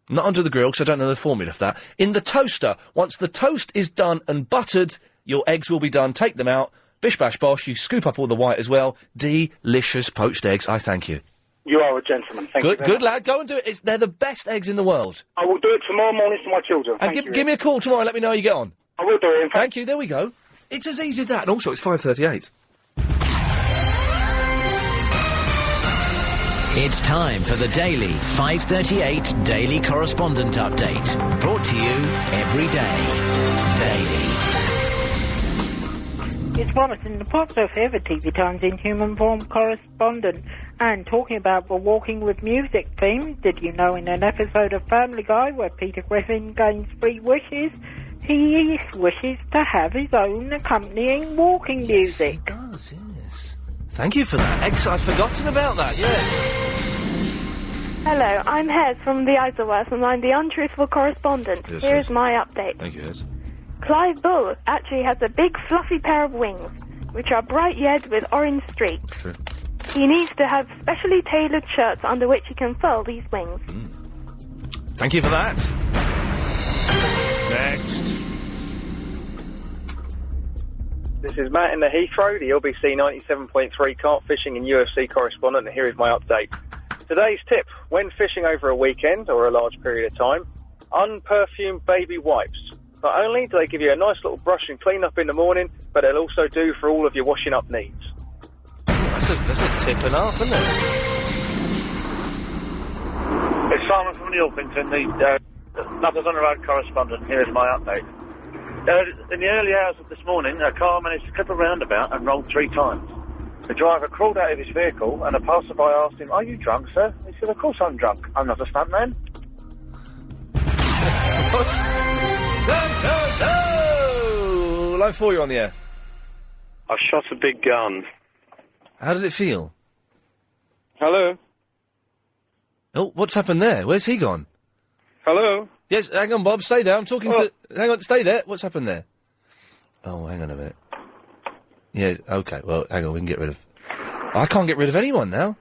Not under the grill, because I don't know the formula for that. In the toaster. Once the toast is done and buttered, your eggs will be done. Take them out. Bish bash bosh, you scoop up all the white as well. Delicious poached eggs, I thank you. You are a gentleman, thank you. Good lad, go and do it. They're the best eggs in the world. I will do it tomorrow morning for my children. And give me a call tomorrow and let me know how you get on. I will do it. Thank you, there we go. It's as easy as that. And also, it's 5:38. It's time for the daily 5:38 Daily Correspondent Update. Brought to you every day. Daily. It's Wallace in the Pot, so favorite TV Times in human form correspondent. And talking about the Walking with Music theme, did you know in an episode of Family Guy where Peter Griffin gains 3 wishes, he wishes to have his own accompanying walking music? He does, yes. Thank you for that. I'd forgotten about that, yes. Hello, I'm Hez from the Isleworth and I'm the untruthful correspondent. Yes, Here's Hez. my update. Thank you, Hez. Clive Bull actually has a big fluffy pair of wings, which are bright red with orange streaks. True. He needs to have specially tailored shirts under which he can furl these wings. Thank you for that. Next. This is Matt in the Heathrow, the LBC 97.3 kart fishing and UFC correspondent, and here is my update. Today's tip: when fishing over a weekend or a large period of time, unperfumed baby wipes. Not only do they give you a nice little brush and clean up in the morning, but they'll also do for all of your washing up needs. That's a tip and a half, isn't it? It's Simon from the Ilpington, the Matters on the Road correspondent. Here is my update. In the early hours of this morning, a car managed to clip a roundabout and rolled 3 times. The driver crawled out of his vehicle and a passerby asked him, "Are you drunk, sir?" He said, "Of course I'm drunk. I'm not a stuntman." No! Line 4, you're on the air. I shot a big gun. How did it feel? Hello? Oh, what's happened there? Where's he gone? Hello? Yes, hang on, Bob, stay there. I'm talking to... Hang on, stay there. What's happened there? Oh, hang on a minute. Yeah, okay, well, hang on, we can get rid of... I can't get rid of anyone now.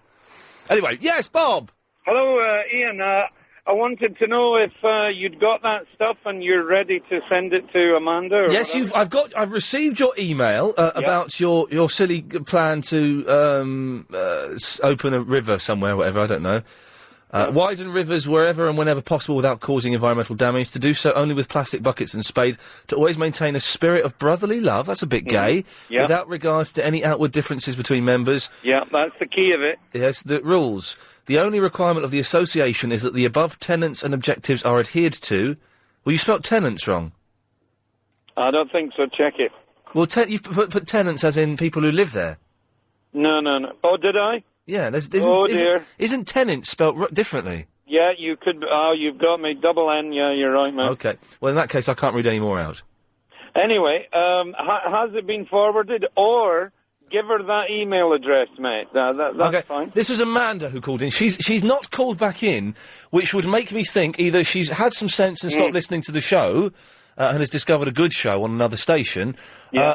Anyway, yes, Bob! Hello, Ian. I wanted to know if you'd got that stuff and you're ready to send it to Amanda. Or Yes, whatever. I've received your email about your silly plan to open a river somewhere, whatever, I don't know. Widen rivers wherever and whenever possible without causing environmental damage. To do so only with plastic buckets and spade. To always maintain a spirit of brotherly love. That's a bit gay. Yeah. Without regards to any outward differences between members. Yeah, that's the key of it. Yes, the rules. The only requirement of the association is that the above tenets and objectives are adhered to. Well, you spelt tenants wrong. I don't think so. Check it. Well, you put tenants as in people who live there. No. Oh, did I? Yeah, dear. Isn't tenant spelt differently? Yeah, you could... Oh, you've got me. Double N, yeah, you're right, man. Okay. Well, in that case, I can't read any more out. Anyway, has it been forwarded, or give her that email address, mate? That's fine. This was Amanda who called in. She's not called back in, which would make me think either she's had some sense and stopped listening to the show, and has discovered a good show on another station,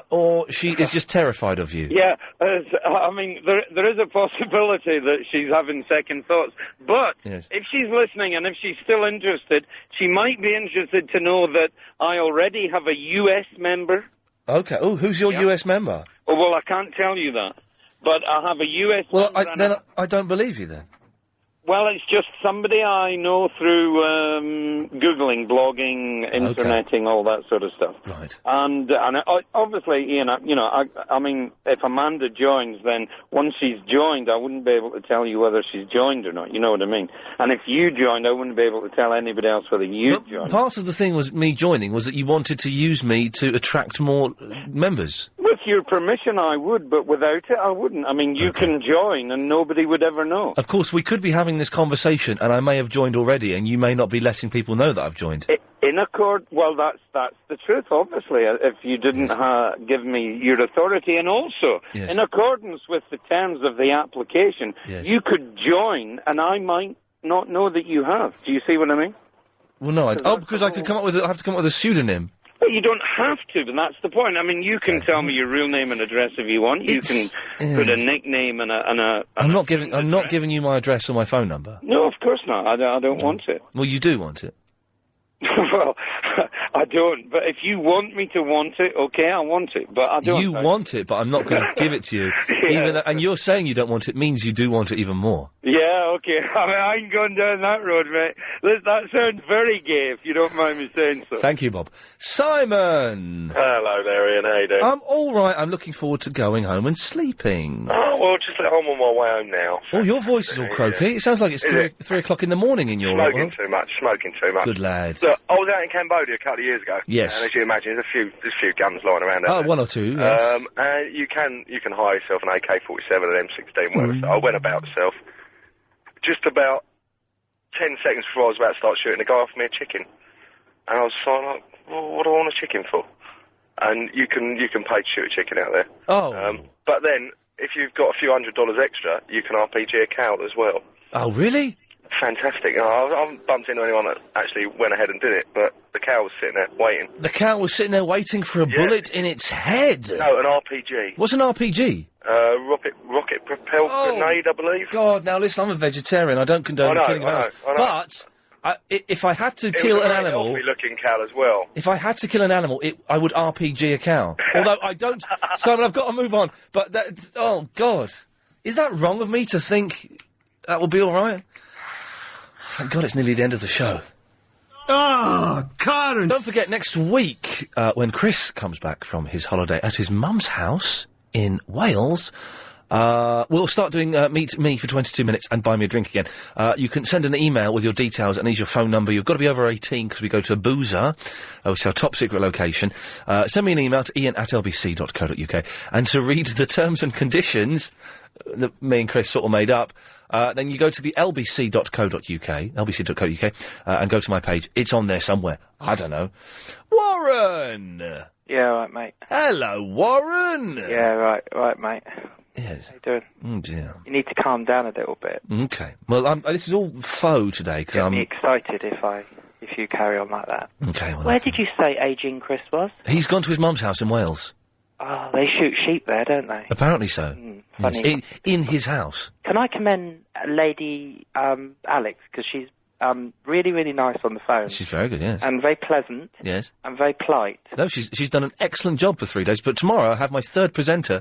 or she is just terrified of you. Yeah, I mean, there is a possibility that she's having second thoughts. But if she's listening and if she's still interested, she might be interested to know that I already have a US member. Okay. Oh, who's your US member? Oh, well, I can't tell you that. But I have a US member. Well, I don't believe you then. Well, it's just somebody I know through Googling, blogging, interneting, all that sort of stuff. Right. And obviously, Ian, I mean, if Amanda joins, then once she's joined, I wouldn't be able to tell you whether she's joined or not. You know what I mean? And if you joined, I wouldn't be able to tell anybody else whether you joined. Part of the thing was me joining was that you wanted to use me to attract more members. With your permission, I would, but without it, I wouldn't. I mean, you can join and nobody would ever know. Of course, we could be having this conversation and I may have joined already and you may not be letting people know that I've joined. Well, that's the truth, obviously, if you didn't give me your authority. And also, in accordance with the terms of the application, you could join and I might not know that you have. Do you see what I mean? Well, no, because I could come up with I have to come up with a pseudonym. But you don't have to, but that's the point. I mean, you can tell me your real name and address if you want. You can put a nickname and a I'm not giving you my address or my phone number. No, of course not. I don't want it. Well, you do want it. Well, I don't. But if you want me to want it, okay, I want it. But I don't. You want it, but I'm not going to give it to you. And you're saying you don't want it means you do want it even more. Yeah, okay. I mean, I ain't gone down that road, mate. That sounds very gay, if you don't mind me saying so. Thank you, Bob. Simon! Hello there, Ian. How you doing? I'm all right. I'm looking forward to going home and sleeping. Oh, well, just I'm on my way home now. Oh, your voice is all croaky. Yeah. It sounds like it's Is 3 o'clock in the morning in your Smoking world. too much. Good lads. Look, I was out in Cambodia a couple of years ago. Yes. And as you imagine, there's a few guns lying around out there. One or two, yes. And you can hire yourself an AK-47 and M16, whatever. So I went about myself. Just about 10 seconds before I was about to start shooting, the guy offered me a chicken. And I was like, well, what do I want a chicken for? And you can pay to shoot a chicken out there. Oh. But then, if you've got a few $100s extra, you can RPG a cow as well. Oh, really? Fantastic. I haven't bumped into anyone that actually went ahead and did it, but the cow was sitting there waiting. The cow was sitting there waiting for a bullet in its head? No, an RPG. What's an RPG? Rocket propelled grenade, I believe. God, now listen, I'm a vegetarian. I don't condone the killing of animals. I know. But if I had to kill an animal, it was a looking cow as well. if I had to kill an animal, I would RPG a cow. Although I don't, Simon, I've got to move on. But oh God, is that wrong of me to think that will be all right? Thank God it's nearly the end of the show. Oh, Karen! Don't forget, next week, when Chris comes back from his holiday at his mum's house in Wales, we'll start doing Meet Me for 22 minutes and Buy Me a Drink again. You can send an email with your details and your phone number. You've got to be over 18 because we go to a boozer, which is our top secret location. Send me an email to iain@lbc.co.uk, and to read the terms and conditions that me and Chris sort of made up, then you go to the lbc.co.uk, and go to my page. It's on there somewhere. I don't know. Warren! Yeah, right, mate. Hello, Warren! Yeah, right, mate. Yes. How you doing? Oh, dear. You need to calm down a little bit. Okay. Well, this is all faux today, because Get me excited if you carry on like that. Okay, well... Where did you say Aging Chris was? He's gone to his mum's house in Wales. Oh, they shoot sheep there, don't they? Apparently so. Yes. Funny. In his house. Can I commend Lady Alex, because she's really, really nice on the phone. She's very good, yes. And very pleasant. Yes. And very polite. No, she's done an excellent job for 3 days, but tomorrow I have my third producer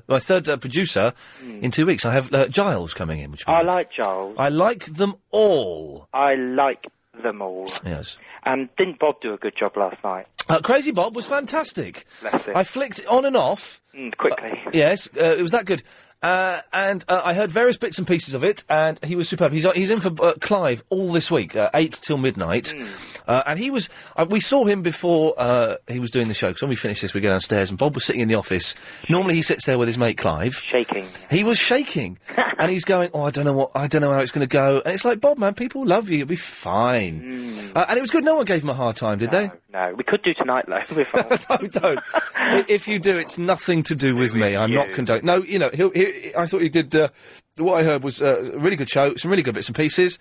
in 2 weeks. I have Giles coming in, which I like Giles. I like them all. I like them all. Yes. And didn't Bob do a good job last night? Crazy Bob was fantastic. Bless him. I flicked on and off. Quickly. Yes, it was that good. And I heard various bits and pieces of it, and he was superb. He's in for Clive all this week, 8 till midnight. And he was... we saw him before he was doing the show, because when we finished this, we go downstairs, and Bob was sitting in the office. Normally he sits there with his mate Clive. Shaking. He was shaking. And he's going, I don't know how it's going to go. And it's like, Bob, man, people love you. You'll be fine. And it was good. No one gave him a hard time, did they? No, we could do tonight, though. No, don't. If you do, it's nothing to do with me. I'm not condoning. No, you know, I thought he did. What I heard was a really good show, some really good bits and pieces,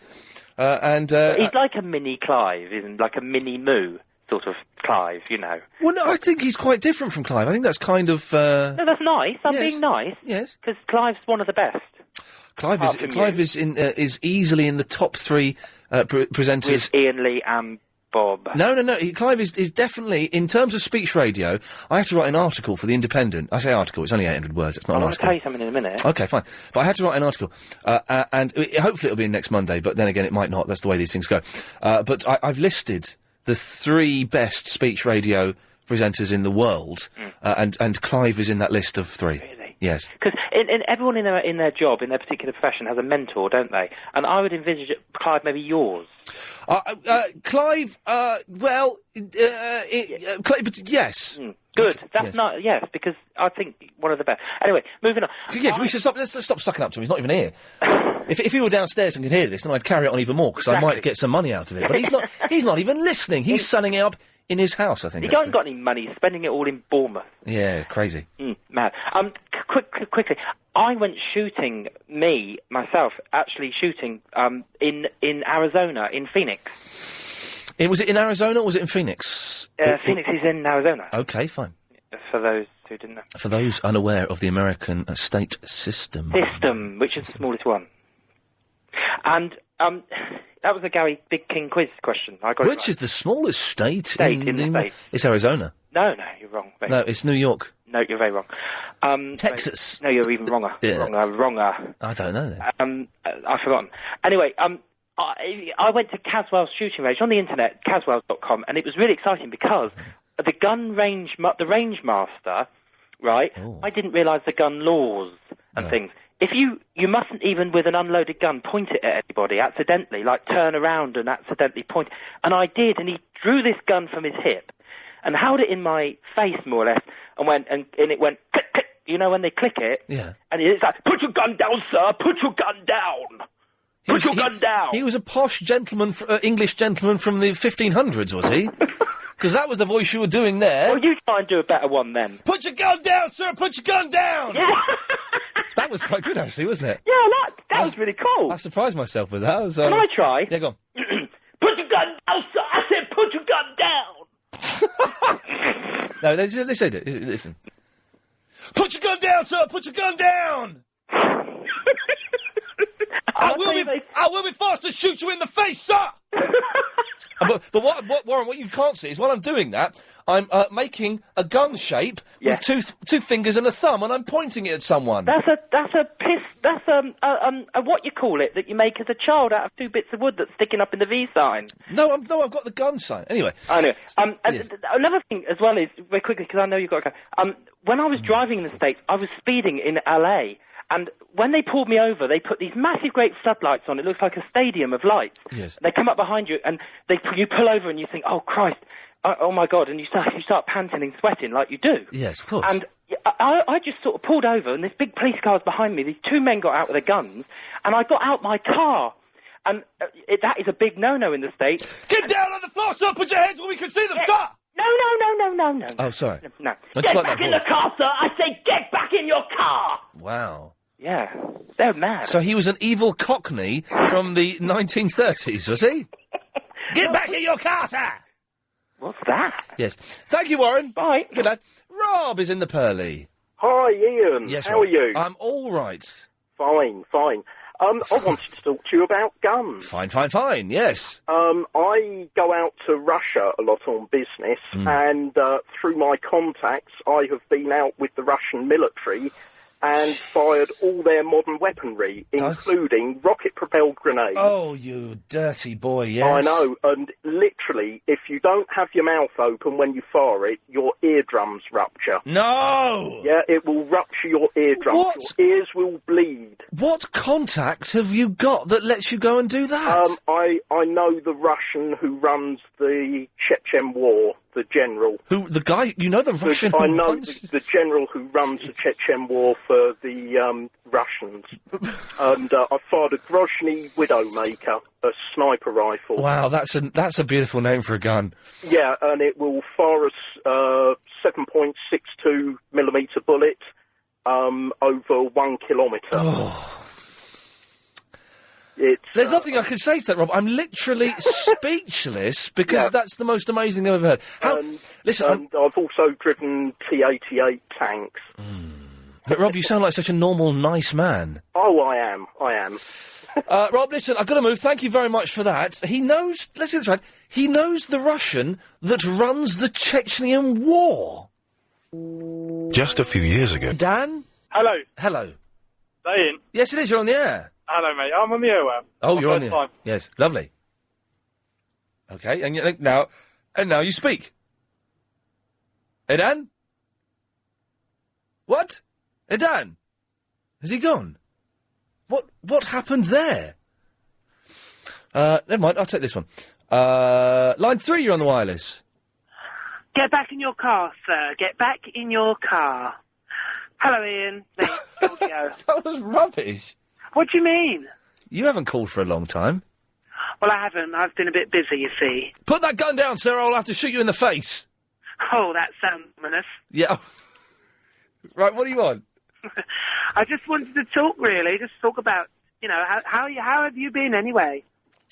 and he's like a mini Clive, isn't like a mini Moo sort of Clive, you know. Well, no, I think he's quite different from Clive. I think that's kind of. No, that's nice. I'm yes. being nice. Yes, because Clive's one of the best. Clive is easily in the top 3 presenters. With Ian Lee and Bob. No. Clive is definitely, in terms of speech radio, I had to write an article for The Independent. I say article, it's only 800 words, it's not an article. I'll tell you something in a minute. Okay, fine. But I had to write an article, and hopefully it'll be in next Monday, but then again it might not, that's the way these things go. But I've listed the 3 best speech radio presenters in the world, and Clive is in that list of 3. Really? Yes. Because everyone in their job, in their particular profession, has a mentor, don't they? And I would envisage Clive maybe yours. Clive, but yes. Good. That's not, yes, because I think one of the best. Anyway, moving on. Yeah, we should let's stop sucking up to him. He's not even here. If he were downstairs and could hear this, then I'd carry it on even more, because I might get some money out of it. But he's not even listening. He's sunning it up in his house, I think. He hasn't got any money. He's spending it all in Bournemouth. Yeah, crazy. Mad. Quickly. I went shooting, actually shooting, in Arizona, in Phoenix. Was it in Arizona or was it in Phoenix? Phoenix is in Arizona. Okay, fine. For those who didn't know. For those unaware of the American state system. Which is the smallest one. And, that was a Gary Big King quiz question. I got Which is the smallest state in the States? It's Arizona. No, you're wrong. Mate. No, it's New York. No, you're very wrong. Texas. No, you're even wronger. Yeah. Wronger. I don't know then. I've forgotten. Anyway, I went to Caswell's shooting range on the internet, caswells.com, and it was really exciting because the gun range, the range master, right? I didn't realise the gun laws and things. If you mustn't even with an unloaded gun point it at anybody accidentally, like turn around and accidentally point. And I did, and he drew this gun from his hip and held it in my face more or less, and went and it went click click. You know when they click it? Yeah. And it's like, put your gun down, sir. Put your gun down. Put your gun down. He was a posh gentleman, English gentleman from the 1500s, was he? Because that was the voice you were doing there. Well, you try and do a better one then. Put your gun down, sir! Put your gun down! Yeah. That was quite good, actually, wasn't it? Yeah, that was really cool. I surprised myself with that. Can I try? Yeah, go on. Put your gun down, sir! I said put your gun down! No, listen. Put your gun down, sir! Put your gun down! I will be forced to shoot you in the face, sir! but what, Warren, what you can't see is while I'm doing that, I'm making a gun shape with two fingers and a thumb, and I'm pointing it at someone. That's what you call it that you make as a child out of two bits of wood that's sticking up in the V sign. No, I've got the gun sign. Anyway. Anyway, Yes. another thing as well is, very quickly, because I know you've got to go, when I was driving in the States, I was speeding in LA, and when they pulled me over, they put these massive great floodlights on. It looks like a stadium of lights. Yes. They come up behind you, and you pull over, and you think, oh, Christ, oh, my God, and you start panting and sweating like you do. Yes, of course. And I just sort of pulled over, and this big police car was behind me. These two men got out with their guns, and I got out my car. And that is a big no-no in the States. Get down on the floor, sir! Put your hands where we can see them, sir! No. Oh, sorry. No. I Get just like back that in the voice. car, sir! I say get back in your car! Wow. Yeah, they're mad. So he was an evil Cockney from the 1930s, was he? Get back in your car, sir! What's that? Yes. Thank you, Warren. Bye. Good lad. Rob is in the Pearly. Hi, Ian. Yes, How Rob. are you? I'm all right. Fine. I wanted to talk to you about guns. Fine, yes. I go out to Russia a lot on business, and through my contacts, I have been out with the Russian military and fired all their modern weaponry, including rocket-propelled grenades. Oh, you dirty boy, yes. I know, and literally, if you don't have your mouth open when you fire it, your eardrums rupture. No! Yeah, it will rupture your eardrums. What? Your ears will bleed. What contact have you got that lets you go and do that? I know the Russian who runs the Chechen War, the general. Who, the guy, you know the Russian I who know runs... the general who runs the Chechen War for the Russians. And I fired a Grozny Widowmaker, a sniper rifle. Wow, that's a beautiful name for a gun. Yeah, and it will fire a 7.62 millimeter bullet over 1 kilometre. Oh. There's nothing I can say to that, Rob. I'm literally speechless because that's the most amazing thing I've ever heard. Listen, I've also driven T-88 tanks. But Rob, you sound like such a normal, nice man. Oh, I am. Rob, listen, I've got to move. Thank you very much for that. He knows, let's get this right, he knows the Russian that runs the Chechenian war. Just a few years ago. Dan? Hello. Hello. Ian. Yes, it is. You're on the air. Hello, mate. I'm on the air. Oh, you're on the air. Yes, lovely. Okay, and now you speak. Hey, Dan? What? Hey, Dan? Has he gone? What happened there? Never mind, I'll take this one. Line 3, you're on the wireless. Get back in your car, sir. Get back in your car. Hello, Ian. That was rubbish. What do you mean? You haven't called for a long time. Well, I haven't. I've been a bit busy, you see. Put that gun down, sir, or I'll have to shoot you in the face. Oh, that sounds ominous. Yeah. Right, what do you want? I just wanted to talk, really. Just talk about, how have you been anyway?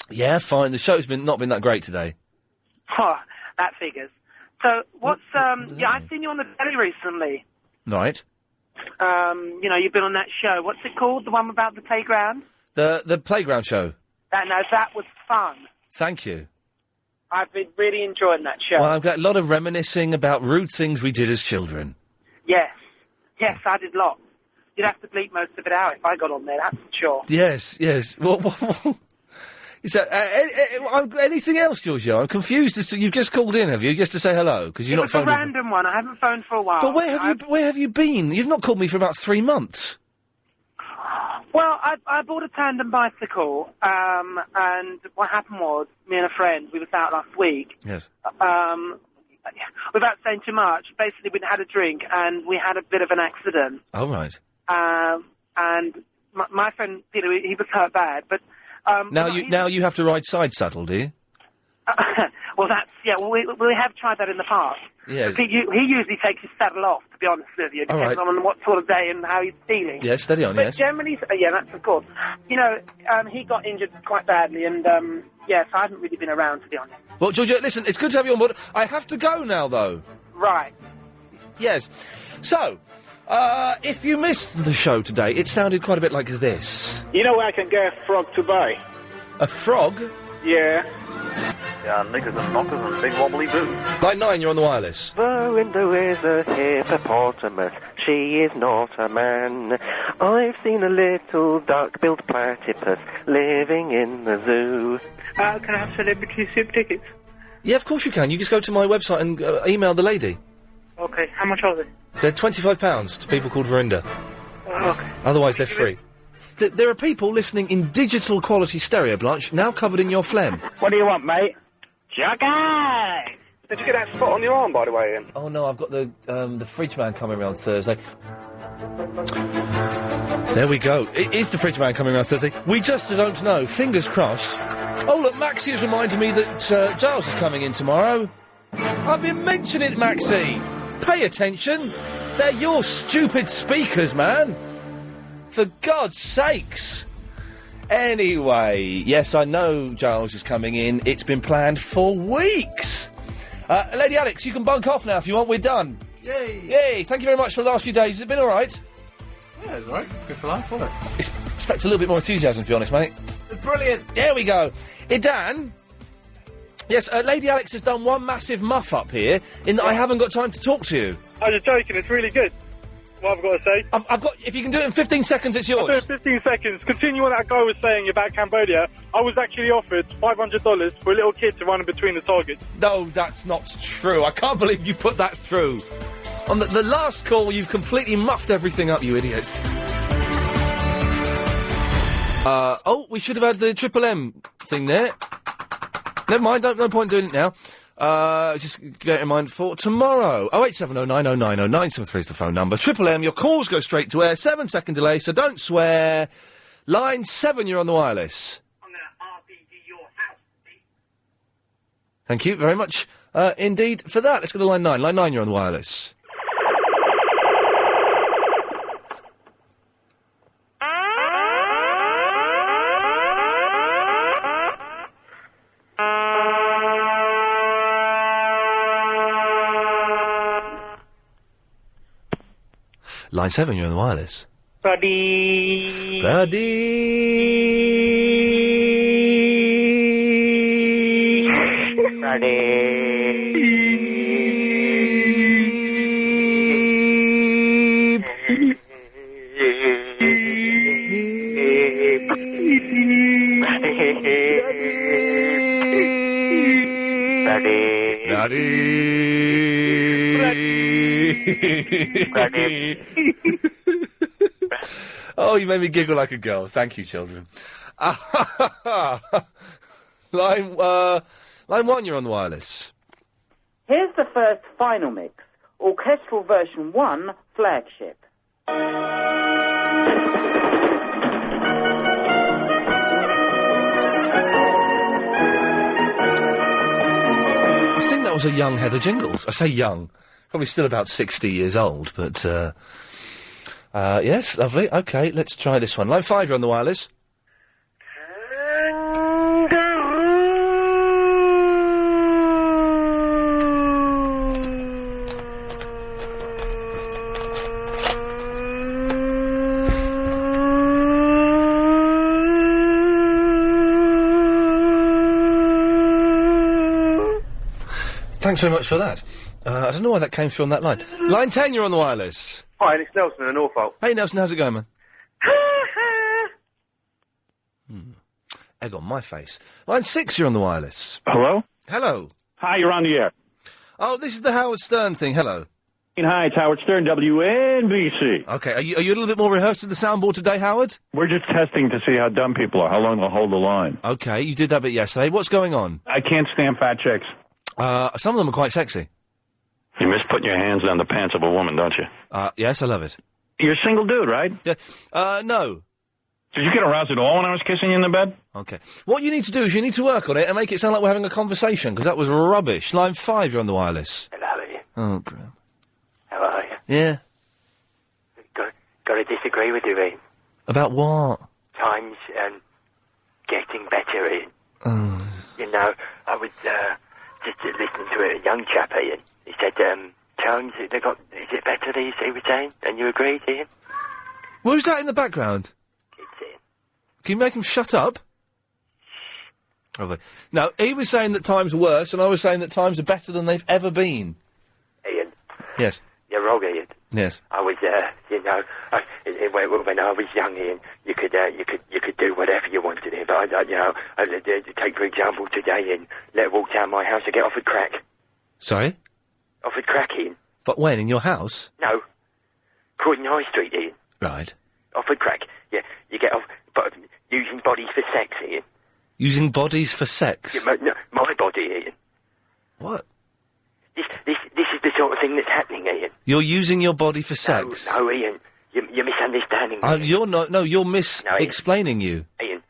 Yeah, fine. The show's not been that great today. Oh, that figures. So, what's, I've seen you on the telly recently. Right. You've been on that show. What's it called? The one about the playground? The playground show. That was fun. Thank you. I've been really enjoying that show. Well, I've got a lot of reminiscing about rude things we did as children. Yes. Yes, I did lots. You'd have to bleep most of it out if I got on there, that's for sure. Yes. What is that? Anything else, Giorgio? I'm confused as to... You've just called in, have you? Just to say hello? Because you're not It was a phoning... random one. I haven't phoned for a while. But where have you been? You've not called me for about 3 months. Well, I bought a tandem bicycle, and what happened was, me and a friend, we was out last week. Yes. Without saying too much, basically we had a drink and we had a bit of an accident. Oh, right. And my friend Peter, he was hurt bad, but Now you have to ride side saddle, do you? well, we have tried that in the past. Yes. He usually takes his saddle off, to be honest with you, depending on what sort of day and how he's feeling. Yes, steady on, but yes. generally, yeah, that's of course. You know, he got injured quite badly, and yes, I haven't really been around, to be honest. Well, Giorgio, listen, it's good to have you on board. I have to go now, though. Right. Yes. So, if you missed the show today, it sounded quite a bit like this. You know where I can get a frog to buy? A frog? Yeah. Yeah, knickers and knockers and big wobbly boots. Line 9, you're on the wireless. The window is a hippopotamus. She is not a man. I've seen a little duck-billed platypus living in the zoo. Can I have celebrity soup tickets? Yeah, of course you can. You just go to my website and email the lady. Okay, how much are they? They're £25 to people called Verinda. Okay. Otherwise, they're free. There are people listening in digital quality stereo, Blanche, now covered in your phlegm. What do you want, mate? Juggy! Did you get that spot on your arm, by the way, Ian? Oh, no, I've got the fridge man coming around Thursday. There we go. It is the fridge man coming around Thursday. We just don't know. Fingers crossed. Oh, look, Maxie has reminded me that Giles is coming in tomorrow. I've been mentioning it, Maxie. Pay attention. They're your stupid speakers, man. For God's sakes. Anyway, yes, I know Giles is coming in. It's been planned for weeks. Lady Alex, you can bunk off now if you want. We're done. Yay. Yay. Thank you very much for the last few days. Has it been all right? Yeah, it's all right. Good for life, wasn't it? Expect a little bit more enthusiasm, to be honest, mate. Brilliant. There we go. Dan. Yes, Lady Alex has done one massive muff up here in that I haven't got time to talk to you. I was joking, it's really good. What I've got to say. I've got. If you can do it in 15 seconds, it's yours. I'll do it in 15 seconds. Continue what that guy was saying about Cambodia. I was actually offered $500 for a little kid to run in between the targets. No, that's not true. I can't believe you put that through. On the last call, you've completely muffed everything up, you idiot. Oh, we should have had the Triple M thing there. Never mind, no point doing it now. Just get in mind for tomorrow. 08709090973 is the phone number. Triple M, your calls go straight to air. 7-second delay, so don't swear. Line 7, you're on the wireless. I'm going to RBD your house, Pete. Thank you very much indeed for that. Let's go to line 9. Line 9, you're on the wireless. Line 7, you're on the wireless. Buddy. Oh, you made me giggle like a girl. Thank you, children. Line 1, you're on the wireless. Here's the first final mix. Orchestral version 1, flagship. I think that was a young Heather Jingles. I say young. Probably still about 60 years old, but, yes, lovely. OK, let's try this one. Line 5, you're on the wireless. Thanks very much for that. I don't know why that came through on that line. Line 10, you're on the wireless. Hi, it's Nelson in Norfolk. Hey, Nelson, how's it going, man? Egg on my face. Line 6, you're on the wireless. Hello? Hello. Hi, you're on the air. Oh, this is the Howard Stern thing. Hello. Hi, it's Howard Stern, WNBC. Okay, are you a little bit more rehearsed at the soundboard today, Howard? We're just testing to see how dumb people are, how long they'll hold the line. Okay, you did that bit yesterday. What's going on? I can't stand fat chicks. Some of them are quite sexy. You miss putting your hands down the pants of a woman, don't you? Yes, I love it. You're a single dude, right? Yeah. No. Did you get aroused at all when I was kissing you in the bed? Okay. What you need to do is you need to work on it and make it sound like we're having a conversation, because that was rubbish. Line 5, you're on the wireless. Hello, Ian. Oh, crap. How are you? Yeah. Got to disagree with you, Ian. About what? Times getting better, Ian. Oh. You know, I was just listening to a young chap, Ian. He said, times, is it better these, he was saying? And you agreed, Ian? Who's that in the background? It's Ian. Can you make him shut up? No, he was saying that times are worse, and I was saying that times are better than they've ever been. Ian. Yes. You're wrong, Ian. Yes. I was, you know, when I was young, Ian, you could do whatever you wanted, Ian. But take for example today, Ian, let her walk down my house and get offered crack. Sorry? Offered crack, Ian. But when? In your house? No. Croydon High Street, Ian. Right. Offered crack. Yeah, you get off, but using bodies for sex, Ian. Using bodies for sex? Yeah, no, my body, Ian. What? This is the sort of thing that's happening, Ian. You're using your body for sex? No, Ian. You're misunderstanding me. You're not. No, you're explaining you. Ian,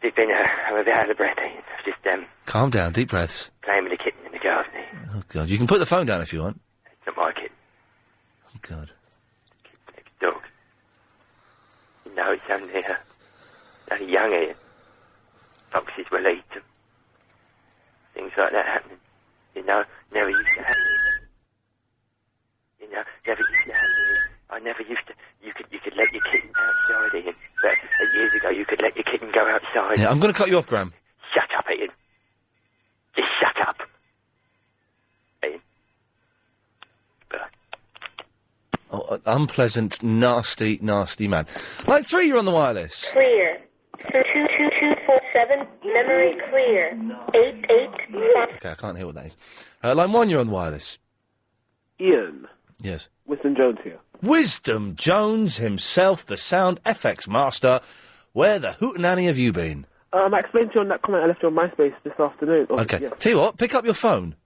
it's been I'm a bit out of breath, Ian. I've just Calm down. Deep breaths. playing with the kitten in the garden, Ian. Oh God! You can put the phone down if you want. It's not my kitten. Oh God. It's dog. No, it's only young, Ian. Foxes will eat them. Things like that happening. You know, never used to happen. You know, never used to happen. I never used to. You could let your kitten outside, Ian. But years ago, you could let your kitten go outside. Yeah, I'm going to cut you off, Graham. Shut up, Ian. Just shut up. Ian. Oh, unpleasant, nasty, nasty man. Line 3, you're on the wireless. Clear. 22247, memory clear. 885. Okay, I can't hear what that is. Line 1, you're on the wireless. Ian. Yes. Wisdom Jones here. Wisdom Jones himself, the sound FX master. Where the hootenanny have you been? I explained to you on that comment I left you on MySpace this afternoon. Okay. Yeah. Tell you what, pick up your phone.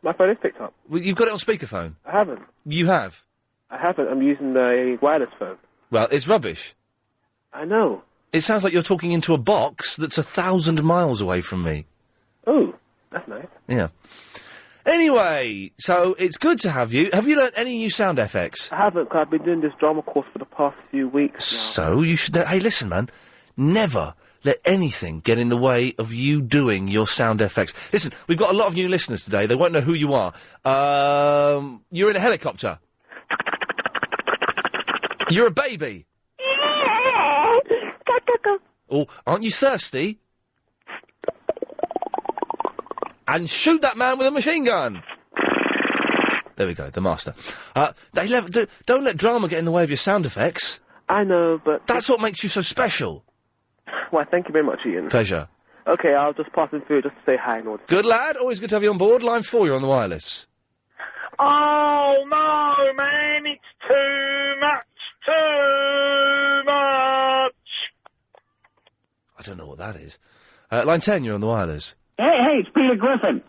My phone is picked up. Well, you've got it on speakerphone. I haven't. You have? I haven't. I'm using a wireless phone. Well, it's rubbish. I know. It sounds like you're talking into a box that's 1,000 miles away from me. Oh, that's nice. Yeah. Anyway, so it's good to have you. Have you learnt any new sound FX? I haven't, because I've been doing this drama course for the past few weeks now. So you should... Hey, listen, man. Never let anything get in the way of you doing your sound FX. Listen, we've got a lot of new listeners today. They won't know who you are. You're in a helicopter. You're a baby. Oh, aren't you thirsty? And shoot that man with a machine gun. There we go, the master. Don't let drama get in the way of your sound effects. I know, but... That's what makes you so special. Well, thank you very much, Ian. Pleasure. Okay, I'll just pass him through just to say hi and all. Good lad, always good to have you on board. Line 4, you're on the wireless. Oh, no, man, it's too much. I don't know what that is. Line 10, you're on the wireless. Hey, it's Peter Griffin.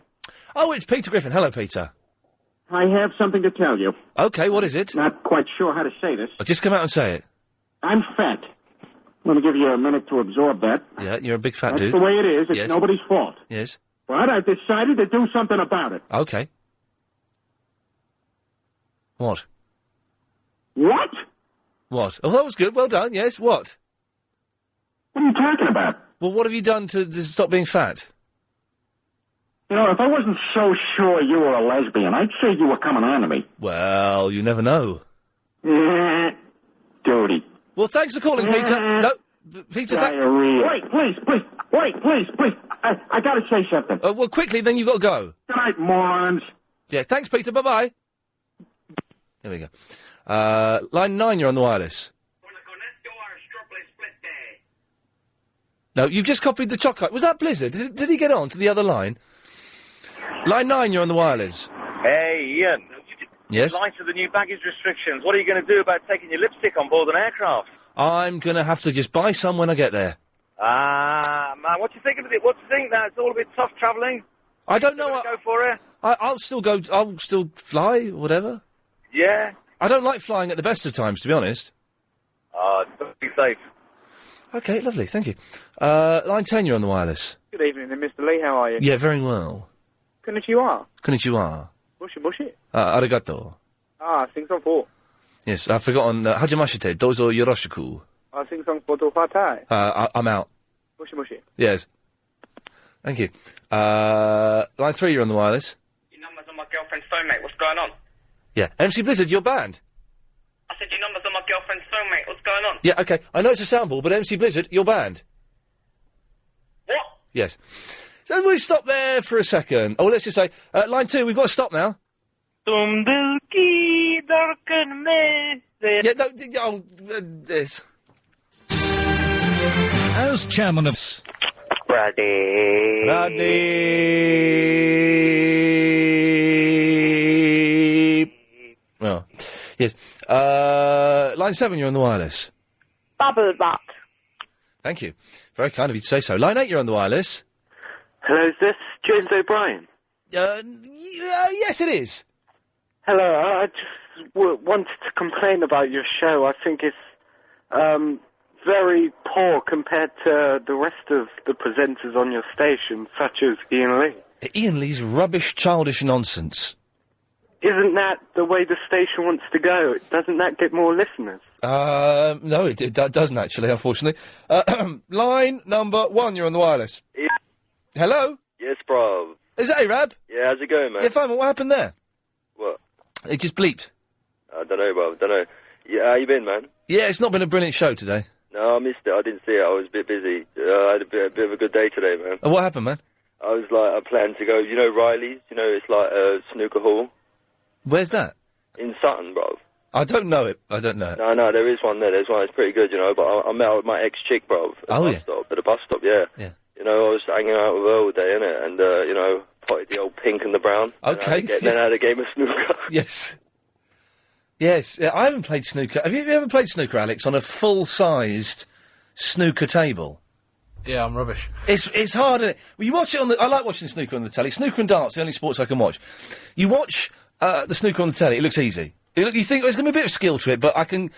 Oh, it's Peter Griffin. Hello, Peter. I have something to tell you. Okay, what is it? Not quite sure how to say this. Just come out and say it. I'm fat. Let me give you a minute to absorb that. Yeah, you're a big fat That's dude. the way it is. It's Yes. nobody's fault. Yes. But I've decided to do something about it. Okay. What? What? What? Oh, that was good. Well done. Yes. What? What are you talking about? Well, what have you done to stop being fat? You know, if I wasn't so sure you were a lesbian, I'd say you were coming on to me. Well, you never know. Dirty. Well, thanks for calling, Peter. No, Peter, Wait, please. I gotta say something. Well, quickly, then you've got to go. Good night, morons. Yeah, thanks, Peter. Bye-bye. There we go. Line 9, you're on the wireless. No, you've just copied the chocolate. Was that Blizzard? Did he get on to the other line? Line 9, you're on the wireless. Hey, Ian. Yes? In light of the new baggage restrictions, what are you going to do about taking your lipstick on board an aircraft? I'm going to have to just buy some when I get there. Man, what do you think of it? What do you think? That it's all a bit tough travelling? I don't know. Go for it? I'll still go. I'll still fly, whatever. Yeah? I don't like flying at the best of times, to be honest. Be safe. Okay, lovely, thank you. Line 10, you're on the wireless. Good evening, Mr. Lee. How are you? Yeah, very well. Konnichiwa. Konnichiwa. Bushi. Arigato. Sing song for. Yes, I've forgotten. Hajimashite, dozo yoroshiku. Sing song for to fatai. I'm out. Bushi. Yes. Thank you. Line 3, you're on the wireless. Your number's on my girlfriend's phone, mate. What's going on? Yeah. MC Blizzard, your band. I said your number's on my girlfriend's phone, mate. What's going on? Yeah, okay. I know it's a sample, but MC Blizzard, your band. What? Yes. So we'll stop there for a second. Oh, let's just say, line 2, we've got to stop now. Yeah, no, this. As chairman of... Brady. Oh, yes. Line 7, you're on the wireless. Bubble butt. Thank you. Very kind of you to say so. Line 8, you're on the wireless. Hello, is this James O'Brien? Yes, it is. Hello, I just wanted to complain about your show. I think it's very poor compared to the rest of the presenters on your station, such as Ian Lee. Ian Lee's rubbish, childish nonsense. Isn't that the way the station wants to go? Doesn't that get more listeners? No, it doesn't actually, unfortunately. Line number 1, you're on the wireless. Yeah. Hello? Yes, bro. Is that Arab? Yeah, how's it going, man? Yeah, fine, but what happened there? What? It just bleeped. I don't know, bro, don't know. Yeah, how you been, man? Yeah, it's not been a brilliant show today. No, I missed it, I didn't see it, I was a bit busy. I had a bit of a good day today, man. What happened, man? I planned to go, you know Riley's? You know, it's like a snooker hall. Where's that? In Sutton, bro. I don't know it. No, there is one there. There's one. It's pretty good, you know. But I met up with my ex-chick, bro. At the bus stop, yeah. Yeah. You know, I was hanging out with her all day, innit? And, you know, potted the old pink and the brown. Okay. Then I had a game of snooker. Yes. Yes. Yeah, I haven't played snooker. Have you ever played snooker, Alex, on a full-sized snooker table? Yeah, I'm rubbish. It's hard, isn't it? Well, you watch it on the... I like watching snooker on the telly. Snooker and darts, the only sports I can watch. You watch the snooker on the telly, it looks easy. You think there's going to be a bit of skill to it, but I can't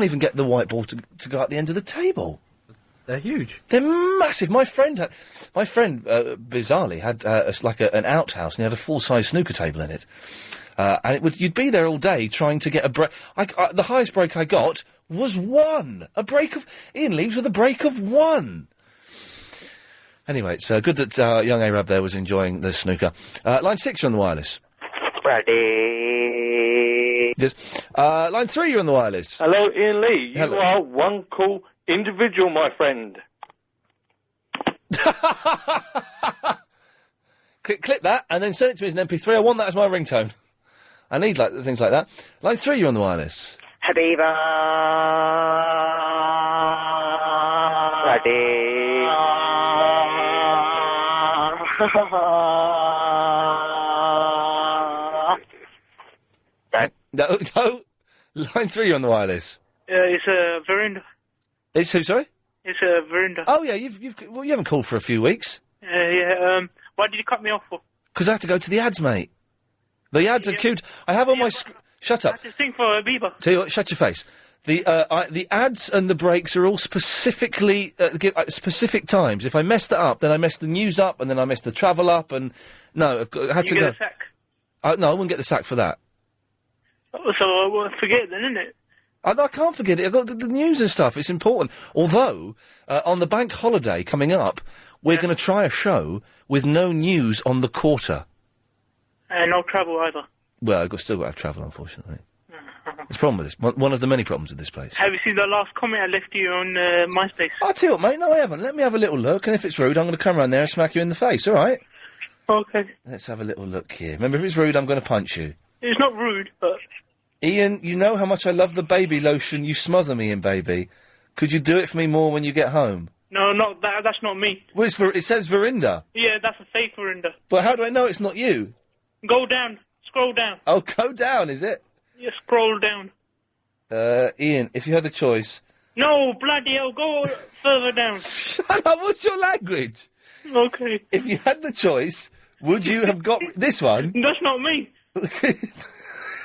even get the white ball to go at the end of the table. They're huge. They're massive. My friend, bizarrely, had an outhouse, and he had a full-size snooker table in it. And you'd be there all day trying to get a break. The highest break I got was 1. A break of... Ian leaves with a break of 1. Anyway, it's good that young Arab there was enjoying the snooker. Line 6, you're on the wireless. Brady. Yes. Line 3, you're on the wireless. Hello, Ian Lee. Hello. You are one cool individual, my friend. Clip that and then send it to me as an MP3. I want that as my ringtone. I need things like that. Line 3, you're on the wireless. Habiba. Brady. No. Line 3, you're on the wireless. It's a Verinda. It's who, sorry? It's a Verinda. Oh, yeah, you haven't called for a few weeks. Yeah, why did you cut me off for? Because I have to go to the ads, mate. The ads are cute. I have on my... Shut up. I just sing for Bieber. Tell you what, shut your face. The ads and the breaks are all specifically... specific times. If I mess that up, then I mess the news up, and then I mess the travel up, and... No, I had to go... You get a sack? No, I wouldn't get the sack for that. Oh, so I won't forget then, innit? I can't forget it. I've got the news and stuff. It's important. Although, on the bank holiday coming up, we're going to try a show with no news on the quarter. And no travel either. Well, I've still got to have travel, unfortunately. It's a problem with this. One of the many problems with this place. Have you seen the last comment I left you on MySpace? I'll tell you what, mate. No, I haven't. Let me have a little look, and if it's rude, I'm going to come around there and smack you in the face, all right? Okay. Let's have a little look here. Remember, if it's rude, I'm going to punch you. It's not rude, but... Ian, you know how much I love the baby lotion you smother me in, baby. Could you do it for me more when you get home? No, not that. That's not me. Well, it says Verinda. Yeah, that's a fake Verinda. But how do I know it's not you? Go down. Scroll down. Oh, go down, is it? Yeah, scroll down. Ian, if you had the choice... No, bloody hell, go further down. Shut up, what's your language? Okay. If you had the choice, would you have got this one? That's not me.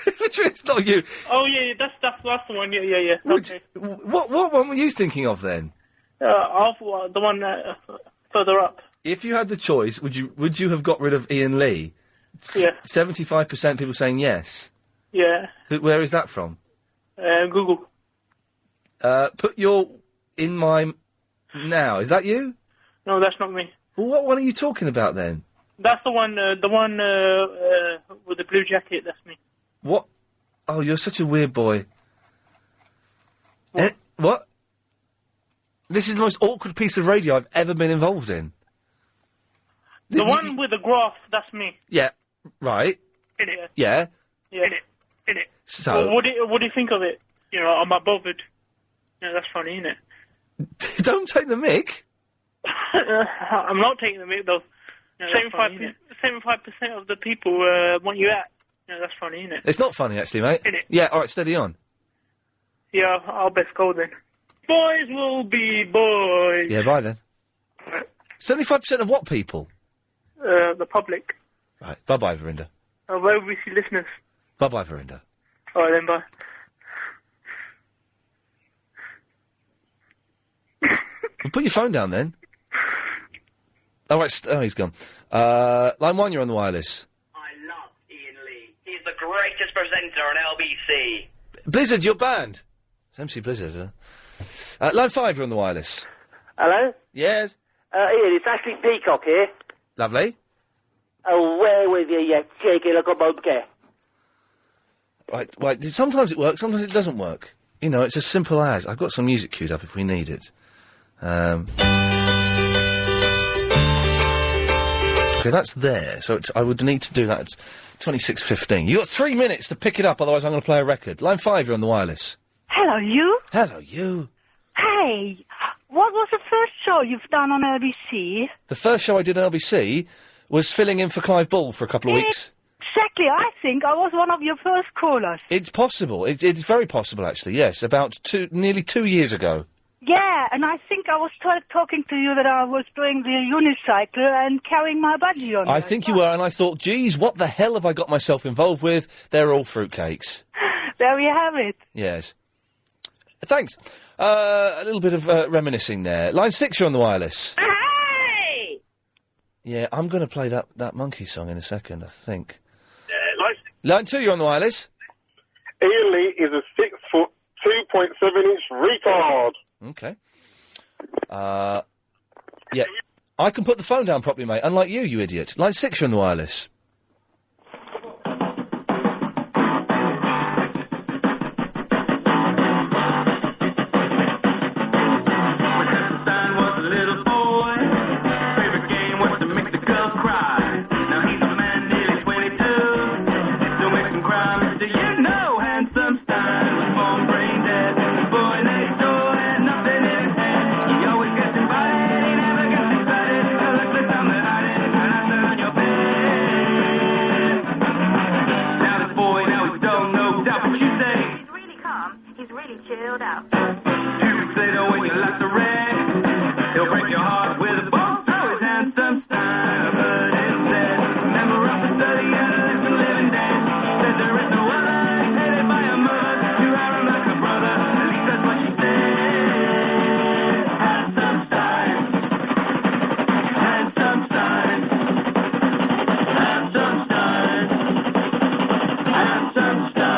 It's not you. Oh, yeah, that's the one. Yeah. Okay. What one were you thinking of, then? The one further up. If you had the choice, would you have got rid of Ian Lee? Yeah. 75% people saying yes. Yeah. Where is that from? Google. Put your in my now. Is that you? No, that's not me. Well, what one are you talking about then? That's the one with the blue jacket. That's me. What? Oh, you're such a weird boy. What? This is the most awkward piece of radio I've ever been involved in. The one with the graph. That's me. Yeah. Right. In it. Yeah. Yeah. In it. So. Well, what do you think of it? You know, am I bothered? Yeah, that's funny, isn't it? Don't take the mic. I'm not taking the mic though. 75% of the people want you out. Yeah, that's funny, isn't it? It's not funny, actually, mate. Isn't it? Yeah, all right, steady on. Yeah, I'll best go then. Boys will be boys. Yeah, bye then. 75% of what people? The public. Right, bye-bye, Verinda. Where will we see listeners? Bye-bye, Verinda. All right, then, bye. Well, put your phone down, then. Oh, right, he's gone. Line 1, you're on the wireless. He's the greatest presenter on LBC. Blizzard, you're banned. It's MC Blizzard, huh? Line 5, you're on the wireless. Hello? Yes? Ian, it's Ashley Peacock here. Lovely. Away with you cheeky little monkey. Right, sometimes it works, sometimes it doesn't work. You know, it's as simple as... I've got some music queued up if we need it. Okay, that's there, so I would need to do that at 26:15. You've got 3 minutes to pick it up, otherwise I'm going to play a record. Line 5, you're on the wireless. Hello, you. Hello, you. Hey, what was the first show you've done on LBC? The first show I did on LBC was filling in for Clive Ball for a couple of weeks. Exactly, I think I was one of your first callers. It's possible. It's very possible, actually, yes. About nearly 2 years ago. Yeah, and I think I was talking to you that I was doing the unicycle and carrying my budgie on. I think you were, and I thought, geez, what the hell have I got myself involved with? They're all fruitcakes. There you have it. Yes. Thanks. A little bit of reminiscing there. Line 6, you're on the wireless. Hey! Yeah, I'm going to play that monkey song in a second, I think. Line 2, you're on the wireless. Ian Lee is a 6 foot, 2.7-inch retard. Okay. Yeah. I can put the phone down properly, mate, unlike you idiot. Line 6, you're on the wireless. Chilled out. Later when you like the red, he'll break your heart with a ball. Throw his handsome style, but instead, member of the study and the living dead. Said there is no other, hated by a mother. You are him like a brother, at least that's what she said. Handsome style, handsome style, handsome style, handsome style.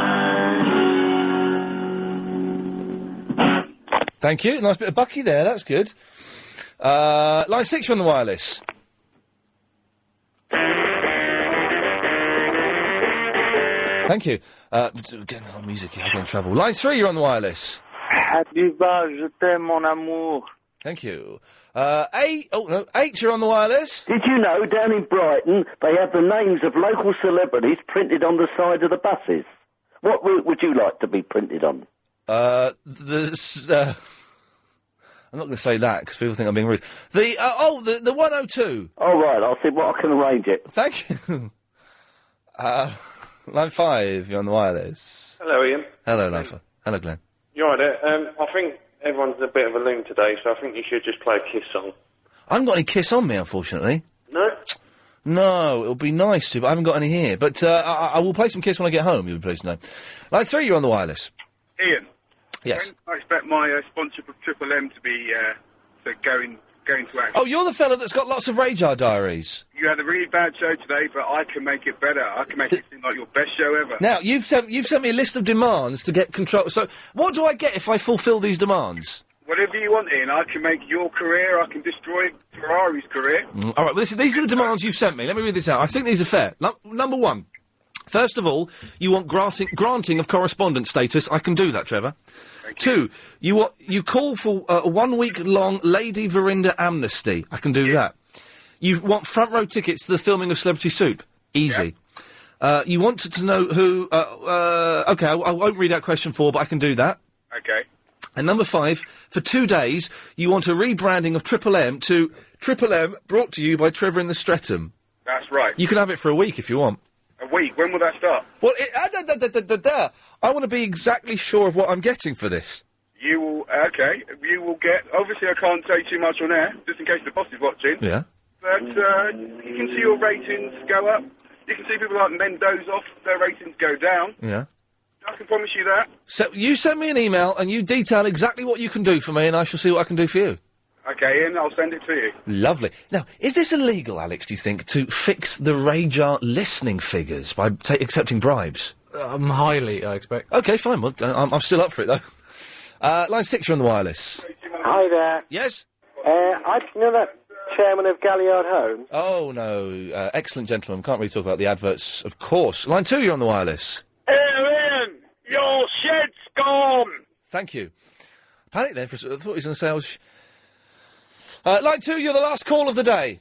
Thank you. Nice bit of Bucky there. That's good. Line 6, you're on the wireless. Thank you. Getting on music, you're in trouble. Line 3, you're on the wireless. Happy birthday, mon amour. Thank you. 8, you're on the wireless. Did you know down in Brighton they have the names of local celebrities printed on the side of the buses? What route would you like to be printed on? I'm not going to say that because people think I'm being rude. The 102. All right, I'll see what I can arrange it. Thank you. Line 5, you're on the wireless. Hello, Ian. Hello, Line 5. Hello, Glenn. You're right there. I think everyone's a bit of a loon today, so I think you should just play a Kiss song. I haven't got any Kiss on me, unfortunately. No? No, it would be nice to, but I haven't got any here. But I will play some Kiss when I get home, you'll be pleased to know. Line 3, you're on the wireless. Ian. Yes. I expect my sponsorship of Triple M to be going to action. Oh, you're the fella that's got lots of Radar diaries. You had a really bad show today, but I can make it better. I can make it seem like your best show ever. Now, you've sent me a list of demands to get control. So, what do I get if I fulfil these demands? Whatever you want, Ian. I can make your career. I can destroy Ferrari's career. All right, well, these are the demands you've sent me. Let me read this out. I think these are fair. Number 1. First of all, you want granting of correspondence status. I can do that, Trevor. 2, you call for a 1-week-long Lady Verinder amnesty. I can do that. You want front row tickets to the filming of Celebrity Soup. Easy. You want to know who... OK, I won't read out question 4, but I can do that. OK. And number 5, for 2 days, you want a rebranding of Triple M to Triple M brought to you by Trevor in the Streatham. That's right. You can have it for a week if you want. A week? When will that start? Well, I want to be exactly sure of what I'm getting for this. You will... OK. You will get... Obviously, I can't say too much on air, just in case the boss is watching. Yeah. But you can see your ratings go up. You can see people like Mendoza, their ratings go down. Yeah. I can promise you that. So you send me an email and you detail exactly what you can do for me, and I shall see what I can do for you. OK, Ian, I'll send it to you. Lovely. Now, is this illegal, Alex, do you think, to fix the Radar listening figures by accepting bribes? Highly, I expect. OK, fine. Well, I'm still up for it, though. Line 6, you're on the wireless. Hi there. Yes? I know that chairman of Galliard Home. Oh, no. Excellent gentleman. Can't really talk about the adverts, of course. Line 2, you're on the wireless. Ian, your shed's gone. Thank you. Panic then, I thought he was going to say I was... line 2, you're the last call of the day.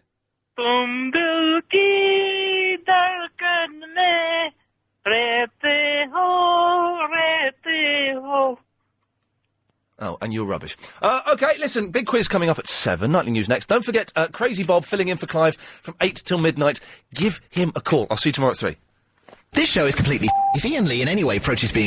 Oh, and you're rubbish. OK, listen, big quiz coming up at 7, Nightly News next. Don't forget, Crazy Bob filling in for Clive from 8 till midnight. Give him a call. I'll see you tomorrow at 3. This show is completely... If Ian Lee in any way approaches being...